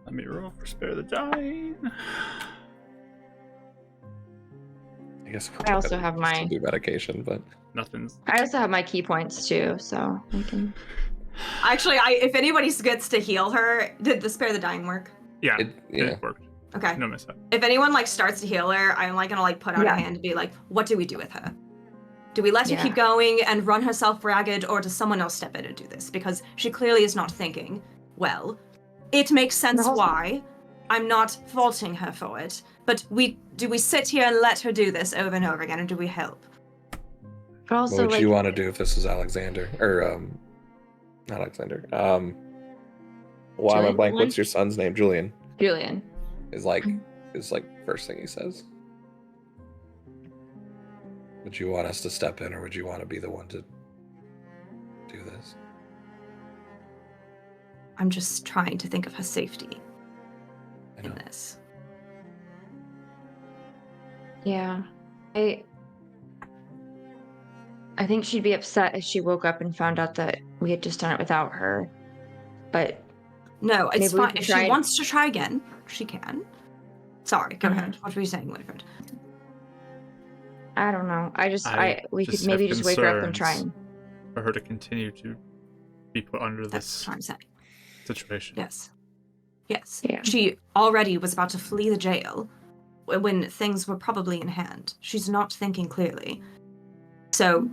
Let me roll for spare the dying. I guess I also gotta have still my do medication, but Nothing's. I also have my key points too, so I can. Actually, if anybody gets to heal her, did the spare the dying work? Yeah. yeah. It worked. Okay. No mishap. If anyone like starts to heal her, I'm like gonna like put out Yeah. a hand and be like, what do we do with her? Do we let her Yeah. keep going and run herself ragged, or does someone else step in and do this? Because she clearly is not thinking well. It makes sense No. why. I'm not faulting her for it. But do we sit here and let her do this over and over again, or do we help? But also, what would like, you want to do if this was Alexander? Or not Alexander. Why am I Julian? blank? What's your son's name? Julian. Julian. Is like first thing he says. Would you want us to step in, or would you want to be the one to do this? I'm just trying to think of her safety I in know. this. Yeah. I think she'd be upset if she woke up and found out that we had just done it without her. But No, it's Maybe we fine. could If try she and- wants to try again, she can. Sorry, go Uh-huh. ahead. What were you saying, Winifred? I don't know. We just could maybe have just wake her up and try concerns and. for her to continue to be put under That's this what I'm saying. situation. Yes. Yes. Yeah. She already was about to flee the jail when things were probably in hand. She's not thinking clearly. So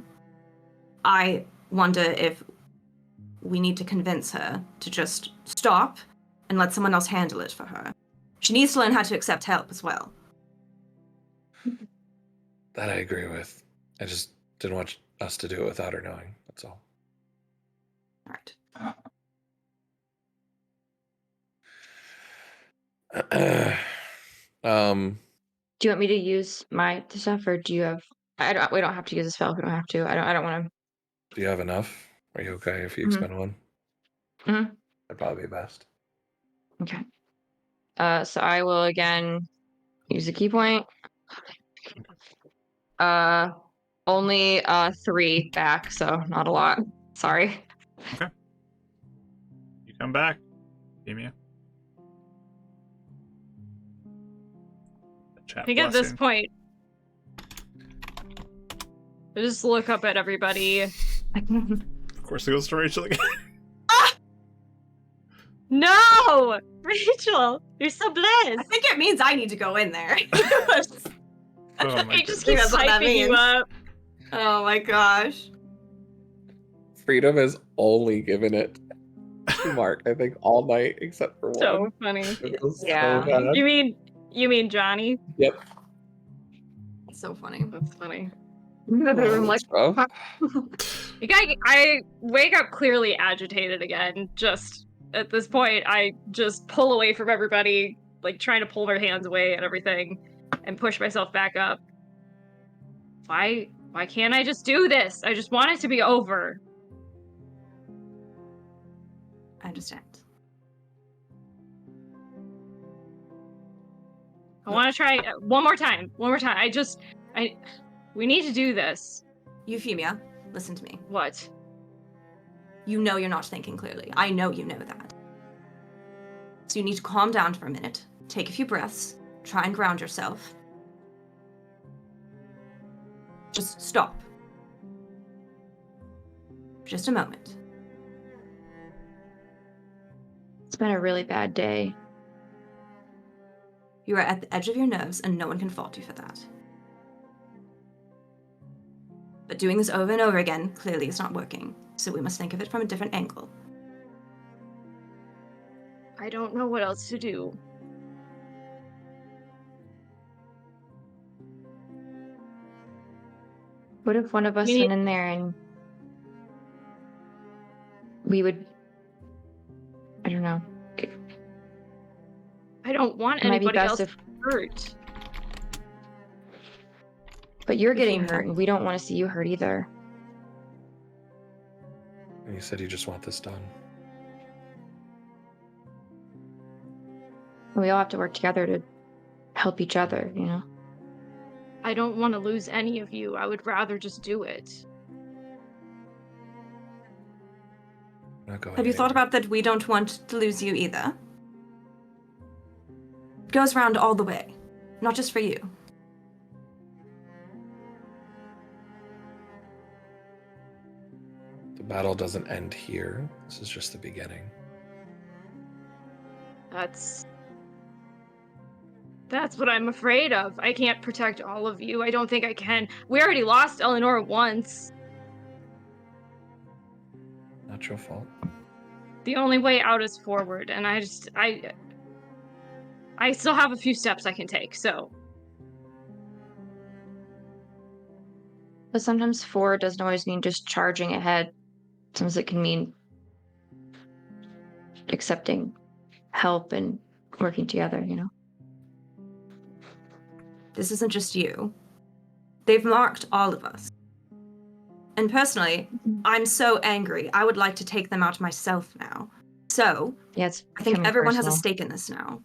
I wonder if we need to convince her to just stop and let someone else handle it for her. She needs to learn how to accept help as well. That I agree with. I just didn't want us to do it without her knowing. That's all. All right. Do you want me to use my stuff, or do you have? We don't have to use a spell if we don't have to. I don't want to. Do you have enough? Are you okay if you Mhm. expend one? Mhm. That'd probably be best. Okay. So I will again use a key point. Only 3 back, so not a lot. Sorry. You come back, Femia. I think at this point, I just look up at everybody. Of course, it goes to Rachel again. No! Rachel, you're so I blessed. think it means I need to go in there. Oh my He just goodness. keeps That's what that hyping you means. up. Oh my gosh. Freedom has only given it to Mark, I think, all night except for So one. funny. It feels Yeah. so bad. You mean Johnny? Yep. So funny. That's funny. I'm like, It's rough. I wake up clearly agitated again. Just at this point, I just pull away from everybody, like trying to pull their hands away and everything, and push myself back up. Why can't I just do this? I just want it to be over. I understand. I want to try one more time. We need to do this. Euphemia, listen to me. What? You know you're not thinking clearly. I know you know that. So you need to calm down for a minute, take a few breaths, try and ground yourself. Just stop. Just a moment. It's been a really bad day. You are at the edge of your nerves, and no one can fault you for that. But doing this over and over again clearly is not working, so we must think of it from a different angle. I don't know what else to do. What if one of us We went need- in there and we would, I don't know. I don't want It might be anybody best else if, hurt. but you're getting Euphemia. hurt and we don't want to see you hurt either. And you said you just want this done. We all have to work together to help each other, you know? I don't want to lose any of you. I would rather just do it. I'm not going Have you thought anywhere. about that we don't want to lose you either? It goes round all the way, not just for you. The battle doesn't end here. This is just the beginning. That's what I'm afraid of. I can't protect all of you. I don't think I can. We already lost Eleanor once. Not your fault. The only way out is forward, and I still have a few steps I can take, so. But sometimes forward doesn't always mean just charging ahead. Sometimes it can mean accepting help and working together, you know? This isn't just you. They've marked all of us. And personally, I'm so angry. I would like to take them out myself now. So, Yeah, it's I think becoming everyone has a personal. stake in this now.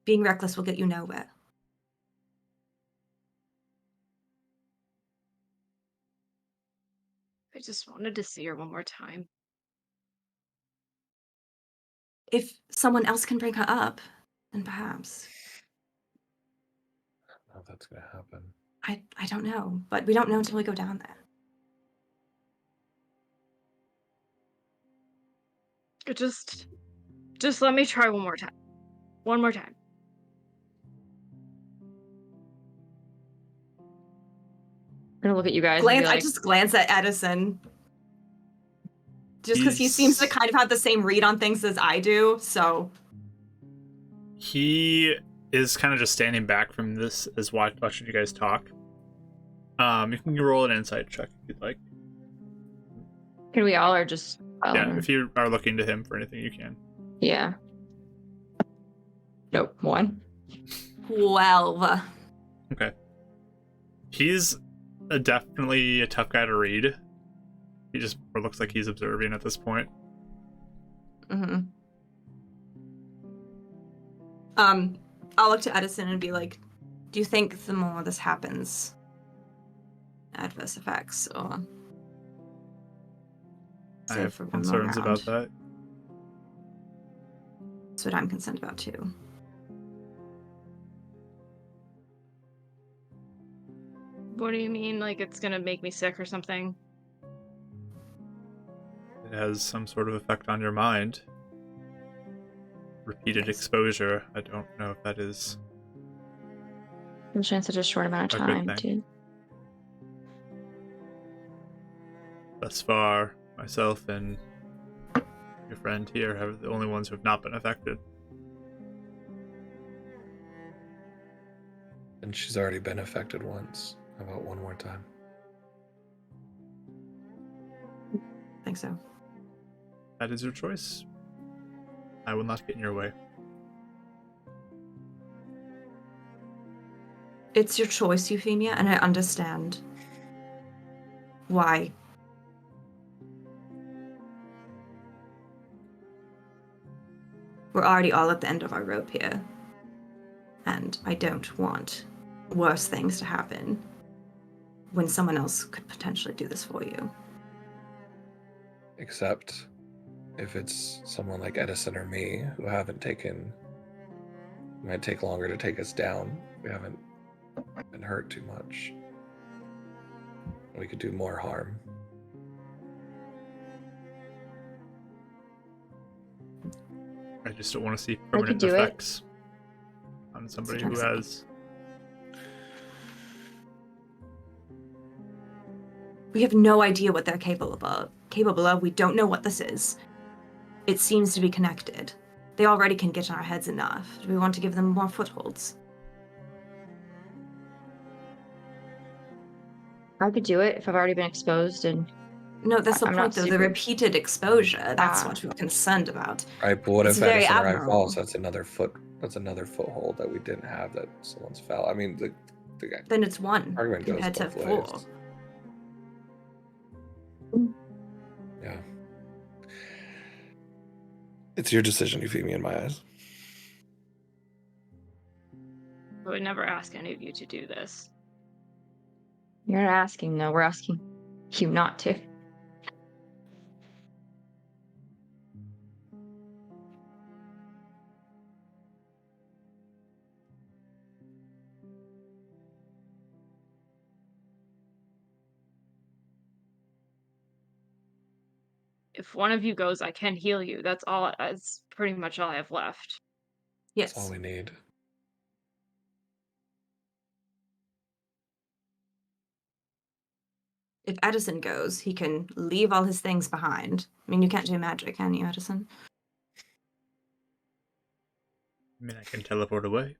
Being reckless will get you nowhere. I just wanted to see her one more time. If someone else can bring her up, then perhaps. I don't know if that's gonna happen. I don't know, but we don't know until we go down there. Just let me try one more time. One more time. I'm gonna look at you guys and be I like, just glance at Edison. Just because he seems to He's- kind of have the same read on things as I do, so. He is kind of just standing back from this as watching you guys talk. You can roll an insight check if you'd like. can we all or just Yeah, if you are looking to him for anything, you can. Yeah. Nope. 1. 12. Okay. He's definitely a tough guy to read. He just looks like he's observing at this point. Mm-hmm. I'll look to Edison and be like, do you think the more this happens, adverse effects, or... I save have for one more concerns about round? that. That's what I'm concerned about, too. What do you mean? Like it's gonna make me sick or something? It has some sort of effect on your mind. Repeated Yes. exposure. I don't know if that is... Especially in such a short amount of A good time, thing. too. Thus far, myself and your friend here have the only ones who have not been affected. And she's already been affected once. How about one more time? I think so. That is your choice. I will not get in your way. It's your choice, Euphemia, and I understand why. We're already all at the end of our rope here. And I don't want worse things to happen when someone else could potentially do this for you. Except if it's someone like Edison or me who haven't taken, it might take longer to take us down. We haven't been hurt too much. We could do more harm. I just don't want to see could permanent do it. effects on somebody who has. We have no idea what they're capable of. We don't know what this is. It seems to be connected. They already can get in our heads enough. Do we want to give them more footholds? I could do it if I've already been exposed and No, that's the I'm point, not though. The super- repeated exposure. That's what we're concerned about. Right, but what It's if very Edison or I admirable. falls? That's another foothold that we didn't have that someone's fell. I mean, the Then it's one argument goes compared to both 4. ways. Yeah. It's your decision, Euphemia, in my eyes. I would never ask any of you to do this. you're not asking, no, we're asking you not to. If one of you goes, I can heal you. That's all. That's pretty much all I have left. Yes. That's all we need. If Edison goes, he can leave all his things behind. I mean, you can't do magic, can you, Edison? I mean, I can teleport away.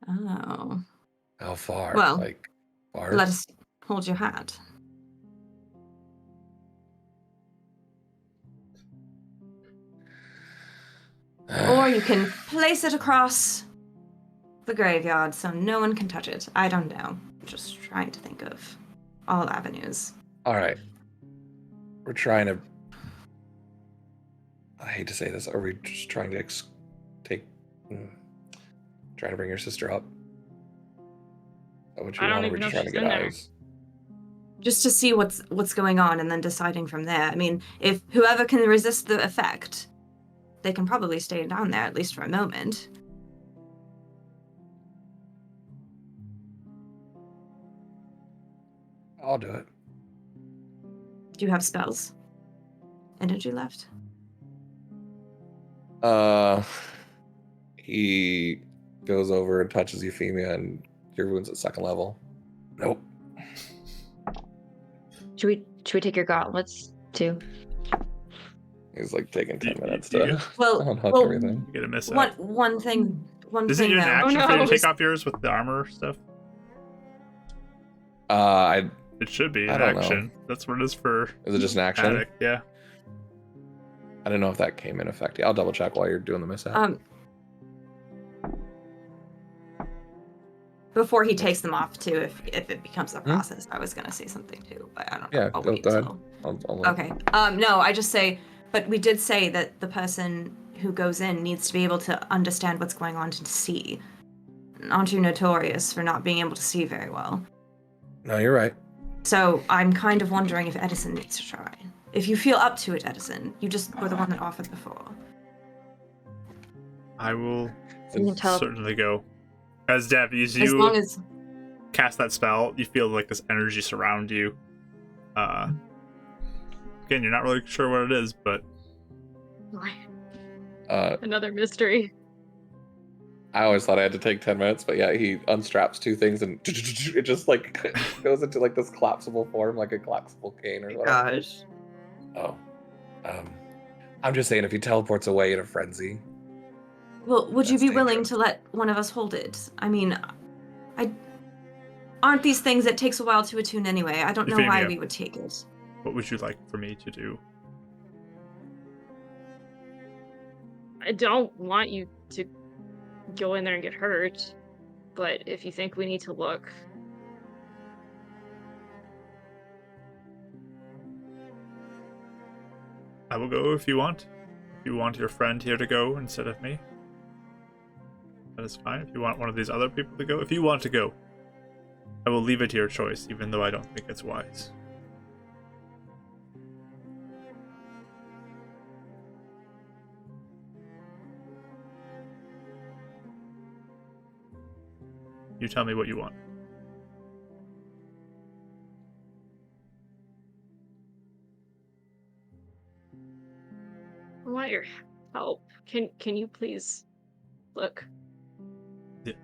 Oh. How far? Well, Like, far? Let us hold your hat. Or you can place it across the graveyard so no one can touch it. I don't know. Just trying to think of all avenues. All right. We're trying to. I hate to say this. Are we just trying to trying to bring your sister up? Is that what you I don't want? Or are we even know just trying to she's get in there. eyes? Just to see what's going on and then deciding from there. I mean, if whoever can resist the effect, they can probably stay down there at least for a moment. I'll do it. Do you have spells? Energy left? He goes over and touches Euphemia, and your wound's at 2nd level. Nope. Should we take your gauntlets too? He's like taking 10 minutes you to Well, unhook well, everything. You're gonna miss One out. one thing Isn't it an though. action Oh, for you no. to take off yours with the armor stuff? I It should be I an don't know. action. That's what it is for is it just an action? Attic, yeah. I don't know if that came in effect. I'll double check while you're doing the mishap. Before he takes them off too, if it becomes a process, I was gonna say something too, but I don't know. Yeah, I'll go wait ahead. till- I'll Okay. No, I just say, but we did say that the person who goes in needs to be able to understand what's going on to see. Aren't you notorious for not being able to see very well? No, you're right. So I'm kind of wondering if Edison needs to try. If you feel up to it, Edison, you just were the one that offered before. I will You can tell. certainly go. As Dev, as As long you as cast that spell, you feel like this energy surround you. Again, you're not really sure what it is, but Another mystery. I always thought I had to take 10 minutes, but yeah, he unstraps 2 things and it just like goes into like this collapsible form, like a collapsible cane or whatever. gosh. Oh. I'm just saying if he teleports away in a frenzy. Well, would you That's be willing dangerous. to let one of us hold it? I mean, aren't these things that takes a while to attune anyway? I don't know why Euphemia. we would take it. what would you like for me to do? I don't want you to go in there and get hurt, but if you think we need to look, I will go if you want. If you want your friend here to go instead of me, that is fine. If you want one of these other people to go, if you want to go, I will leave it to your choice, even though I don't think it's wise. You tell me what you want. I want your help. Can you please look? Yes.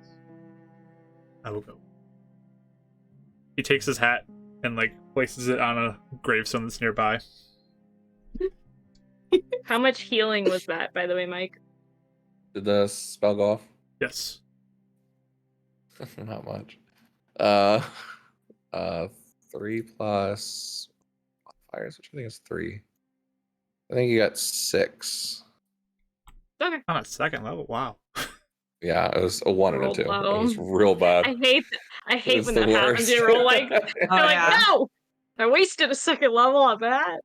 I will go. He takes his hat and like places it on a gravestone that's nearby. How much healing was that, by the way, Mike? Did the spell go off? Yes. Not much. 3 plus fires, which I think is 3. I think you got 6. Okay. On a second level. Wow. Yeah, it was a 1 and a Rolled 2. It low. was real bad. I hate It's when the that happens. worst. You roll like Oh, you're like, yeah. no! I wasted a second level on that.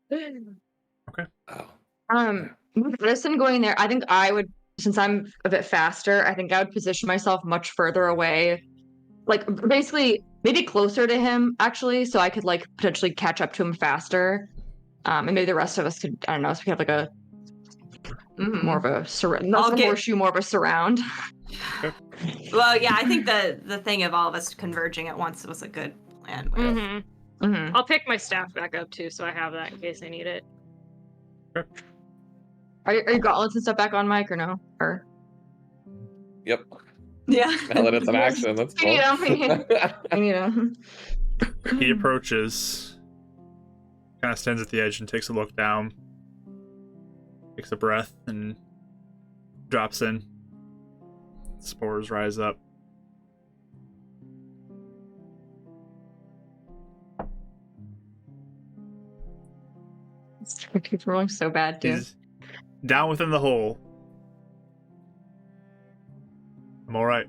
Oh. With Listen going there, I think I would, since I'm a bit faster, I think I would position myself much further away. Like basically maybe closer to him actually, so I could like potentially catch up to him faster. And maybe the rest of us could, I don't know, so we have like a more of a surround, not a horseshoe, more of a surround. Well, yeah, I think the thing of all of us converging at once was a good plan. I'll pick my staff back up too, so I have that in case I need it. Are your gauntlets and stuff back on, Mike, or no? Or Yep. Yeah. Now that it's an action, that's cool. He approaches, kind of stands at the edge and takes a look down, takes a breath, and drops in. Spores rise up. He's rolling so bad, too. He's down within the hole. I'm all right.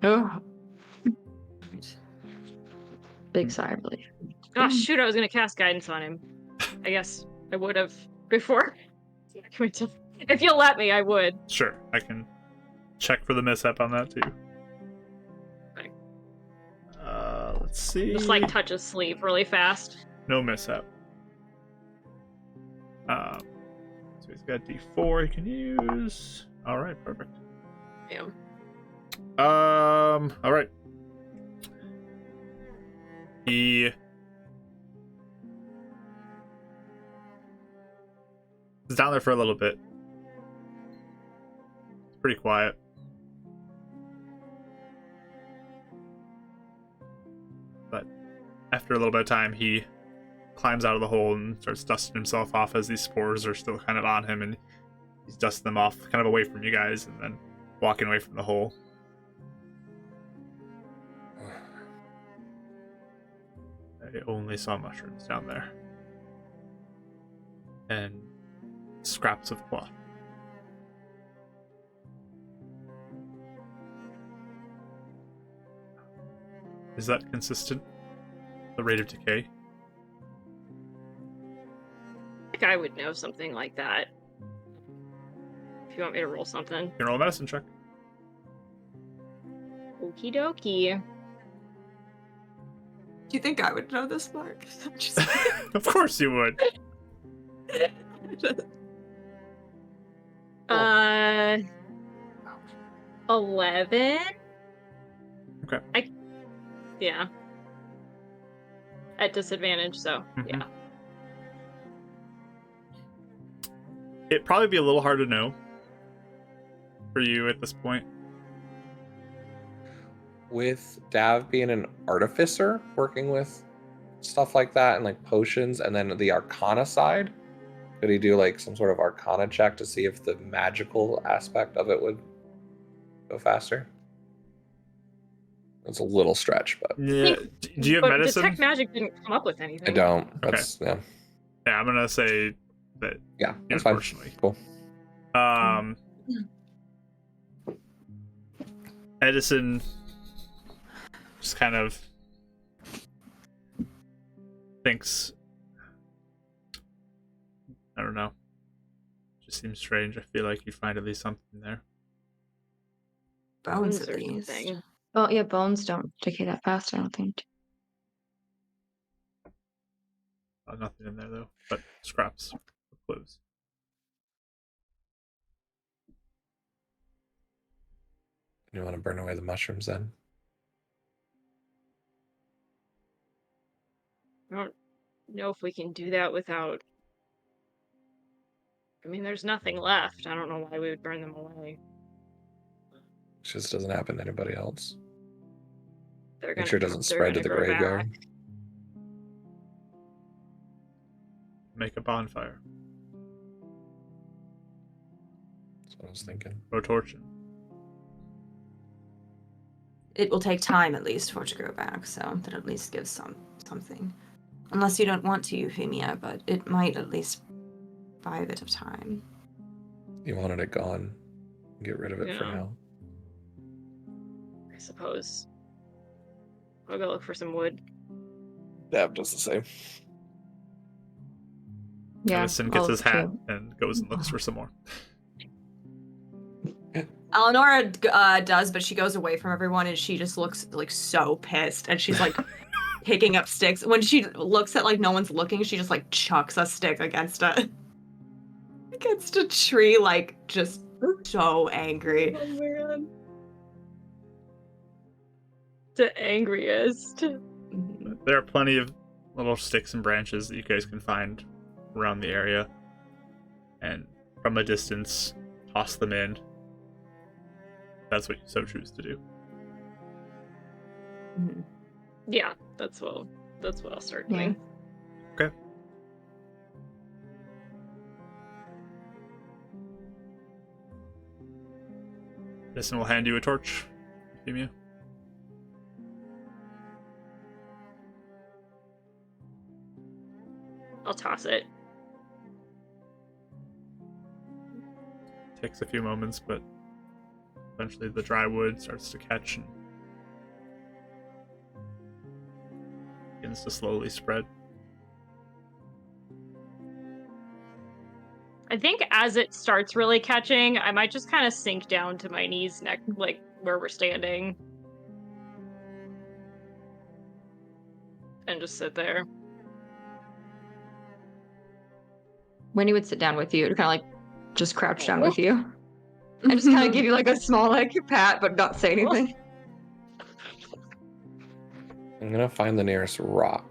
Oh. Big sigh of relief. Gosh, shoot, I was gonna cast guidance on him. I guess I would have before. If you'll let me, I would. Sure, I can check for the mishap on that too. Okay. Let's see. Just like touch his sleeve really fast. No mishap. So he's got D4 he can use. All right, perfect. Yeah. All right. He is down there for a little bit. It's pretty quiet. But after a little bit of time, he climbs out of the hole and starts dusting himself off as these spores are still kind of on him, and he's dusting them off kind of away from you guys and then walking away from the hole. I only saw mushrooms down there. And scraps of cloth. Is that consistent? The rate of decay? I think I would know something like that. If you want me to roll something. You can roll a medicine check. Okie dokie. Do you think I would know this, Mark? Of course you would. 11. Okay. Yeah. At disadvantage, so yeah. It'd probably be a little hard to know for you at this point. With Dav being an artificer, working with stuff like that and like potions, and then the Arcana side, could he do like some sort of Arcana check to see if the magical aspect of it would go faster? It's a little stretch, but Yeah. Do you have But medicine? Detect Magic didn't come up with anything. I don't. That's yeah. Yeah, I'm gonna say that. Yeah, that's fine. Unfortunately. Cool. Edison just kind of thinks, I don't know. Just seems strange. I feel like you'd find at least something there. Bones or at least. something. Well, yeah, bones don't decay that fast, I don't think. Nothing in there though, but scraps of clothes. You want to burn away the mushrooms then? I don't know if we can do that without. I mean, there's nothing left. I don't know why we would burn them away. It just doesn't happen to anybody else. They're Make sure it doesn't spread to the grow graveyard. back. Make a bonfire. That's what I was thinking. Or torch it. It will take time at least for it to grow back, so that at least gives something. Unless you don't want to, Euphemia, but it might at least buy a bit of time. You wanted it gone. Get rid of it for Yeah. now. I suppose. I'll go look for some wood. Dab does the same. Yeah. Edison I'll gets his look hat too. and goes and looks for some more. Eleonora does, but she goes away from everyone and she just looks like so pissed, and she's like picking up sticks. When she looks at like no one's looking, she just like chucks a stick against a tree, like just so angry. Oh man. The angriest. There are plenty of little sticks and branches that you guys can find around the area. And from a distance, toss them in. That's what you so choose to do. Mhm. Yeah, that's what I'll start Yeah. doing. Okay. Edison will hand you a torch, Euphemia. I'll toss it. Takes a few moments, but eventually the dry wood starts to catch and begins to slowly spread. I think as it starts really catching, I might just kind of sink down to my knees, like where we're standing, and just sit there. Winnie would sit down with you to kind of like just crouch down with you. And just kind of give you like a small like pat, but not say anything. I'm gonna find the nearest rock,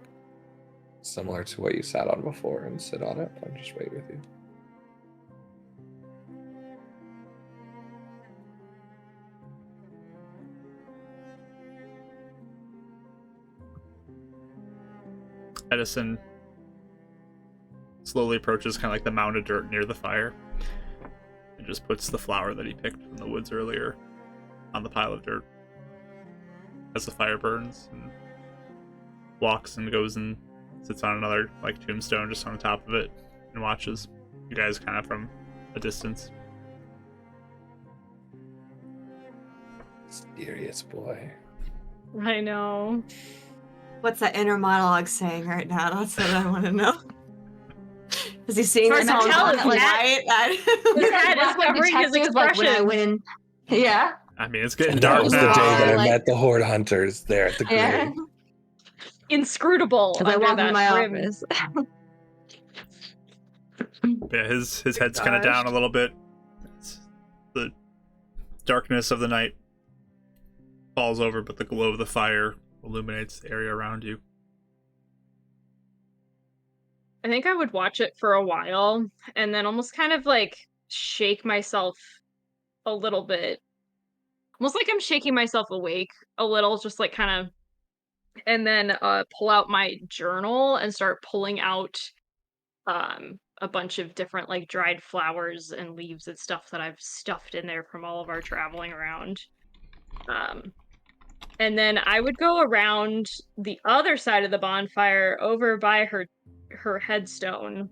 similar to what you sat on before, and sit on it. I'll just wait with you. Edison slowly approaches kind of like the mound of dirt near the fire and just puts the flower that he picked from the woods earlier on the pile of dirt as the fire burns, and walks and goes and sits on another like tombstone just on the top of it and watches you guys kind of from a distance. Mysterious boy. I know. What's that inner monologue saying right now? That's what I want to know. Is he seeing Hard this to all tell, in his black and hat- white? his hat is Like covering his detective, like when I expression. went in. Yeah. I mean, it's getting And that dark was now. the day that I Like- met the Horde Hunters there at the grave. Yeah. Inscrutable As I under walk that into my rim. office. Yeah, his head's kind of down a little bit. The darkness of the night falls over, but the glow of the fire illuminates the area around you. I think I would watch it for a while and then almost kind of like shake myself a little bit. Almost like I'm shaking myself awake a little, just like kind of, and then pull out my journal and start pulling out a bunch of different like dried flowers and leaves and stuff that I've stuffed in there from all of our traveling around. And then I would go around the other side of the bonfire over by her headstone.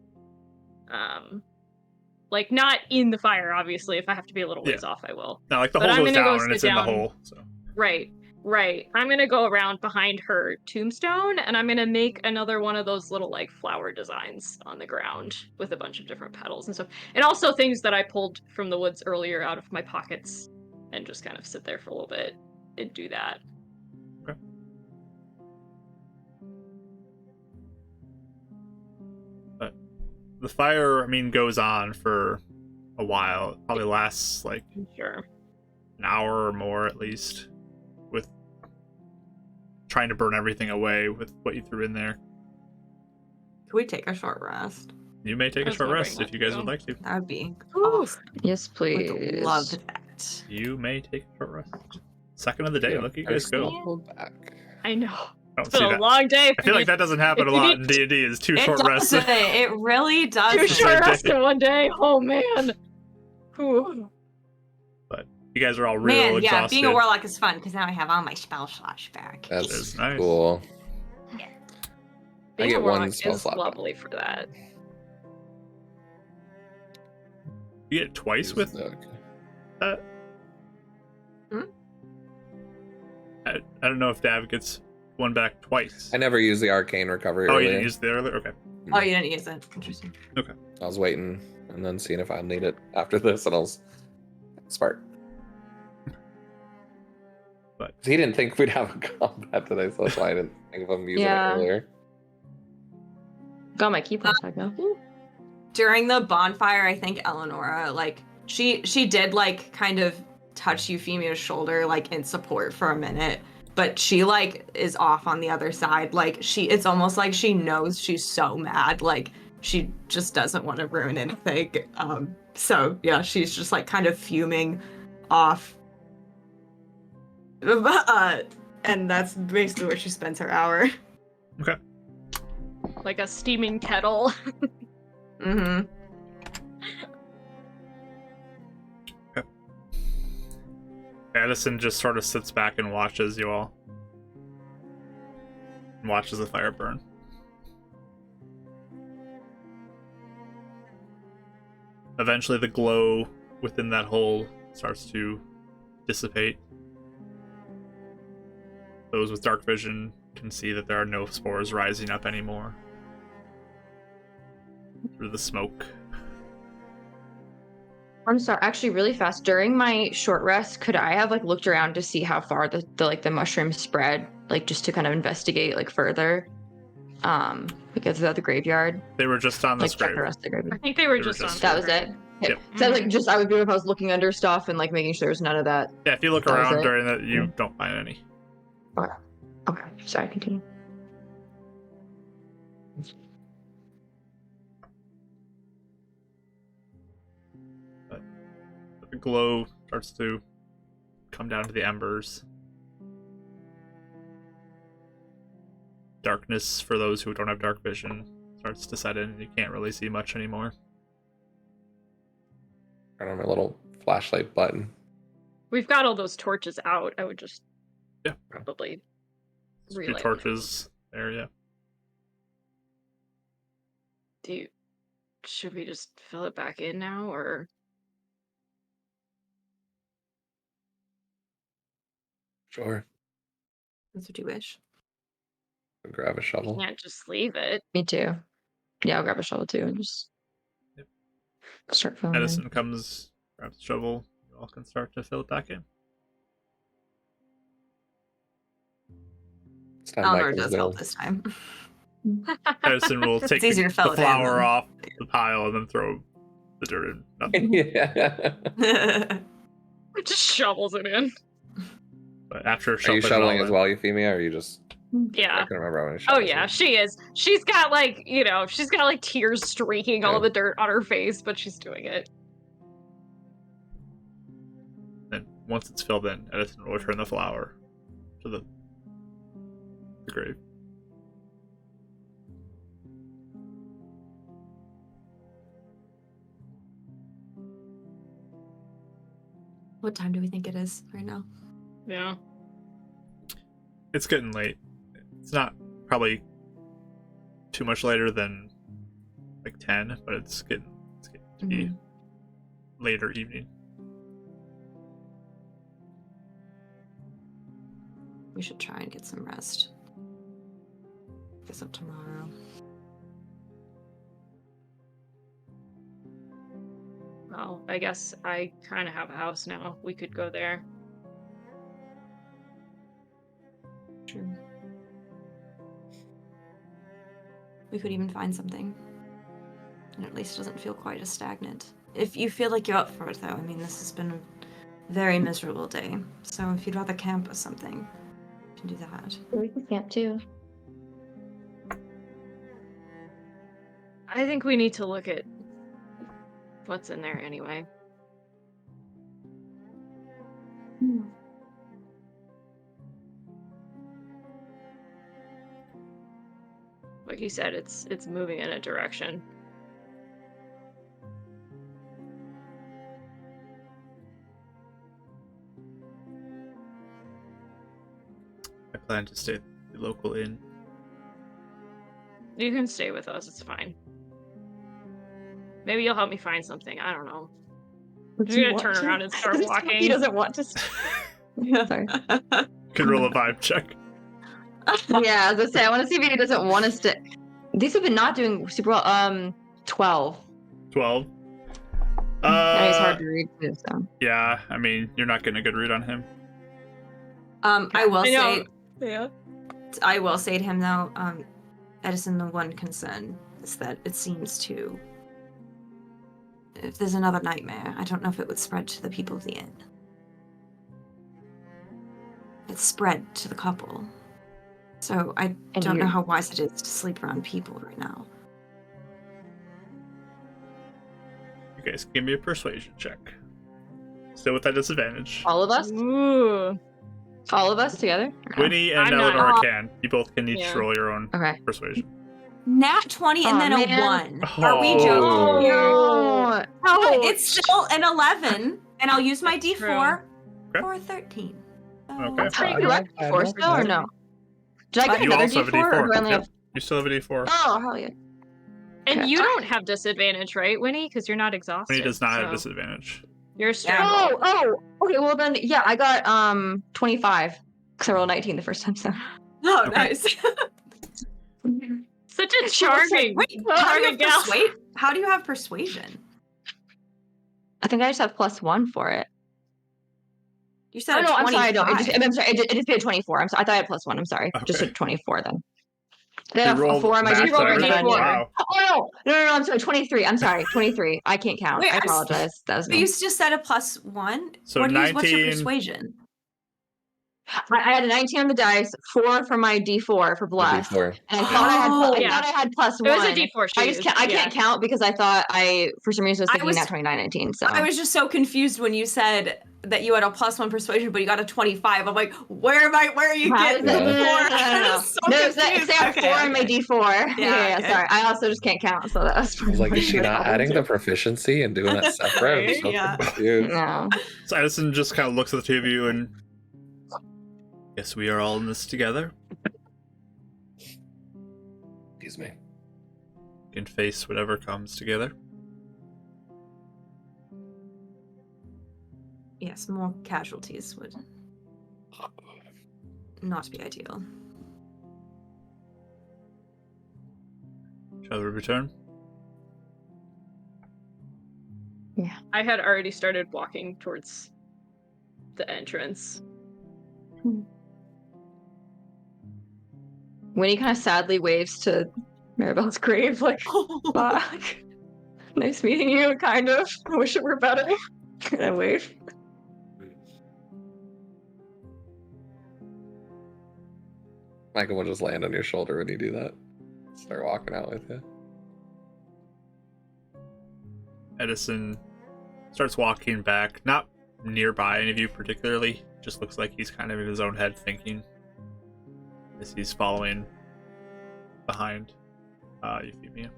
Like not in the fire, obviously. If I have to be a little ways off, I will. Now, like the But hole I'm goes gonna go down and it's sit in the down. hole. So Right. I'm gonna go around behind her tombstone and I'm gonna make another one of those little like flower designs on the ground with a bunch of different petals and stuff. And also things that I pulled from the woods earlier out of my pockets and just kind of sit there for a little bit and do that. Okay. But the fire, I mean, goes on for a while. It probably lasts like Sure. an hour or more at least, with trying to burn everything away with what you threw in there. Could we take a short rest? You may take I a was short wondering rest that if you guys too. would like to. That would be Ooh. awesome. Yes, I please. would love that. You may take a short rest. Second of the day. Yeah, Look at you guys go. pull back. I know. I don't It's been see a that. long day. I feel like that doesn't happen a if you lot in need- D&D. Is two It short rests. doesn't. It really doesn't. Too short Same rest day. in one day. Oh man. Ooh. But you guys are all real Man, yeah, exhausted. being a warlock is fun because now I have all my spell slots back. That's is nice. cool. Being get a one warlock spell is slot back. lovely for that. You get it twice with that. Hmm? I don't know if Dav gets one back twice. I never used the arcane recovery Oh, you earlier. didn't use the earlier? Okay. Oh, you didn't use it. Interesting. I was waiting and then seeing if I'd need it after this, and I was smart. But He didn't think we'd have a combat today, so that's why I didn't think of him using Yeah. it earlier. Got my key points back now. During the bonfire, I think Eleonora, like, she did, like, kind of touch Euphemia's shoulder, like, in support for a minute. But she, like, is off on the other side. Like, it's almost like she knows she's so mad. Like, she just doesn't want to ruin anything. So, yeah, she's just, like, kind of fuming off. And that's basically where she spends her hour. okay. Like a steaming kettle. Mm-hmm. Addison just sort of sits back and watches you all. And watches the fire burn. Eventually the glow within that hole starts to dissipate. Those with dark vision can see that there are no spores rising up anymore through the smoke. I'm sorry, actually really fast. During my short rest, could I have like looked around to see how far the mushrooms spread? Like just to kind of investigate like further? Because of the graveyard. They were just on Like this check grave. the rest of the I graveyard. think they were They were just just- on. That was it? Okay. Yep. So like just I would do if I was looking under stuff and like making sure there's none of that. Yeah, if you look That was around it? during that, you don't find any. Okay. Sorry, continue. The glow starts to come down to the embers. Darkness, for those who don't have dark vision, starts to set in and you can't really see much anymore. Turn on my little flashlight button. We've got all those torches out. I would just Yeah. probably There's a few relight torches there, yeah. should we just fill it back in now, or Sure. That's what you wish. Grab a shovel. can't just leave it? Me too. Yeah, I'll grab a shovel too and just Yep. start filling in. Edison comes, grabs the shovel. You all can start to fill it back in. This time Eleanor Michael's does gonna- help this time. Edison will take easier the to fill it in flour than- off the pile and then throw the dirt in. Nothing. Yeah. Just shovels it in. But after Are you shoveling it all shoveling as in- well, Euphemia, or are you just... I Yeah. can remember when you Oh shoveled. yeah, she is. She's got like, she's got like tears streaking all Okay. the dirt on her face, but she's doing it. Then once it's filled in, Edison will return the flour to the grave. What time do we think it is right now? Yeah. It's getting late. It's not probably too much later than like 10, but it's getting to be Mhm. later evening. We should try and get some rest. Guess up tomorrow. Well, I guess I kind of have a house now. We could go there. True. We could even find something. And at least it doesn't feel quite as stagnant. If you feel like you're up for it, though, I mean, this has been very miserable day. So if you'd rather camp or something, you can do that. We can camp too. I think we need to look at what's in there anyway. Like you said, it's moving in a direction. I plan to stay at the local inn. You can stay with us, it's fine. Maybe you'll help me find something, I don't know. You're gonna turn around and start walking. He doesn't want to. Sorry. Can roll a vibe check. Yeah, I was gonna say, I want to see if he doesn't want us to. These have been not doing super well. 12. 12. And he's hard to read too, so. Yeah, I mean, you're not getting a good read on him. I will say, Yeah. I will say to him though, Edison, the one concern is that it seems to. If there's another nightmare, I don't know if it would spread to the people of the inn. It's spread to the couple. So I don't know how wise it is to sleep around people right now. You guys give me a persuasion check. Still with that disadvantage. All of us? Ooh. All of us together? Winnie and I'm not- Eleanor can. You both can each Yeah. roll your own Okay. persuasion. Nat 20 and Aw, then man. a 1. Are we Oh. joking here? No. But it's still an 11, and I'll use my D4 Okay. for a 13. So- Okay. That's pretty Fine. correct Fine. before still, or no? Did I get You You another also have a D4? Or do I D4. only Yep. have... You still have a D4. Oh, hell yeah. And Okay. you don't have disadvantage, right, Winnie? Because you're not exhausted. Winnie does not have so disadvantage. You're strong. Yeah. Okay, well then, yeah, I got 25. Because I rolled 19 the first time, so. Oh, Okay. nice. Such a charming, Wait, how do you charming have gal. persuade? How do you have persuasion? I think I just have +1 for it. You said Oh, a no, I'm 25. sorry, no, I'm sorry, it just did 24. I'm sorry, I thought I had +1, I'm sorry. Just Okay. a 24 then. Then You I have rolled 4 on my max D4 on and then everything? D4. Wow. Oh, no, I'm sorry, 23. I'm sorry, 23. I can't count. Wait, I I'm s- apologize. That was But me. you just said a +1. So What's your 19 persuasion? I had a 19 on the dice, 4 for my D4 for bless. D4. And I Oh, thought yeah. I had +1. It was a D4 I just shoes, I can't count because I thought for some reason I was I thinking was- that 29, 19. So I was just so confused when you said that you had a +1 persuasion, but you got a 25. I'm like, where are you How getting is the it? Yeah. 4? I was so No, confused. it's I have 4 on my D4. Yeah, okay. sorry. I also just can't count, so that was I was like, is she not problem, adding too. the proficiency and doing it separate? I'm so Yeah. confused. No. So Edison just kind of looks at the two of you and guess we are all in this together. Excuse me. You can face whatever comes together. Yes, more casualties would not be ideal. Shall we return? I had already started walking towards the entrance. Winnie kind of sadly waves to Maribel's grave, like, fuck. Nice meeting you, kind of. I wish it were better. And I wave. Michael will just land on your shoulder when you do that. Start walking out with you. Edison starts walking back, not nearby any of you particularly, just looks like he's kind of in his own head thinking as he's following behind Euphemia.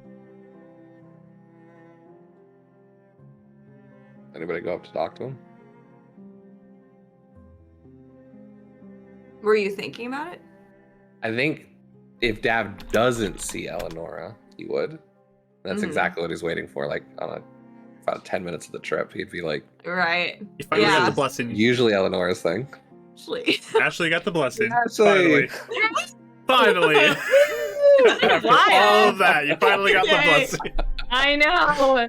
Anybody go up to talk to him? Were you thinking about it? I think if Dav doesn't see Eleonora, he would. That's Mhm. exactly what he's waiting for. Like on about 10 minutes of the trip, he'd be like, Right. You finally Yeah. got the blessing. usually Eleonora's thing. Actually. Ashley got the blessing. Ashley! Finally. After all of that, you finally got the Yay. blessing. I know.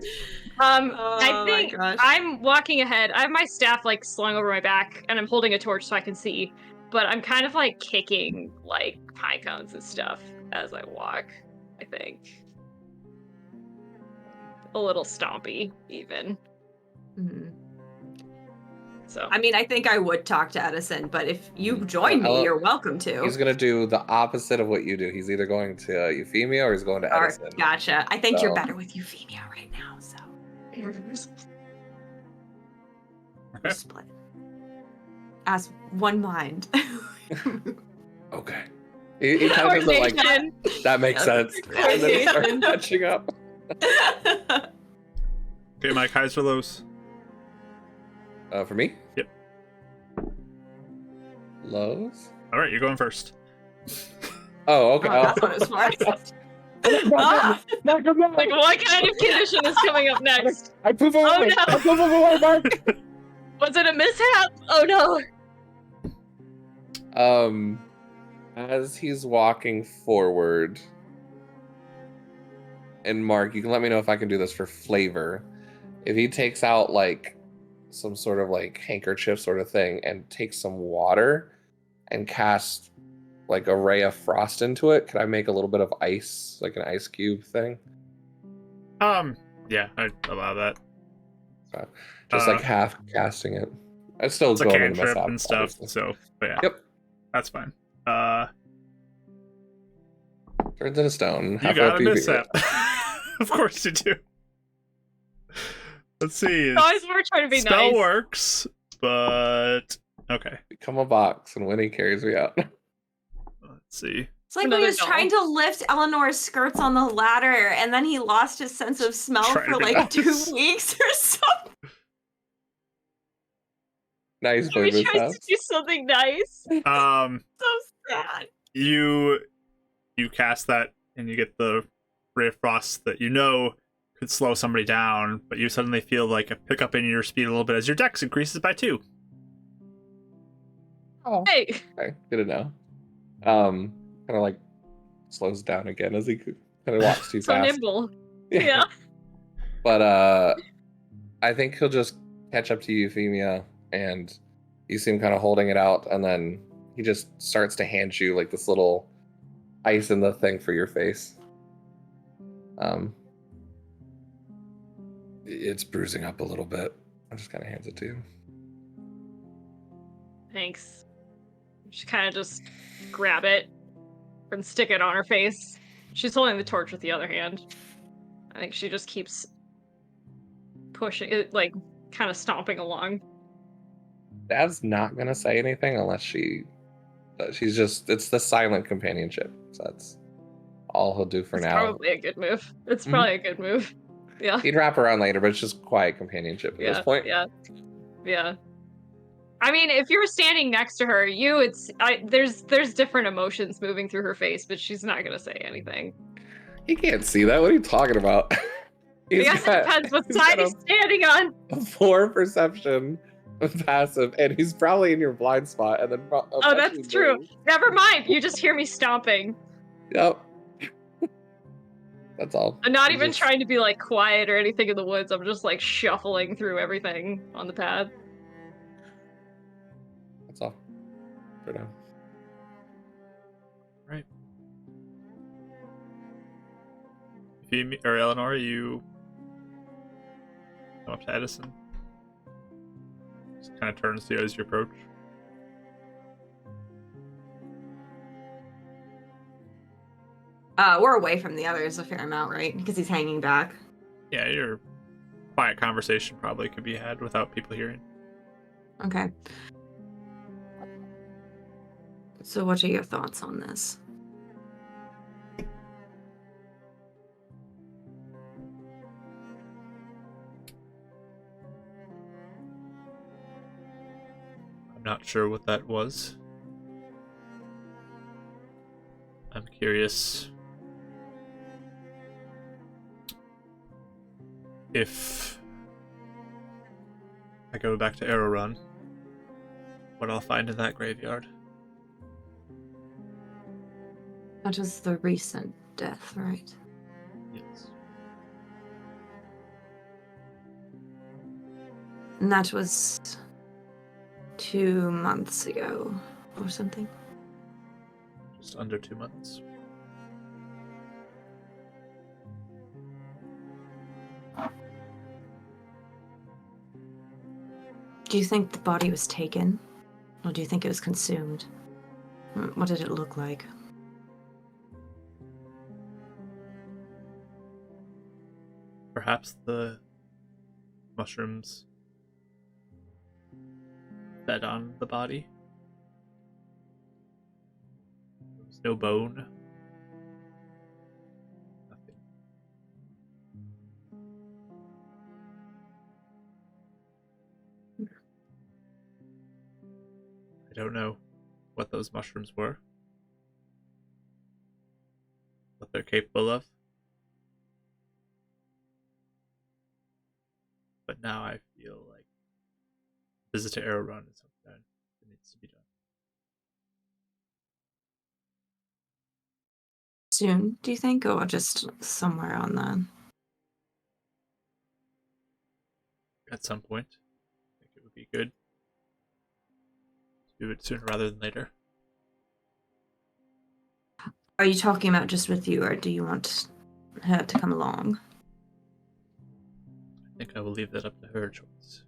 Oh I my think gosh. I'm walking ahead. I have my staff like slung over my back, and I'm holding a torch so I can see. But I'm kind of like kicking like pine cones and stuff as I walk. I think a little stompy, even. Mhm. So I mean, I think I would talk to Edison, but if you join me, you're welcome to. He's gonna do the opposite of what you do. He's either going to Euphemia or he's going to All right, Edison. gotcha. I think you're So- better with Euphemia right now, so. We're split. As one mind. Okay. He kind of doesn't like coordination. that makes sense. And then he starts Coordination. catching up. Okay, Mike, highs or lows? For me? Yep. Lows? All right, you're going first. Oh, okay. Oh, that's what it's for. Ah! Like, what kind of condition is coming up next? I poop Oh away. no! I poop away, Mark. Was it a mishap? Oh no! As he's walking forward, and Mark, you can let me know if I can do this for flavor. If he takes out like some sort of like handkerchief sort of thing and takes some water and casts like a ray of frost into it, can I make a little bit of ice, like an ice cube thing? Yeah, I'd allow that. So, just like half casting it. I still It's a going into cantrip mishap, and stuff, obviously. so but yeah, Yep. that's fine. Turns into stone. You halfway got up a you mishap. Of course you do. Let's see. Always we're trying to be Spell nice. works, but okay. become a box, and Winnie carries me out. Let's see. It's like when he was trying to lift Eleanor's skirts on the ladder, and then he lost his sense of smell Trying for to like be 2 nice. weeks or something. Nice He bird tries to mishaps. do something nice. So sad. You cast that, and you get the ray of frost that you know could slow somebody down, but you suddenly feel like a pickup in your speed a little bit as your dex increases by 2. Oh, Hey, okay, good to know. Kind of like slows down again as he kind of walks too so fast. nimble. Yeah. But I think he'll just catch up to Euphemia, and you see him kind of holding it out, and then he just starts to hand you like this little ice in the thing for your face. It's bruising up a little bit. I just kind of hands it to you. Thanks. She kind of just grab it and stick it on her face. She's holding the torch with the other hand. I think she just keeps pushing it, like kind of stomping along. Dad's not gonna say anything unless she's just, it's the silent companionship. So that's all he'll do for It's now. probably a good move. It's probably a good move. Yeah. He'd wrap around later, but it's just quiet companionship at this point. Yeah. I mean, if you're standing next to her, there's different emotions moving through her face, but she's not gonna say anything. He can't see that. What are you talking about? I guess it depends what side he's standing on. A 4 perception passive, and he's probably in your blind spot. And then Oh, that's true. Never mind. You just hear me stomping. Yep. That's all. I'm not He's even just- trying to be like quiet or anything in the woods. I'm just like shuffling through everything on the path. That's all. For now. Right. Euphemia, or Eleanor, you come up to Edison. Just kind of turns to you as you approach. We're away from the others a fair amount, right? Because he's hanging back. Yeah, your quiet conversation probably could be had without people hearing. Okay. So what are your thoughts on this? I'm not sure what that was. I'm curious if I go back to Arrow Run, what I'll find in that graveyard. That was the recent death, right? Yes. And that was 2 months ago or something. Just under 2 months. Do you think the body was taken? Or do you think it was consumed? What did it look like? Perhaps the mushrooms fed on the body. There was no bone. Nothing. I don't know what those mushrooms were. What they're capable of. But now I feel like visit to Arrow Run is something that needs to be done. Soon, do you think? Or just somewhere on the... At some point, I think it would be good to do it sooner rather than later. Are you talking about just with you, or do you want her to come along? I think I will leave that up to her choice.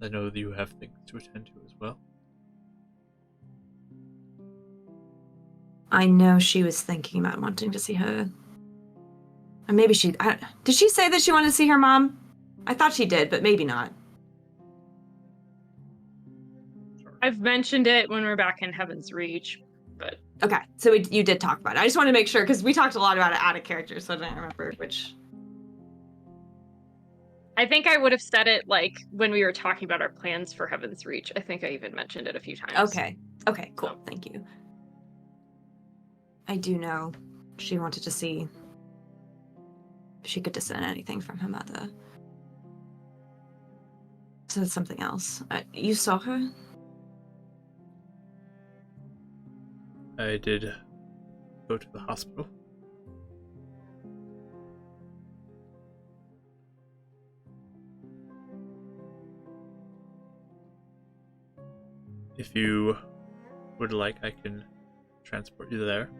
I know that you have things to attend to as well. I know she was thinking about wanting to see her. Or maybe she... did she say that she wanted to see her mom? I thought she did, but maybe not. I've mentioned it when we're back in Heaven's Reach, but Okay, so you did talk about it. I just want to make sure, because we talked a lot about it out of character, so I didn't remember which... I think I would have said it like when we were talking about our plans for Heaven's Reach. I think I even mentioned it a few times. Okay, cool, So. thank you. I do know she wanted to see if she could discern anything from her mother. So that's something else. You saw her? I did go to the hospital. If you would like, I can transport you there.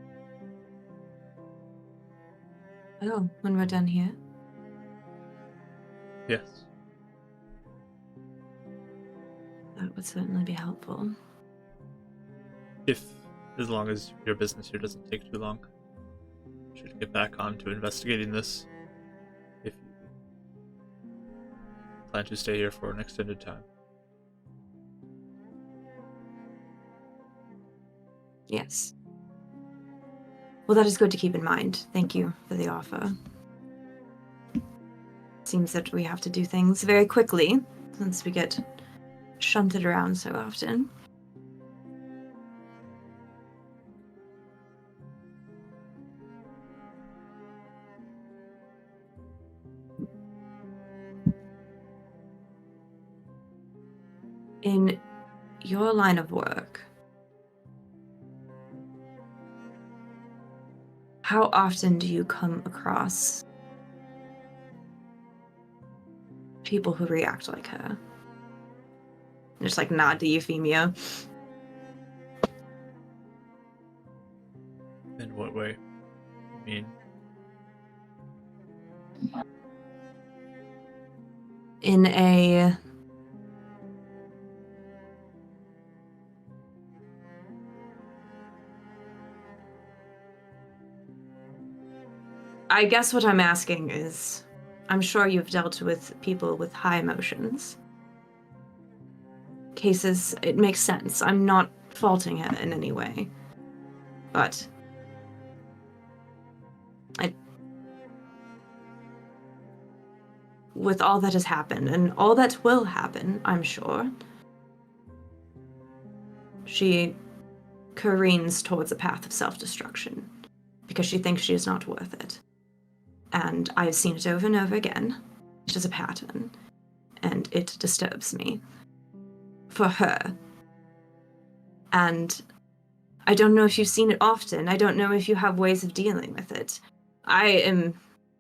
Oh, when we're done here? Yes. That would certainly be helpful. As long as your business here doesn't take too long. I should get back on to investigating this. If you plan to stay here for an extended time. Yes. Well, that is good to keep in mind. Thank you for the offer. Seems that we have to do things very quickly, since we get shunted around so often. In your line of work, how often do you come across people who react like her? Just like nod to Euphemia. In what way? I mean, In a... I guess what I'm asking is, I'm sure you've dealt with people with high emotions. Cases, it makes sense. I'm not faulting her in any way. But with all that has happened, and all that will happen, I'm sure, she careens towards a path of self-destruction because she thinks she is not worth it. And I've seen it over and over again. It is a pattern, and it disturbs me for her. And I don't know if you've seen it often. I don't know if you have ways of dealing with it. I am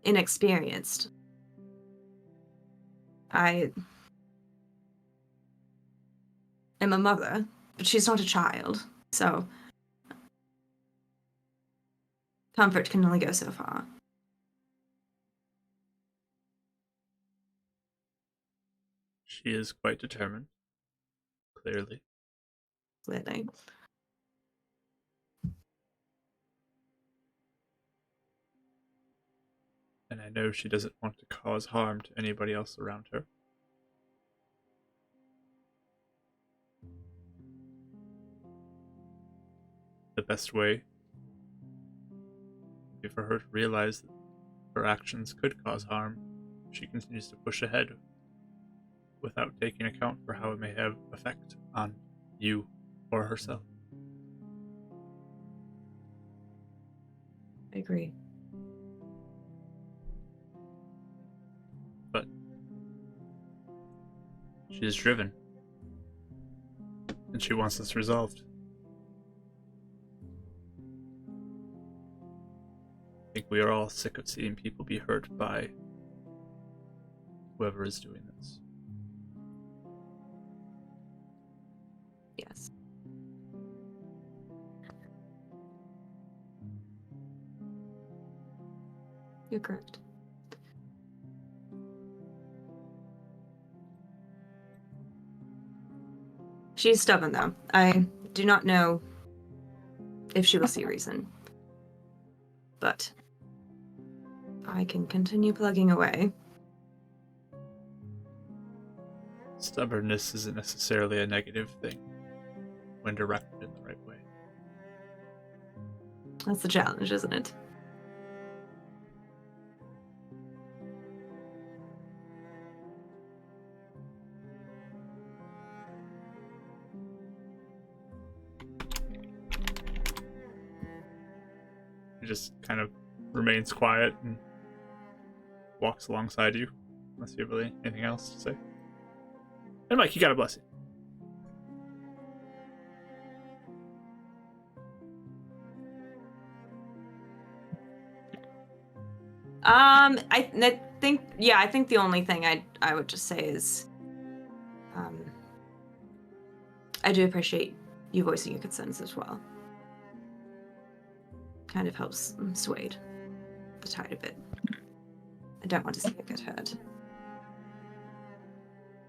inexperienced. I am a mother, but she's not a child, so comfort can only go so far. She is quite determined. Clearly. Clearly. And I know she doesn't want to cause harm to anybody else around her. The best way would be for her to realize that her actions could cause harm if she continues to push ahead without taking account for how it may have effect on you or herself. I agree. But she is driven, and she wants this resolved. I think we are all sick of seeing people be hurt by whoever is doing this. Yes. You're correct. She's stubborn, though. I do not know if she will see reason. But I can continue plugging away. Stubbornness isn't necessarily a negative thing when directed in the right way. That's the challenge, isn't it? He just kind of remains quiet and walks alongside you, unless you have really anything else to say. And Mike, you got a blessing. I think the only thing I would just say is, I do appreciate you voicing your concerns as well. Kind of helps sway the tide a bit. I don't want to see her get hurt.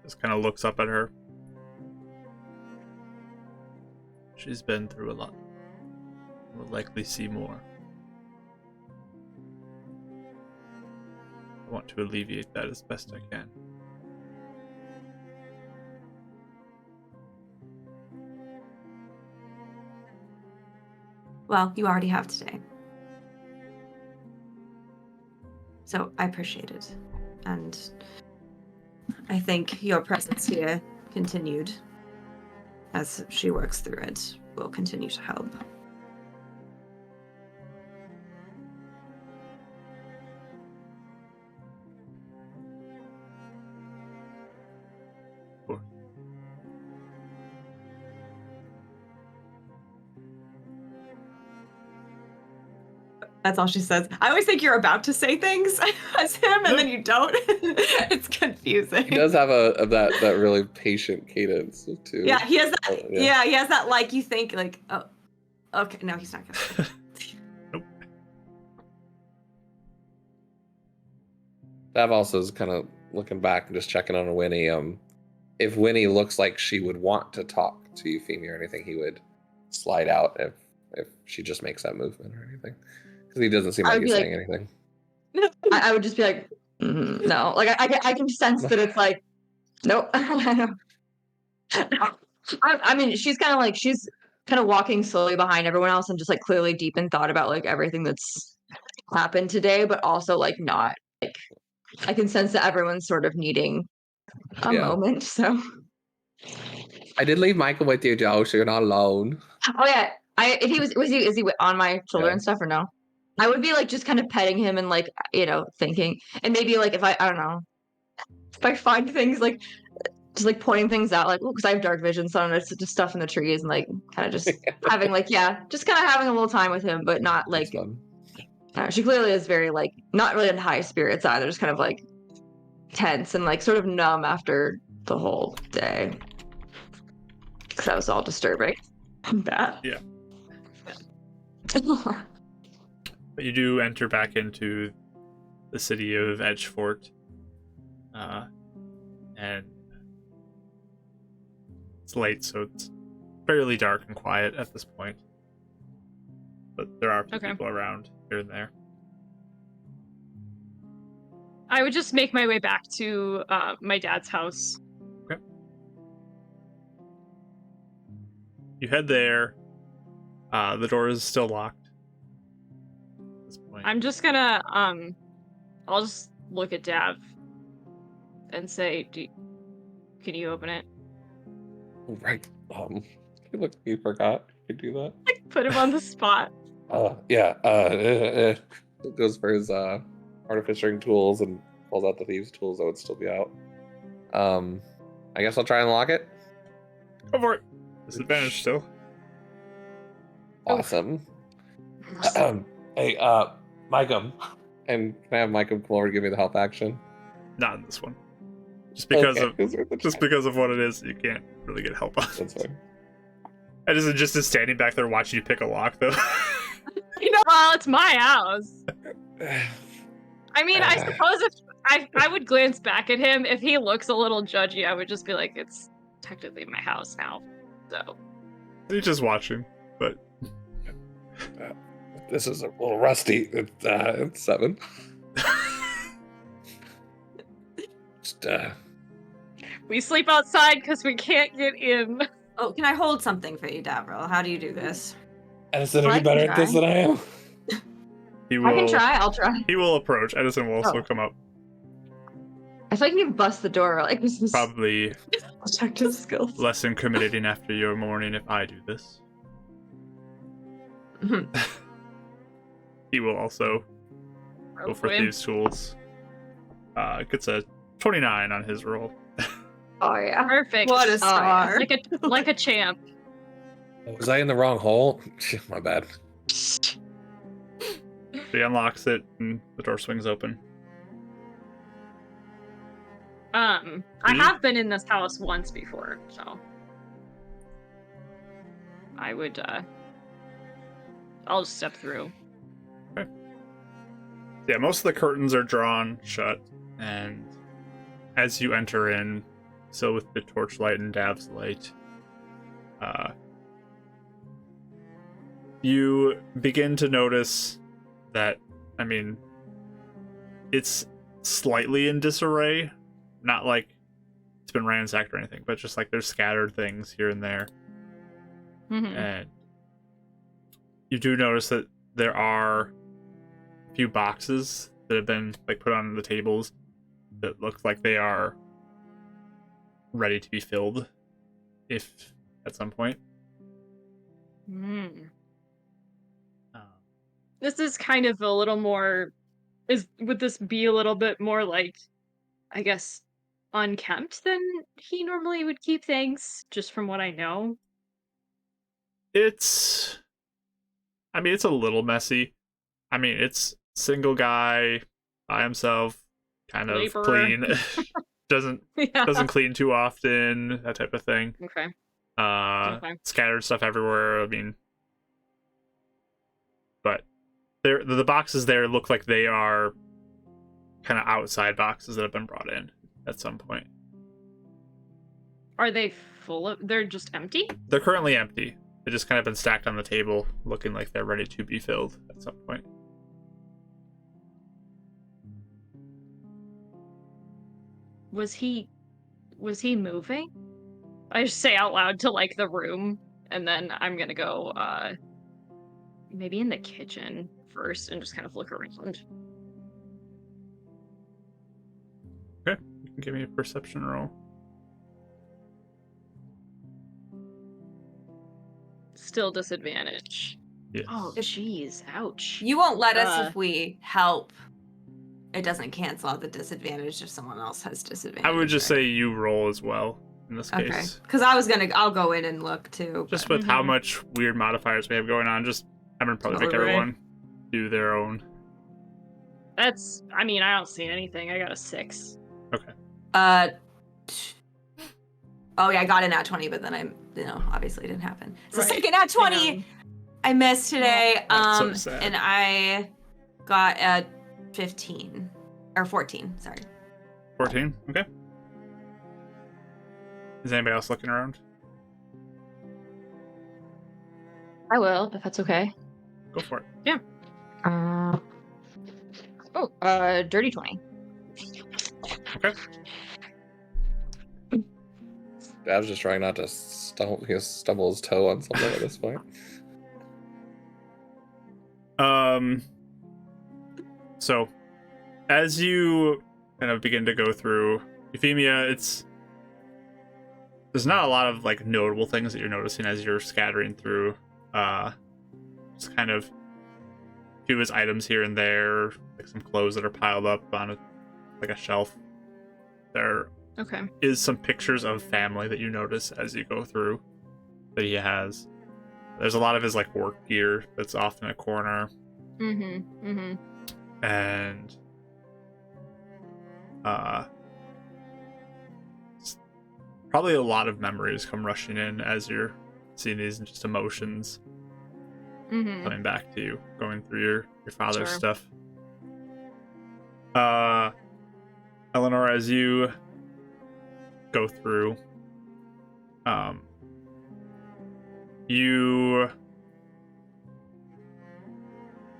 Just kind of looks up at her. She's been through a lot. Will likely see more. I want to alleviate that as best I can. Well, you already have today. So I appreciate it. And I think your presence here continued as she works through it will continue to help. Sure. That's all she says. I always think you're about to say things as him, and then you don't. It's confusing. He does have that really patient cadence too. Yeah, he has that. Oh, yeah, he has that. Like you think, like, oh, okay, no, he's not gonna. Nope. That also is kind of looking back and just checking on Winnie. If Winnie looks like she would want to talk to Euphemia or anything, he would slide out if she just makes that movement or anything. Because he doesn't seem like he's saying anything. I would just be like, no. Like I can sense that it's like, nope. I mean, she's kind of walking slowly behind everyone else and just like clearly deep in thought about like everything that's happened today, but also like not like I can sense that everyone's sort of needing a moment. So I did leave Michael with you, Joe, so you're not alone. oh yeah, if he is he on my shoulder and stuff or no? I would be like just kind of petting him and like thinking, and maybe like if I don't know, if I find things like just like pointing things out, like because I have dark vision, so it's just stuff in the trees and like kind of just having like just kind of having a little time with him, but not like she clearly is very like not really in high spirits either, just kind of like tense and like sort of numb after the whole day. Because that was all disturbing. Bad. Yeah. But you do enter back into the city of Edgefort, and It's late, so it's fairly dark and quiet at this point. But there are Okay. people around here and there. I would just make my way back to my dad's house. Okay. You head there. The door is still locked. At this point. I'm just gonna I'll just look at Dav and say, can you open it? Right. Look, you forgot you do that. Put him on the spot. Yeah. Goes for his artificering tools and pulls out the thieves' tools that would still be out. I guess I'll try and lock it. Go for it. Disadvantage still. Awesome. Hey, Micah. And can I have Micah come over to give me the help action? Not in this one. Just because Okay, of it's worth a just try. because of what it is, you can't really get help on. That's fine. I just is standing back there watching you pick a lock though. Well, it's my house. I mean, I suppose if I would glance back at him, if he looks a little judgy, I would just be like, it's technically my house now. So He's just watching, but This is a little rusty. It's 7. Just, we sleep outside because we can't get in. Oh, can I hold something for you, Davril? How do you do this? Edison, Well, are I you can better at this try. than I am? he will. I can try. I'll try. He will approach. Edison will also Oh. come up. I feel like you can bust the door. Like this is Probably detective skills. less incriminating after your morning if I do this. He will also go for thieves' tools. Gets a 29 on his roll. Oh yeah. Perfect. What a yeah. star. like a champ. Was I in the wrong hole? My bad. He unlocks it and the door swings open. I have been in this house once before, so I would I'll just step through. Yeah, most of the curtains are drawn shut, and as you enter in, still with the torchlight and Dav's light, you begin to notice that, I mean, it's slightly in disarray. Not like it's been ransacked or anything, but just like there's scattered things here and there. Mhm. And you do notice that there are a few boxes that have been like put on the tables that look like they are ready to be filled, if at some point. Mm. Um, This is kind of a little more. Would this be a little bit more like, I guess, unkempt than he normally would keep things? Just from what I know. it's a little messy. I mean, it's single guy by himself, kind of Laborer. clean. doesn't Yeah. clean too often, that type of thing. Okay. Okay. Scattered stuff everywhere. I mean, but the boxes there look like they are kind of outside boxes that have been brought in at some point. Are they full of? They're just empty. They're currently empty. They've just kind of been stacked on the table, looking like they're ready to be filled at some point. Was he moving? I just say out loud to like the room, and then I'm gonna go maybe in the kitchen first and just kind of look around. Okay, you can give me a perception roll. Still disadvantage. Yes. Oh, jeez. Ouch. You won't let us Uh. if we help. It doesn't cancel out the disadvantage if someone else has disadvantage. I would just right? say you roll as well in this Okay. case. Because I'll go in and look too. Just but- with how Mhm. much weird modifiers we have going on, I'm gonna probably make Totally. everyone do their own. That's. I mean, I don't see anything. I got a 6. Oh yeah, I got an at 20, but then obviously it didn't happen. It's the Right. second at 20 I missed today. That's so sad. And I got a 15 or 14. Sorry. 14. Okay. Is anybody else looking around? I will, if that's okay. Go for it. Dirty 20. Okay. I was just trying not to stumble his toe on something at this point. So, as you kind of begin to go through Euphemia, there's not a lot of like notable things that you're noticing as you're scattering through. Just kind of a few of his items here and there, like some clothes that are piled up on a shelf. There Okay. is some pictures of family that you notice as you go through that he has. There's a lot of his like work gear that's off in a corner. And probably a lot of memories come rushing in as you're seeing these just emotions coming back to you, going through your father's Sure. stuff. Eleanor, as you go through, you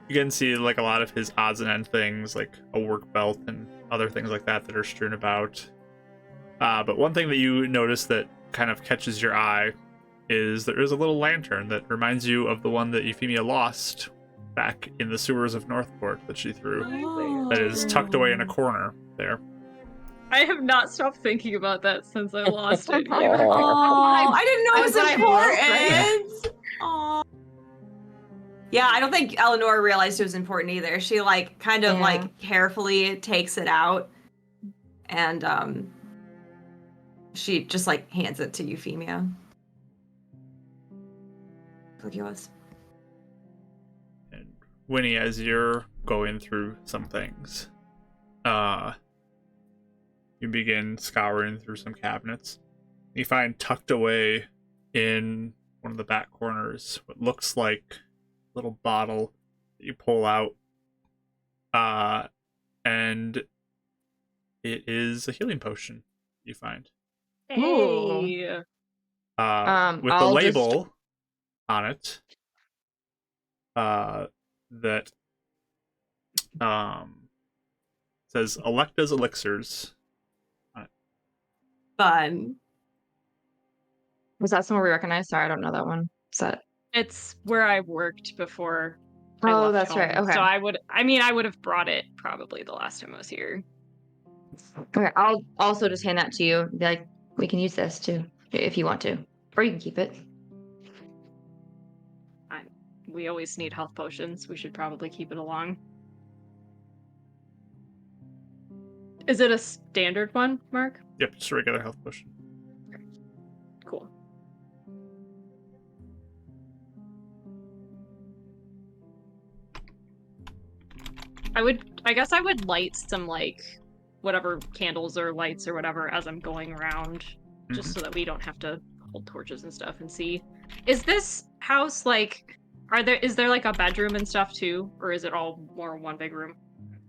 can see like a lot of his odds and end things, like a work belt and other things like that are strewn about. But one thing that you notice that kind of catches your eye is there is a little lantern that reminds you of the one that Euphemia lost back in the sewers of Northport that she threw. That is tucked away in a corner there. I have not stopped thinking about that since I lost it. Aw. Oh, I didn't know it was I'm glad I broke, important. Aw. Yeah, I don't think Eleanor realized it was important either. She like kind of Yeah. like carefully takes it out, and she just like hands it to Euphemia. Like yours. And Winnie, as you're going through some things, you begin scouring through some cabinets. You find tucked away in one of the back corners what looks like a little bottle that you pull out, and it is a healing potion you find. Hey. With the I'll just- label on it that says Electa's Elixirs. Fun. Was that somewhere we recognize? Sorry, I don't know that one. Is that? It's where I worked before. I Oh, left that's home. right. Okay. So I would have brought it probably the last time I was here. Okay, I'll also just hand that to you. Be like, we can use this too, if you want to, or you can keep it. We always need health potions. We should probably keep it along. Is it a standard one, Mark? Yep, just a regular health potion. Cool. I guess I would light some like whatever candles or lights or whatever as I'm going around, just so that we don't have to hold torches and stuff and see. Is this house like is there like a bedroom and stuff too, or is it all more one big room?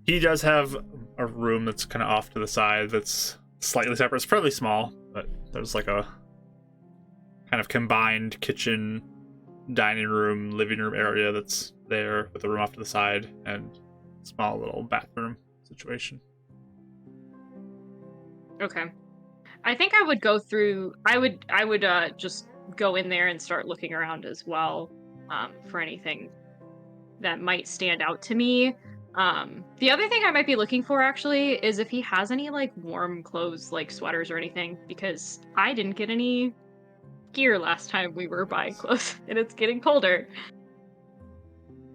He does have a room that's kind of off to the side that's slightly separate. It's fairly small, but there's like a kind of combined kitchen, dining room, living room area that's there with a room off to the side and a small little bathroom situation. Okay. I think I would go through I would just go in there and start looking around as well, for anything that might stand out to me. The other thing I might be looking for actually is if he has any like warm clothes, like sweaters or anything, because I didn't get any gear last time we were buying clothes and it's getting colder.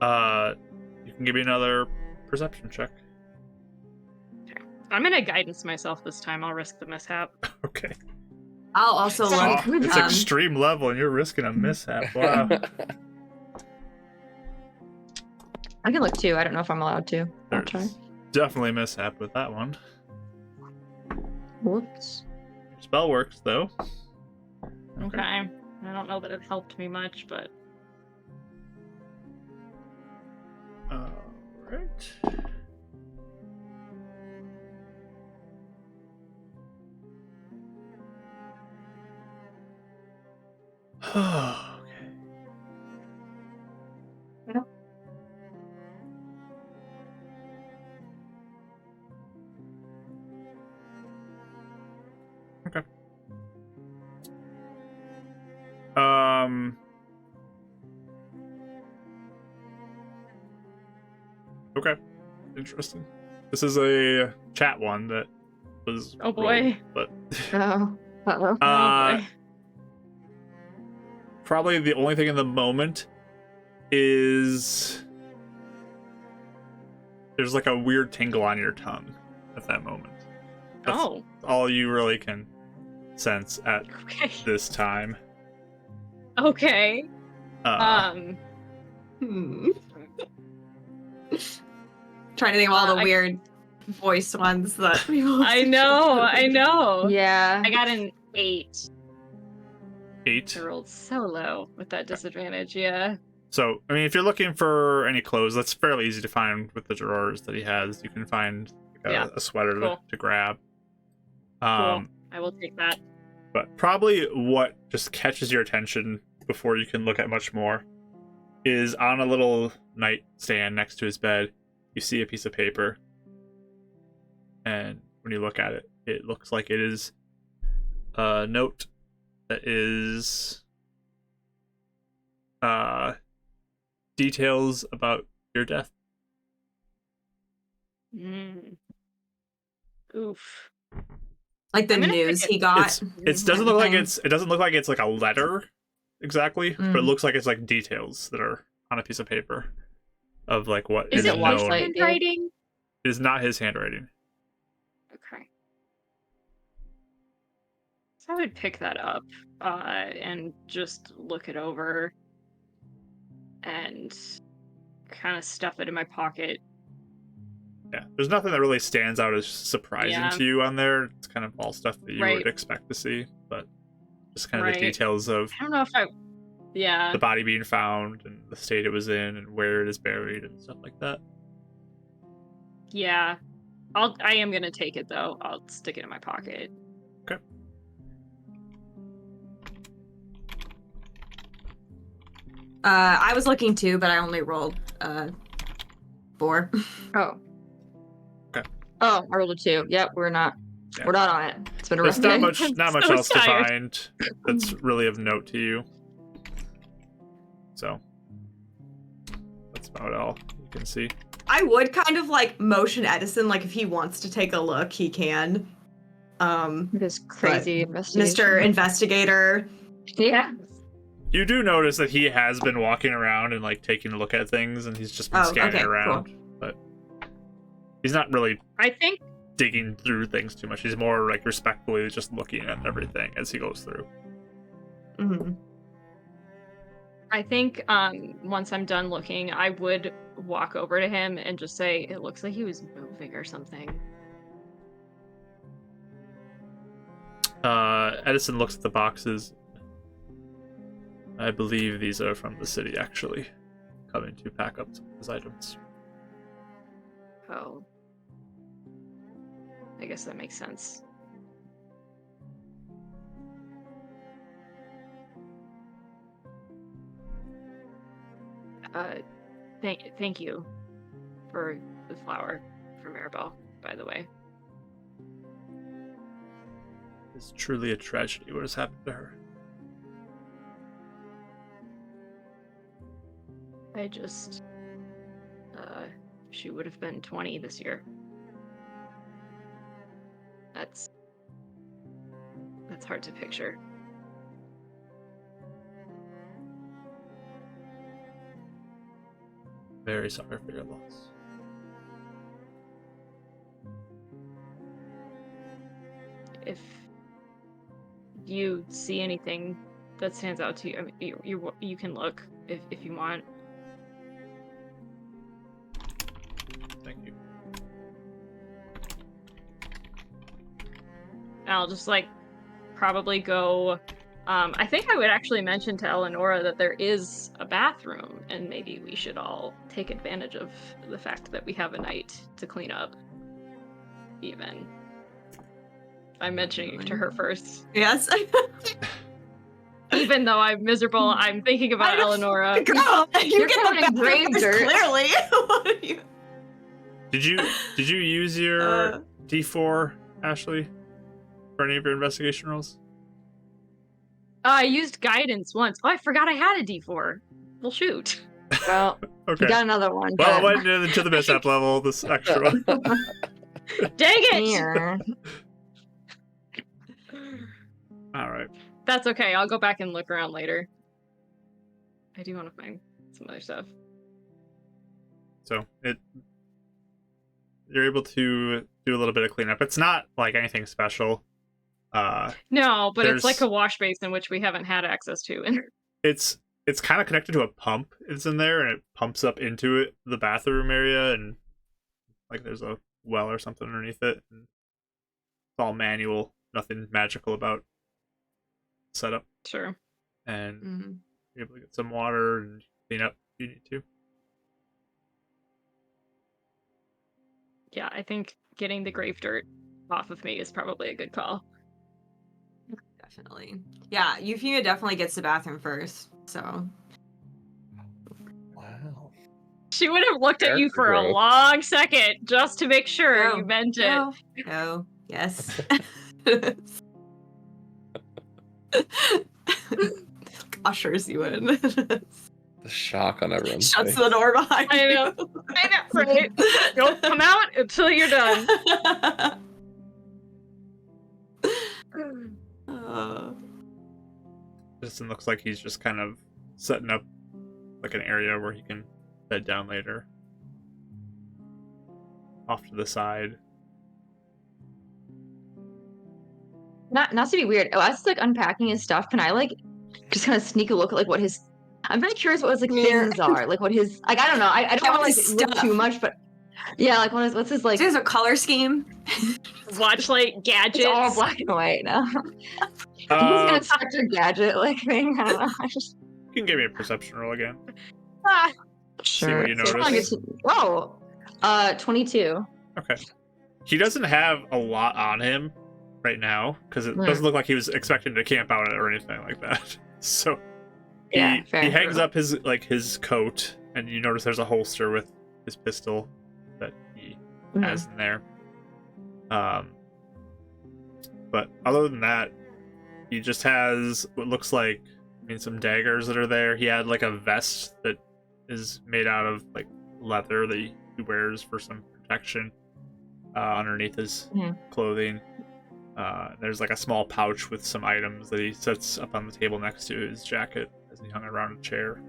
You can give me another perception check. I'm gonna guidance myself this time. I'll risk the mishap. Okay. I'll also look. Oh, it's extreme level and you're risking a mishap. Wow. I can look too. I don't know if I'm allowed to. I'll try. There's definitely a mishap with that one. Whoops. Spell works though. Okay. I don't know that it helped me much, but Alright. Okay. Okay. Okay. Interesting. This is a chat one that was. Oh boy. Rolled, but Oh. Uh-oh. Oh boy. probably the only thing in the moment is there's like a weird tingle on your tongue at that moment. That's Oh. all you really can sense at Okay. this time. Okay. Hmm. Trying to think of all the I- weird voice ones that people. I know. Yeah. I got an 8. 8. I rolled so low with that disadvantage. Yeah. So, I mean, if you're looking for any clothes, that's fairly easy to find with the drawers that he has. You can find like, Yeah. a sweater Cool. to grab. Cool. I will take that. But probably what just catches your attention before you can look at much more is on a little nightstand next to his bed, you see a piece of paper. And when you look at it, it looks like it is a note that is details about your death. Mm. Oof. Like the I'm gonna news take he got. It doesn't look like it doesn't look like it's like a letter exactly, but it Mm. looks like it's like details that are on a piece of paper of like what Is is it known. his Whiteside? handwriting? It is not his handwriting. Okay. So I would pick that up and just look it over and kind of stuff it in my pocket. Yeah, there's nothing that really stands out as surprising Yeah. to you on there. It's kind of all stuff that you Right. would expect to see, but just kind of Right. the details of I don't know if I. Yeah. the body being found and the state it was in and where it is buried and stuff like that. Yeah. I am gonna take it though. I'll stick it in my pocket. Okay. I was looking too, but I only rolled 4. Oh. Okay. Oh, I rolled a 2. Yep, we're not on it. It's been a rough There's not day. much I'm not much so else to tired. find that's really of note to you. So that's about all you can see. I would kind of like motion Edison, like if he wants to take a look, he can. This crazy investigation. Mr. Investigator. Yeah. You do notice that he has been walking around and like taking a look at things, and he's just been scanning okay, around, cool. but he's not really I think digging through things too much. He's more like respectfully just looking at everything as he goes through. Mm-hmm. once I'm done looking, I would walk over to him and just say, "It looks like he was moving or something." Edison looks at the boxes. I believe these are from the city, actually, coming to pack up some of his items. Oh. I guess that makes sense. Thank you for the flower for Maribel, by the way. It's truly a tragedy what has happened to her. I just, she would have been 20 this year. That's hard to picture. Very sorry for your loss. If you see anything that stands out to you, I mean, you can look if you want. Thank you. I'll just like probably go. I think I would actually mention to Eleonora that there is a bathroom, and maybe we should all take advantage of the fact that we have a night to clean up. Even I'm mentioning it to her first. Yes. Even though I'm miserable, I'm thinking about Eleonora. Girl, you You're get covered the in grave bathroom dirt. clearly. What are you? Did you use your D4, Ashley? for any of your investigation rolls? I used guidance once. Oh, I forgot I had a D4. Well, shoot. Well, Okay. you got another one. Well, I but- went into the mishap level, this extra one. Dang it! Here. Alright. That's okay. I'll go back and look around later. I do want to find some other stuff. So you're able to do a little bit of cleanup. It's not like anything special. No, but it's like there's- a wash basin, which we haven't had access to. It's kind of connected to a pump. It's in there, and it pumps up into the bathroom area, and like there's a well or something underneath it. And it's all manual, nothing magical about setup. Sure. And Mhm. you're able to get some water and clean up if you need to. Yeah, I think getting the grave dirt off of me is probably a good call. Definitely. Yeah, Euphemia definitely gets the bathroom first. So Wow. She would have looked at you Character for a growth. long second just to make sure you meant it. no, no, yes. Ushers you in. The shock on everyone's Shuts face. the door behind I you. know. I know, right? Don't come out until you're done. Justin looks like he's just kind of setting up like an area where he can bed down later. Off to the side. Not to be weird. Oh, as like unpacking his stuff, can I like just kind of sneak a look at like what his? I'm very curious what his like Mirror. things are. Like what his like I don't know. I don't Yeah, want what to his like look stuff. too much, but yeah, like what's his like? There's a color scheme. Watch like gadgets. It's all black and white now. He's an Inspector Gadget like thing. I don't know. I just You can give me a perception roll again. Ah, See what you So I notice. get to- Whoa, 22. Okay. He doesn't have a lot on him right now because it Hmm. doesn't look like he was expecting to camp out or anything like that. So Yeah, fair. he hangs up his coat, and you notice there's a holster with his pistol that he Mhm. has in there. But other than that, he just has what looks like, some daggers that are there. He had like a vest that is made out of like leather that he wears for some protection underneath his Mhm. clothing. There's like a small pouch with some items that he sets up on the table next to his jacket as he hung around a chair.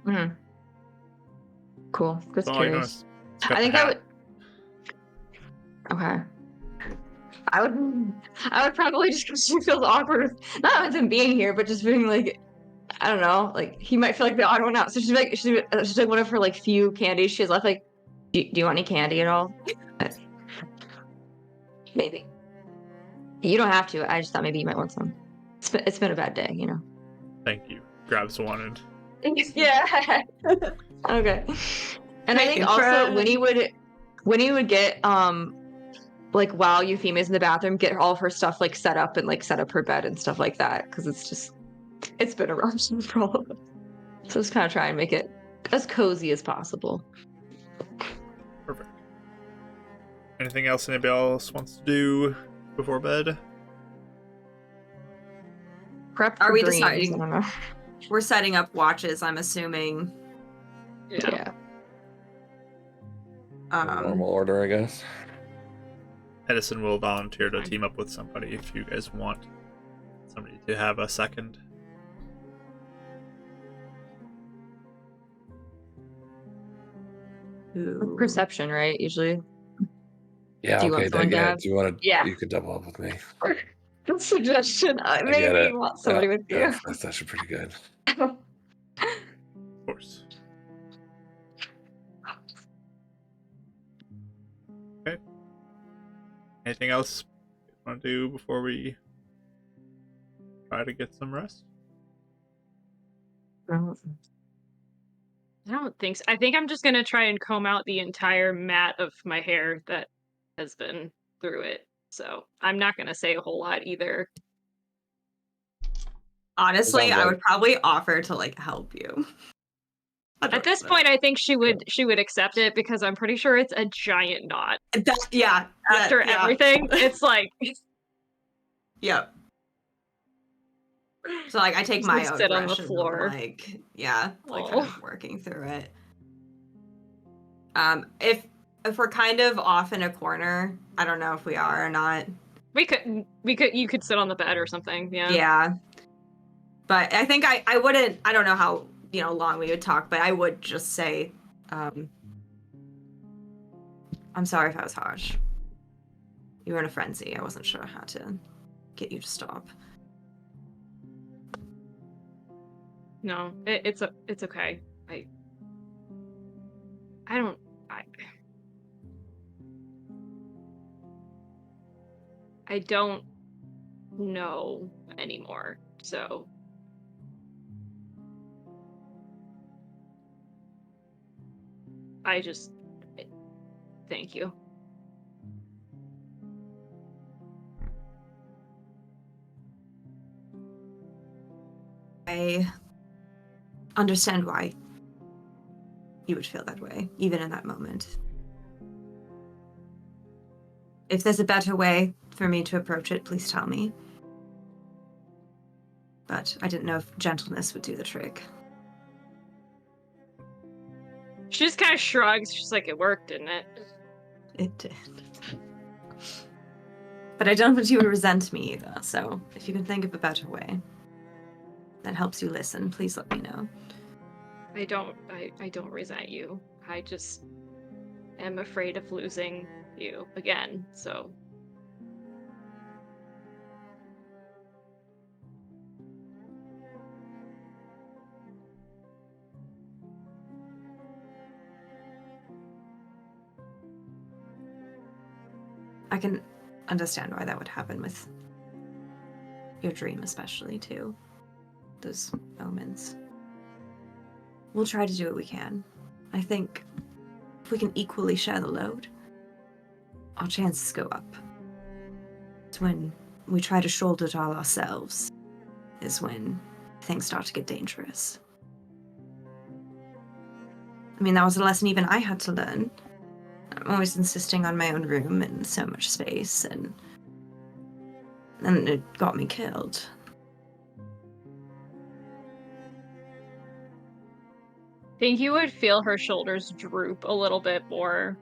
Mhm. Cool. Just That's all I curious. noticed. He's got I the think I hat. would. Okay. I would probably just because she feels awkward, not with him being here, but just being like, I don't know, like he might feel like the odd one out. So she's like one of her like few candies she has left. Like, do you want any candy at all? Maybe. You don't have to. I just thought maybe you might want some. It's been a bad day, you know. Thank you. Grabs one and Yeah. Okay. And I think Making also friends. when he would get like while Euphemia's in the bathroom, get all of her stuff like set up and like set up her bed and stuff like that because it's been a rush for all of us. So just kind of try and make it as cozy as possible. perfect. Anything else anybody else wants to do before bed? Prep Are for we dreams, deciding? I don't know. We're setting up watches, I'm assuming. yeah. Normal order, I guess. Edison will volunteer to team up with somebody if you guys want somebody to have a second. Ooh. Perception, right? Usually. Yeah, Do you okay, want someone to yeah, have- do you want to? Yeah. You could double up with me. Good suggestion. I Maybe get it. you want somebody with you. Yeah, that's actually pretty good. Of course. Okay. Anything else you want to do before we try to get some rest? I don't think so. I think I'm just gonna try and comb out the entire mat of my hair that has been through it. So I'm not gonna say a whole lot either. Honestly, Sounds I like- would probably offer to like help you. At this point, I think she would accept it because I'm pretty sure it's a giant knot. After everything, it's like Yep. So like I take Just my would own sit on the brush and I'm floor. like kind Oh. of working through it. If we're kind of off in a corner, I don't know if we are or not. You could sit on the bed or something, yeah. Yeah. But I think I wouldn't, I don't know how, long we would talk, but I would just say, I'm sorry if I was harsh. You were in a frenzy. I wasn't sure how to get you to stop. No, it's okay. I don't know anymore, so thank you. I understand why you would feel that way, even in that moment. If there's a better way for me to approach it, please tell me. But I didn't know if gentleness would do the trick. She just kind of shrugs. She's like, it worked, didn't it? It did. But I don't want you to resent me either, so if you can think of a better way that helps you listen, please let me know. I don't resent you. I just am afraid of losing you again, so. I can understand why that would happen with your dream, especially, too. Those moments. We'll try to do what we can. I think if we can equally share the load, our chances go up. It's when we try to shoulder it all ourselves, is when things start to get dangerous. I mean, that was a lesson even I had to learn. I'm always insisting on my own room and so much space, and it got me killed. I think you would feel her shoulders droop a little bit more,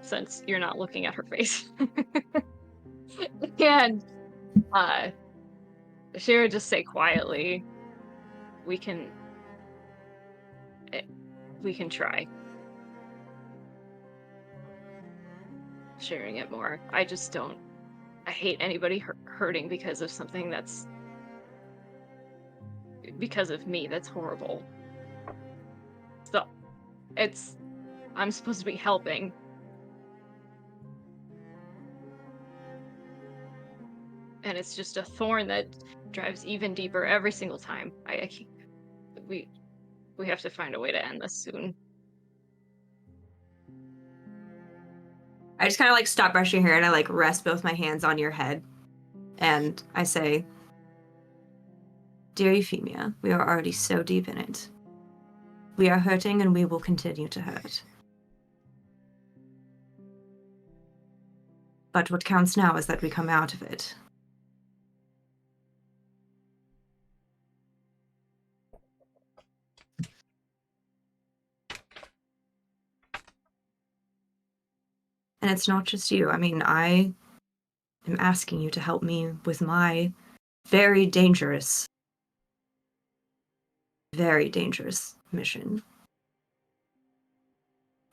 since you're not looking at her face. And she would just say quietly, we can try sharing it more. I hate anybody hurting because of something because of me. That's horrible. So I'm supposed to be helping. And it's just a thorn that drives even deeper every single time. We have to find a way to end this soon. I just kind of stop brushing your hair and I rest both my hands on your head. And I say, Dear Euphemia, we are already so deep in it. We are hurting and we will continue to hurt. But what counts now is that we come out of it. And it's not just you. I mean, I am asking you to help me with my very dangerous mission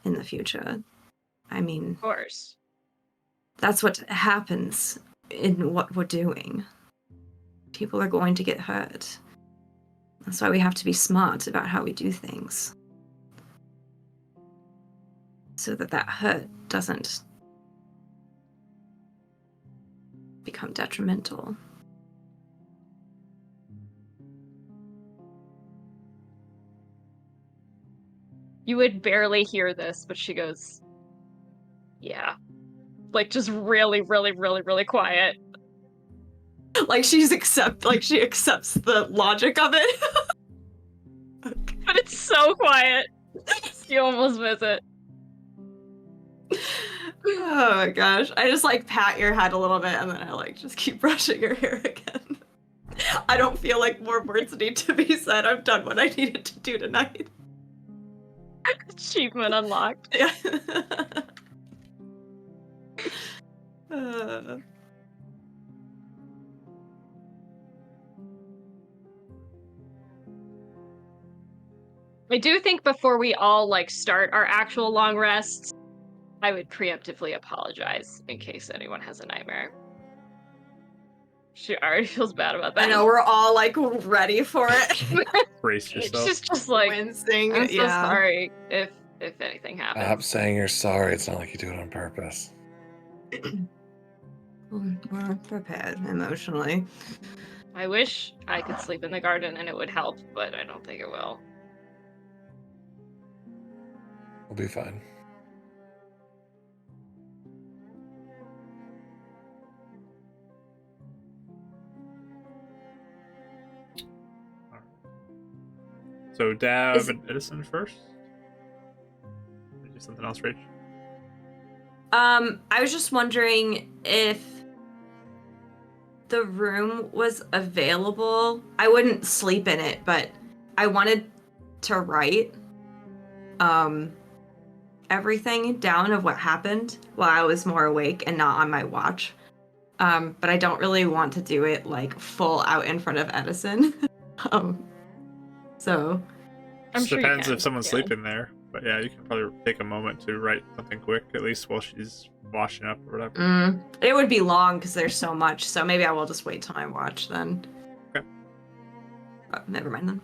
in the future. I mean, Of course. That's what happens in what we're doing. People are going to get hurt. That's why we have to be smart about how we do things. So that hurt doesn't become detrimental. You would barely hear this, but she goes, yeah. Just really, really, really, really quiet. She accepts the logic of it. so quiet. You almost miss it. Oh my gosh. I just like pat your head a little bit and then I like just keep brushing your hair again. I don't feel like more words need to be said. I've done what I needed to do tonight. Achievement unlocked. Yeah. Uh, I do think before we all like start our actual long rests, I would preemptively apologize in case anyone has a nightmare. She already feels bad about that. I know we're all like ready for it. Brace yourself. She's just like, Wincing. I'm so Yeah. sorry if anything happens. Stop saying you're sorry. It's not like you do it on purpose. We're prepared emotionally. I wish I could sleep in the garden and it would help, but I don't think it will. We'll be fine. So Dav Is- and Edison first? Did you do something else, Rach? I was just wondering if the room was available. I wouldn't sleep in it, but I wanted to write everything down of what happened while I was more awake and not on my watch. But I don't really want to do it like full out in front of Edison. So I'm Just sure you depends can, if someone's yeah. sleeping there. But yeah, you can probably take a moment to write something quick, at least while she's washing up or whatever. it would be long because there's so much. So maybe I will just wait till I watch then. Okay. Never mind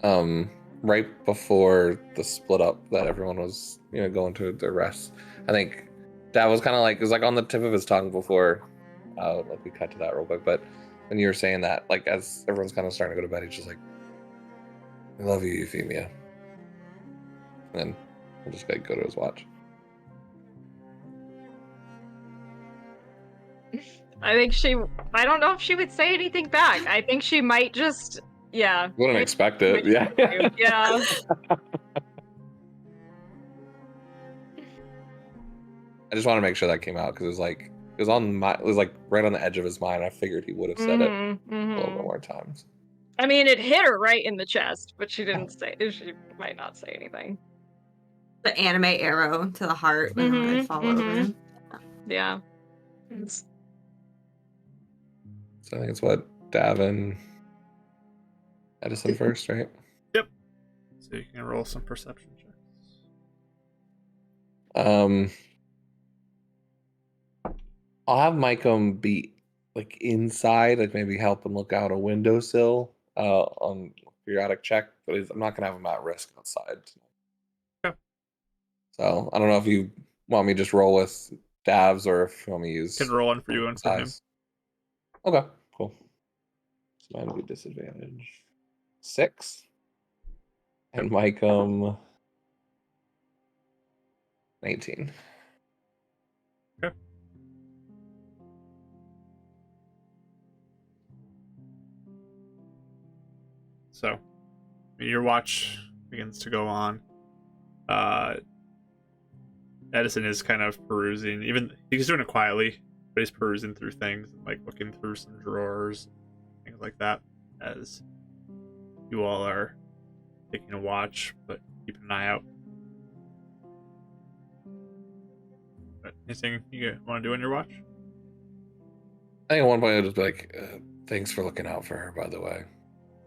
then. Right before the split up that everyone was, going to their rest, I think that was kind of like, it was like on the tip of his tongue before, like we cut to that real quick. But when you were saying that, like as everyone's kind of starting to go to bed, he's just like, I love you, Euphemia. And then we'll just go to his watch. I don't know if she would say anything back. I think she might just, yeah. Wouldn't expect it, yeah. Yeah. I just want to make sure that came out because it was like right on the edge of his mind. I figured he would have said it a little bit more times. I mean, it hit her right in the chest, but she didn't say. She might not say anything. The anime arrow to the heart and then I fall over. Yeah. So I think it's what, Dav and Edison first, right? Yep. So you can roll some perception checks. I'll have Micum be like inside, like maybe help him look out a windowsill on periodic check, but I'm not gonna have him at risk outside. Okay. So I don't know if you want me to just roll with Davs or if you want me to use. Can roll one for you and for him. size. Okay, cool. So mine will be disadvantage 6, and Micum 19. Okay. So, your watch begins to go on. Edison is kind of perusing. Even he's doing it quietly, but he's perusing through things, like looking through some drawers, things like that. As you all are taking a watch, but keeping an eye out. But anything you want to do on your watch? I think at one point I'll just be like, thanks for looking out for her, by the way.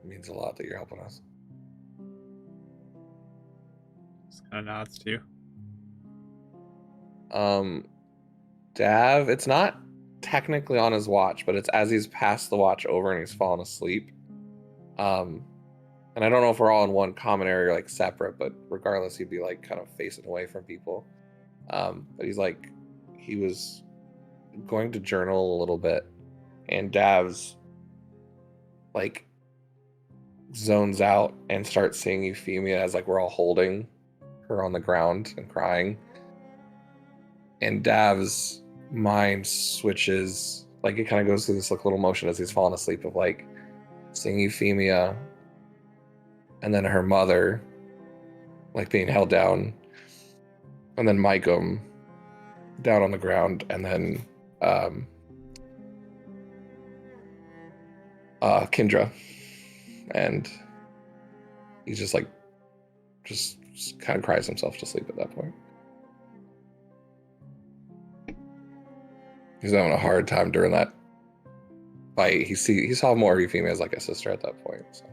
It means a lot that you're helping us. Just kind of nods to you. Dav, it's not technically on his watch, but it's as he's passed the watch over and he's fallen asleep. And I don't know if we're all in one common area, like separate, but regardless, he'd be like kind of facing away from people. But he's like, he was going to journal a little bit, and Dav's like zones out and starts seeing Euphemia as like we're all holding her on the ground and crying. And Dav's mind switches, like it kind of goes through this like little motion as he's falling asleep of like seeing Euphemia and then her mother like being held down, and then Micum down on the ground, and then Kindra, and he just kind of cries himself to sleep at that point. He's having a hard time during that fight. He saw more of Euphemia as like a sister at that point. So.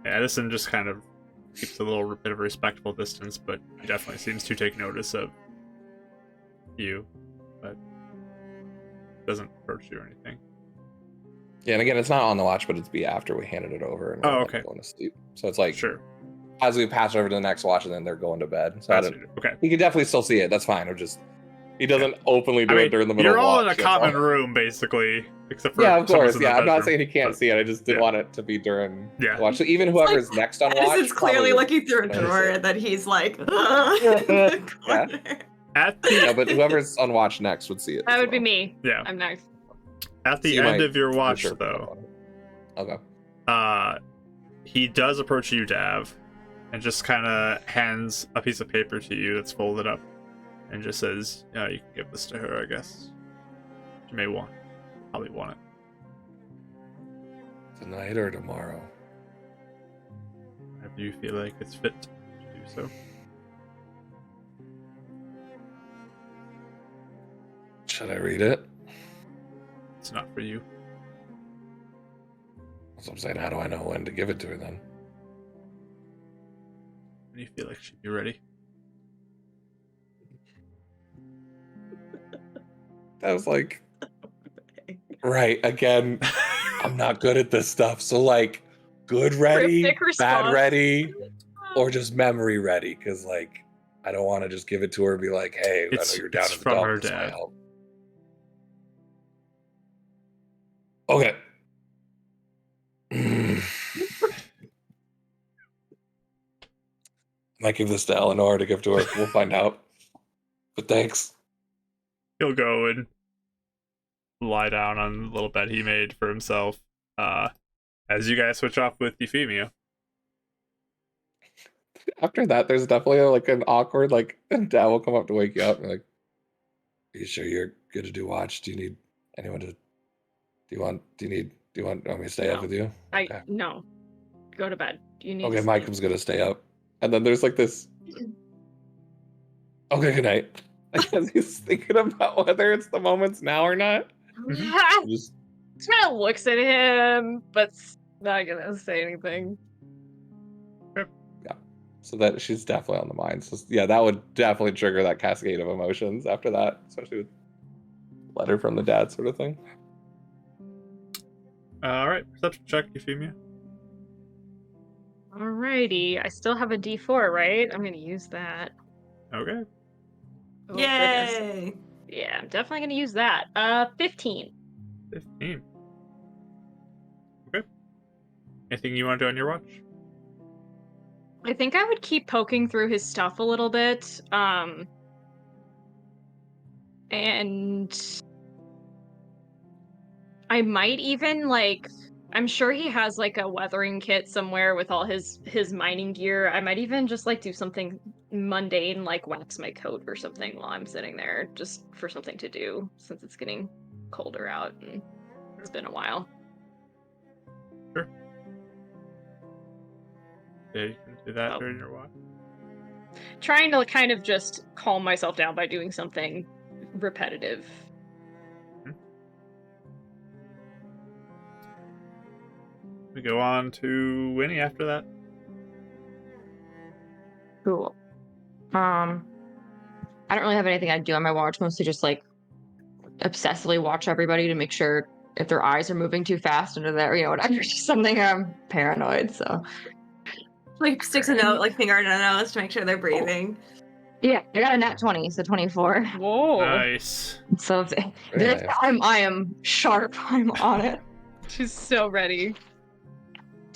Yeah, Edison just kind of keeps a little bit of a respectful distance, but he definitely seems to take notice of you, but doesn't approach you or anything. Yeah, and again, it's not on the watch, but it's be after we handed it over and we're okay. going to sleep. So it's like Sure. as we pass over to the next watch, and then they're going to bed. So Okay. He can definitely still see it. That's fine. He doesn't openly do it during the middle you're of all watch. in a common room, basically, except for yeah, of someone's course. in the Yeah, I'm not bedroom, saying he can't but- see it. I just didn't yeah. want it to be during Yeah. the watch. So even whoever's next on watch, Edison's clearly probably looking through a notice drawer it. that he's like, Yeah. At the Yeah, but whoever's on watch next would see it. That as would be well. me. yeah, I'm next. at the So you end might of your for watch, sure pick up though, on it. Okay. he does approach you, Dav, and just kind of hands a piece of paper to you that's folded up, and just says, "Yeah, you can give this to her, I guess. You may probably want it." Tonight or tomorrow? Whenever you feel like it's fit to do so. Should I read it? It's not for you. That's what I'm saying. How do I know when to give it to her then? When you feel like she'd be ready. That was like, right, again, I'm not good at this stuff. So like, good ready, Cryptic bad response. ready, or just memory ready. Because like, I don't want to just give it to her and be like, hey, I know you're down it's in the from her dumps. This might dad. help. Okay. Might give this to Eleanor to give to her. We'll find out. But thanks. He'll go and lie down on the little bed he made for himself. As you guys switch off with Euphemia. After that, there's definitely like an awkward, like, Dad will come up to wake you up and like, are you sure you're good to do watch? Do you need anyone to, do you want me to stay up No. with you? Okay. No. Go to bed. You need Okay, to Mike was gonna stay up. And then there's like this, okay, good night. I guess he's thinking about whether it's the moments now or not. sleep. Just, Kind of looks at him, but's not gonna say anything. so that she's definitely on the mind. So yeah, that would definitely trigger that cascade of emotions after that, especially with letter from the dad sort of thing. Alright, perception check, Euphemia. Alrighty, I still have a D4, right? I'm gonna use that. Okay. Oh, goodness. Yay! Yeah, I'm definitely gonna use that. 15. 15. Okay. Anything you want to do on your watch? I think I would keep poking through his stuff a little bit. And I might even like, I'm sure he has like a weathering kit somewhere with all his mining gear. I might even just like do something mundane like wax my coat or something while I'm sitting there, just for something to do since it's getting colder out and it's been a while. Sure. Yeah, you can do that Oh. during your watch. Trying to kind of just calm myself down by doing something repetitive. We go on to Winnie after that. Cool. I don't really have anything I do on my watch, mostly just like obsessively watch everybody to make sure if their eyes are moving too fast under there, whatever, just something I'm paranoid. So Like sticks a note, like finger in a nose to make sure they're breathing. yeah, I got a nat 20, so 24. Whoa. Nice. So Very this nice. time I am sharp. I'm on it. She's so ready.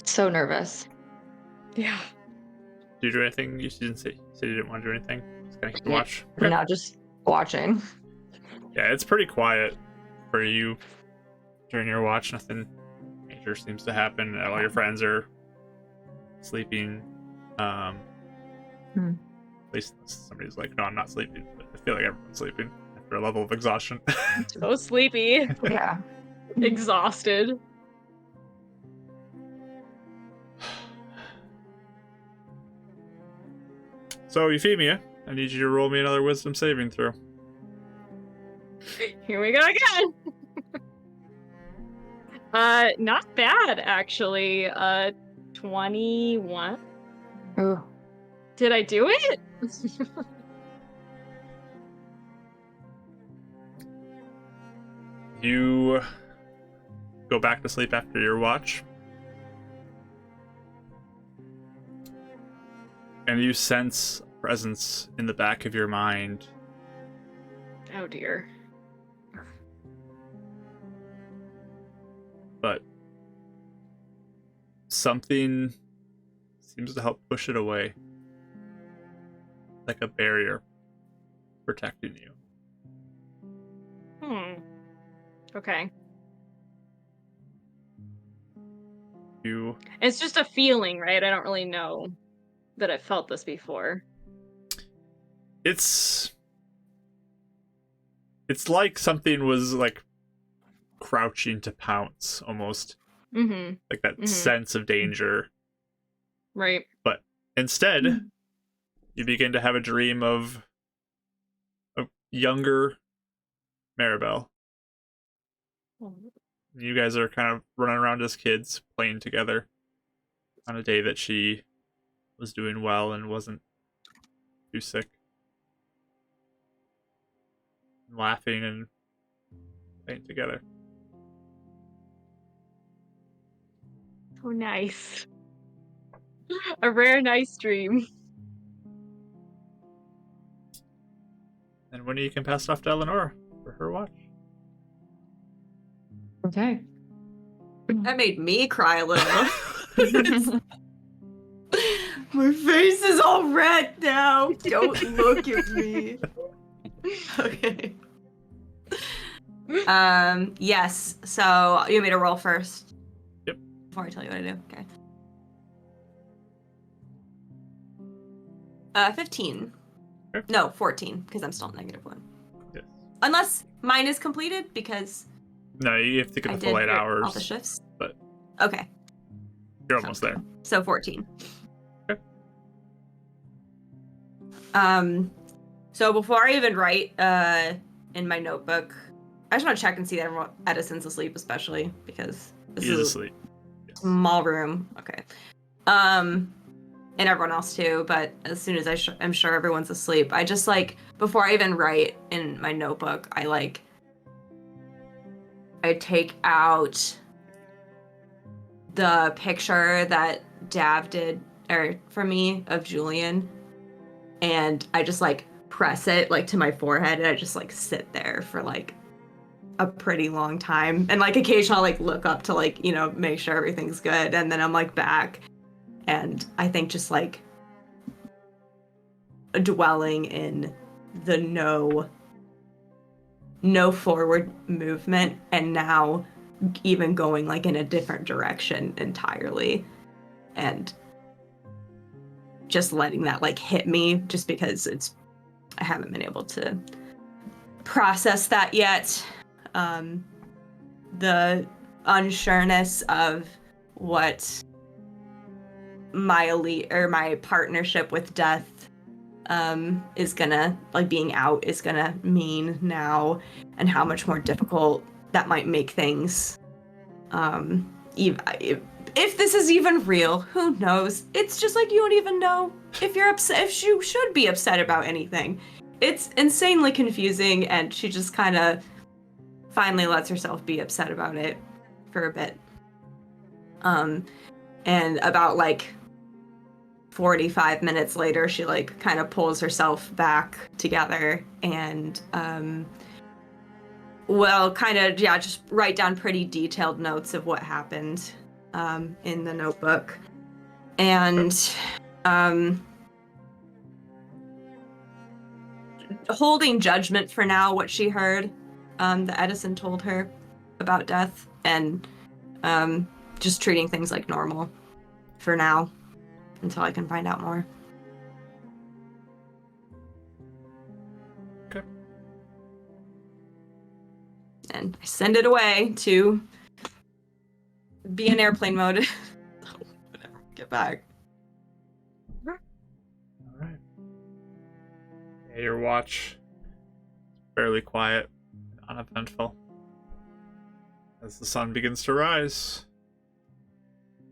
So nervous. Yeah. Did you do anything? You didn't say. You said you didn't want to do anything. Just gonna keep Yeah. watch. Now just watching. Yeah, it's pretty quiet for you during your watch. Nothing danger seems to happen. All your friends are sleeping. At least somebody's like, no, I'm not sleeping. But I feel like everyone's sleeping after a level of exhaustion. So sleepy, Yeah. exhausted. So, Euphemia, I need you to roll me another wisdom saving throw. Here we go again. Not bad actually. 21. Ooh. Did I do it? You go back to sleep after your watch. And you sense a presence in the back of your mind. Oh dear. But something seems to help push it away. Like a barrier protecting you. Okay. You It's just a feeling, right? I don't really know that I've felt this before. It's like something was like crouching to pounce almost. Mm-hmm. Like that sense of danger. Right. But instead, you begin to have a dream of a younger Maribel. You guys are kind of running around as kids, playing together on a day that she was doing well and wasn't too sick. Laughing and playing together. Oh, nice. A rare nice dream. And when you can pass it off to Eleanor for her watch. Okay. That made me cry a little. My face is all red now. Don't look at me. Okay. Yes. So you want me to roll first? Yep. Before I tell you what I do. Okay. 15. Okay. No, 14, because I'm still at -1. Yes. Unless mine is completed, because No, you have to get I the full did 8 hours. all the shifts. But Okay. you're almost there. So 14. Okay. So before I even write in my notebook, I just want to check and see that everyone Edison's asleep, especially because this He's is asleep. a small room. Okay. And everyone else too, but as soon as I'm sure everyone's asleep, I just like, before I even write in my notebook, I take out the picture that Dav did for me of Julian, and I just like press it like to my forehead, and I just like sit there for like a pretty long time, and like occasionally I'll like look up to like, you know, make sure everything's good, and then I'm like back, and I think just like dwelling in the no forward movement, and now even going like in a different direction entirely, and just letting that like hit me, just because I haven't been able to process that yet. The unsureness of what my partnership with death is gonna, like, being out is gonna mean now, and how much more difficult that might make things. If this is even real, who knows? It's just like, you don't even know if you're upset, if you should be upset about anything. It's insanely confusing, and she just kind of finally lets herself be upset about it for a bit. And about like 45 minutes later, she like kind of pulls herself back together and just write down pretty detailed notes of what happened in the notebook. And holding judgment for now what she heard that Edison told her about death, and just treating things like normal for now until I can find out more. Okay. And I send it away to be in airplane mode. Whenever we get back. All right. Yeah, your watch is fairly quiet, uneventful, as the sun begins to rise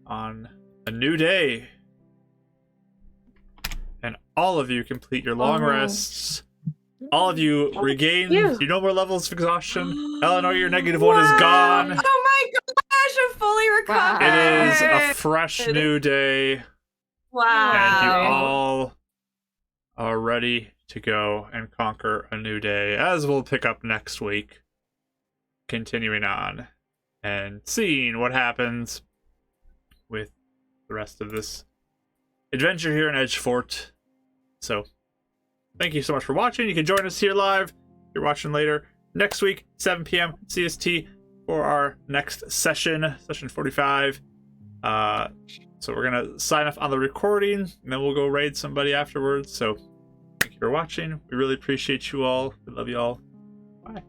on a new day. And all of you complete your long rests. All of you regain no more levels of exhaustion. Eleanor, your -1 is gone. Oh my gosh, I'm fully recovered. It is a fresh new day. Wow. And you all are ready to go and conquer a new day, as we'll pick up next week, continuing on and seeing what happens with the rest of this adventure here in Edgefort. So, thank you so much for watching. You can join us here live. If you're watching later next week, 7 p.m. CST, for our next session, session 45. So we're gonna sign off on the recording, and then we'll go raid somebody afterwards. So, thank you for watching. We really appreciate you all. We love you all. Bye.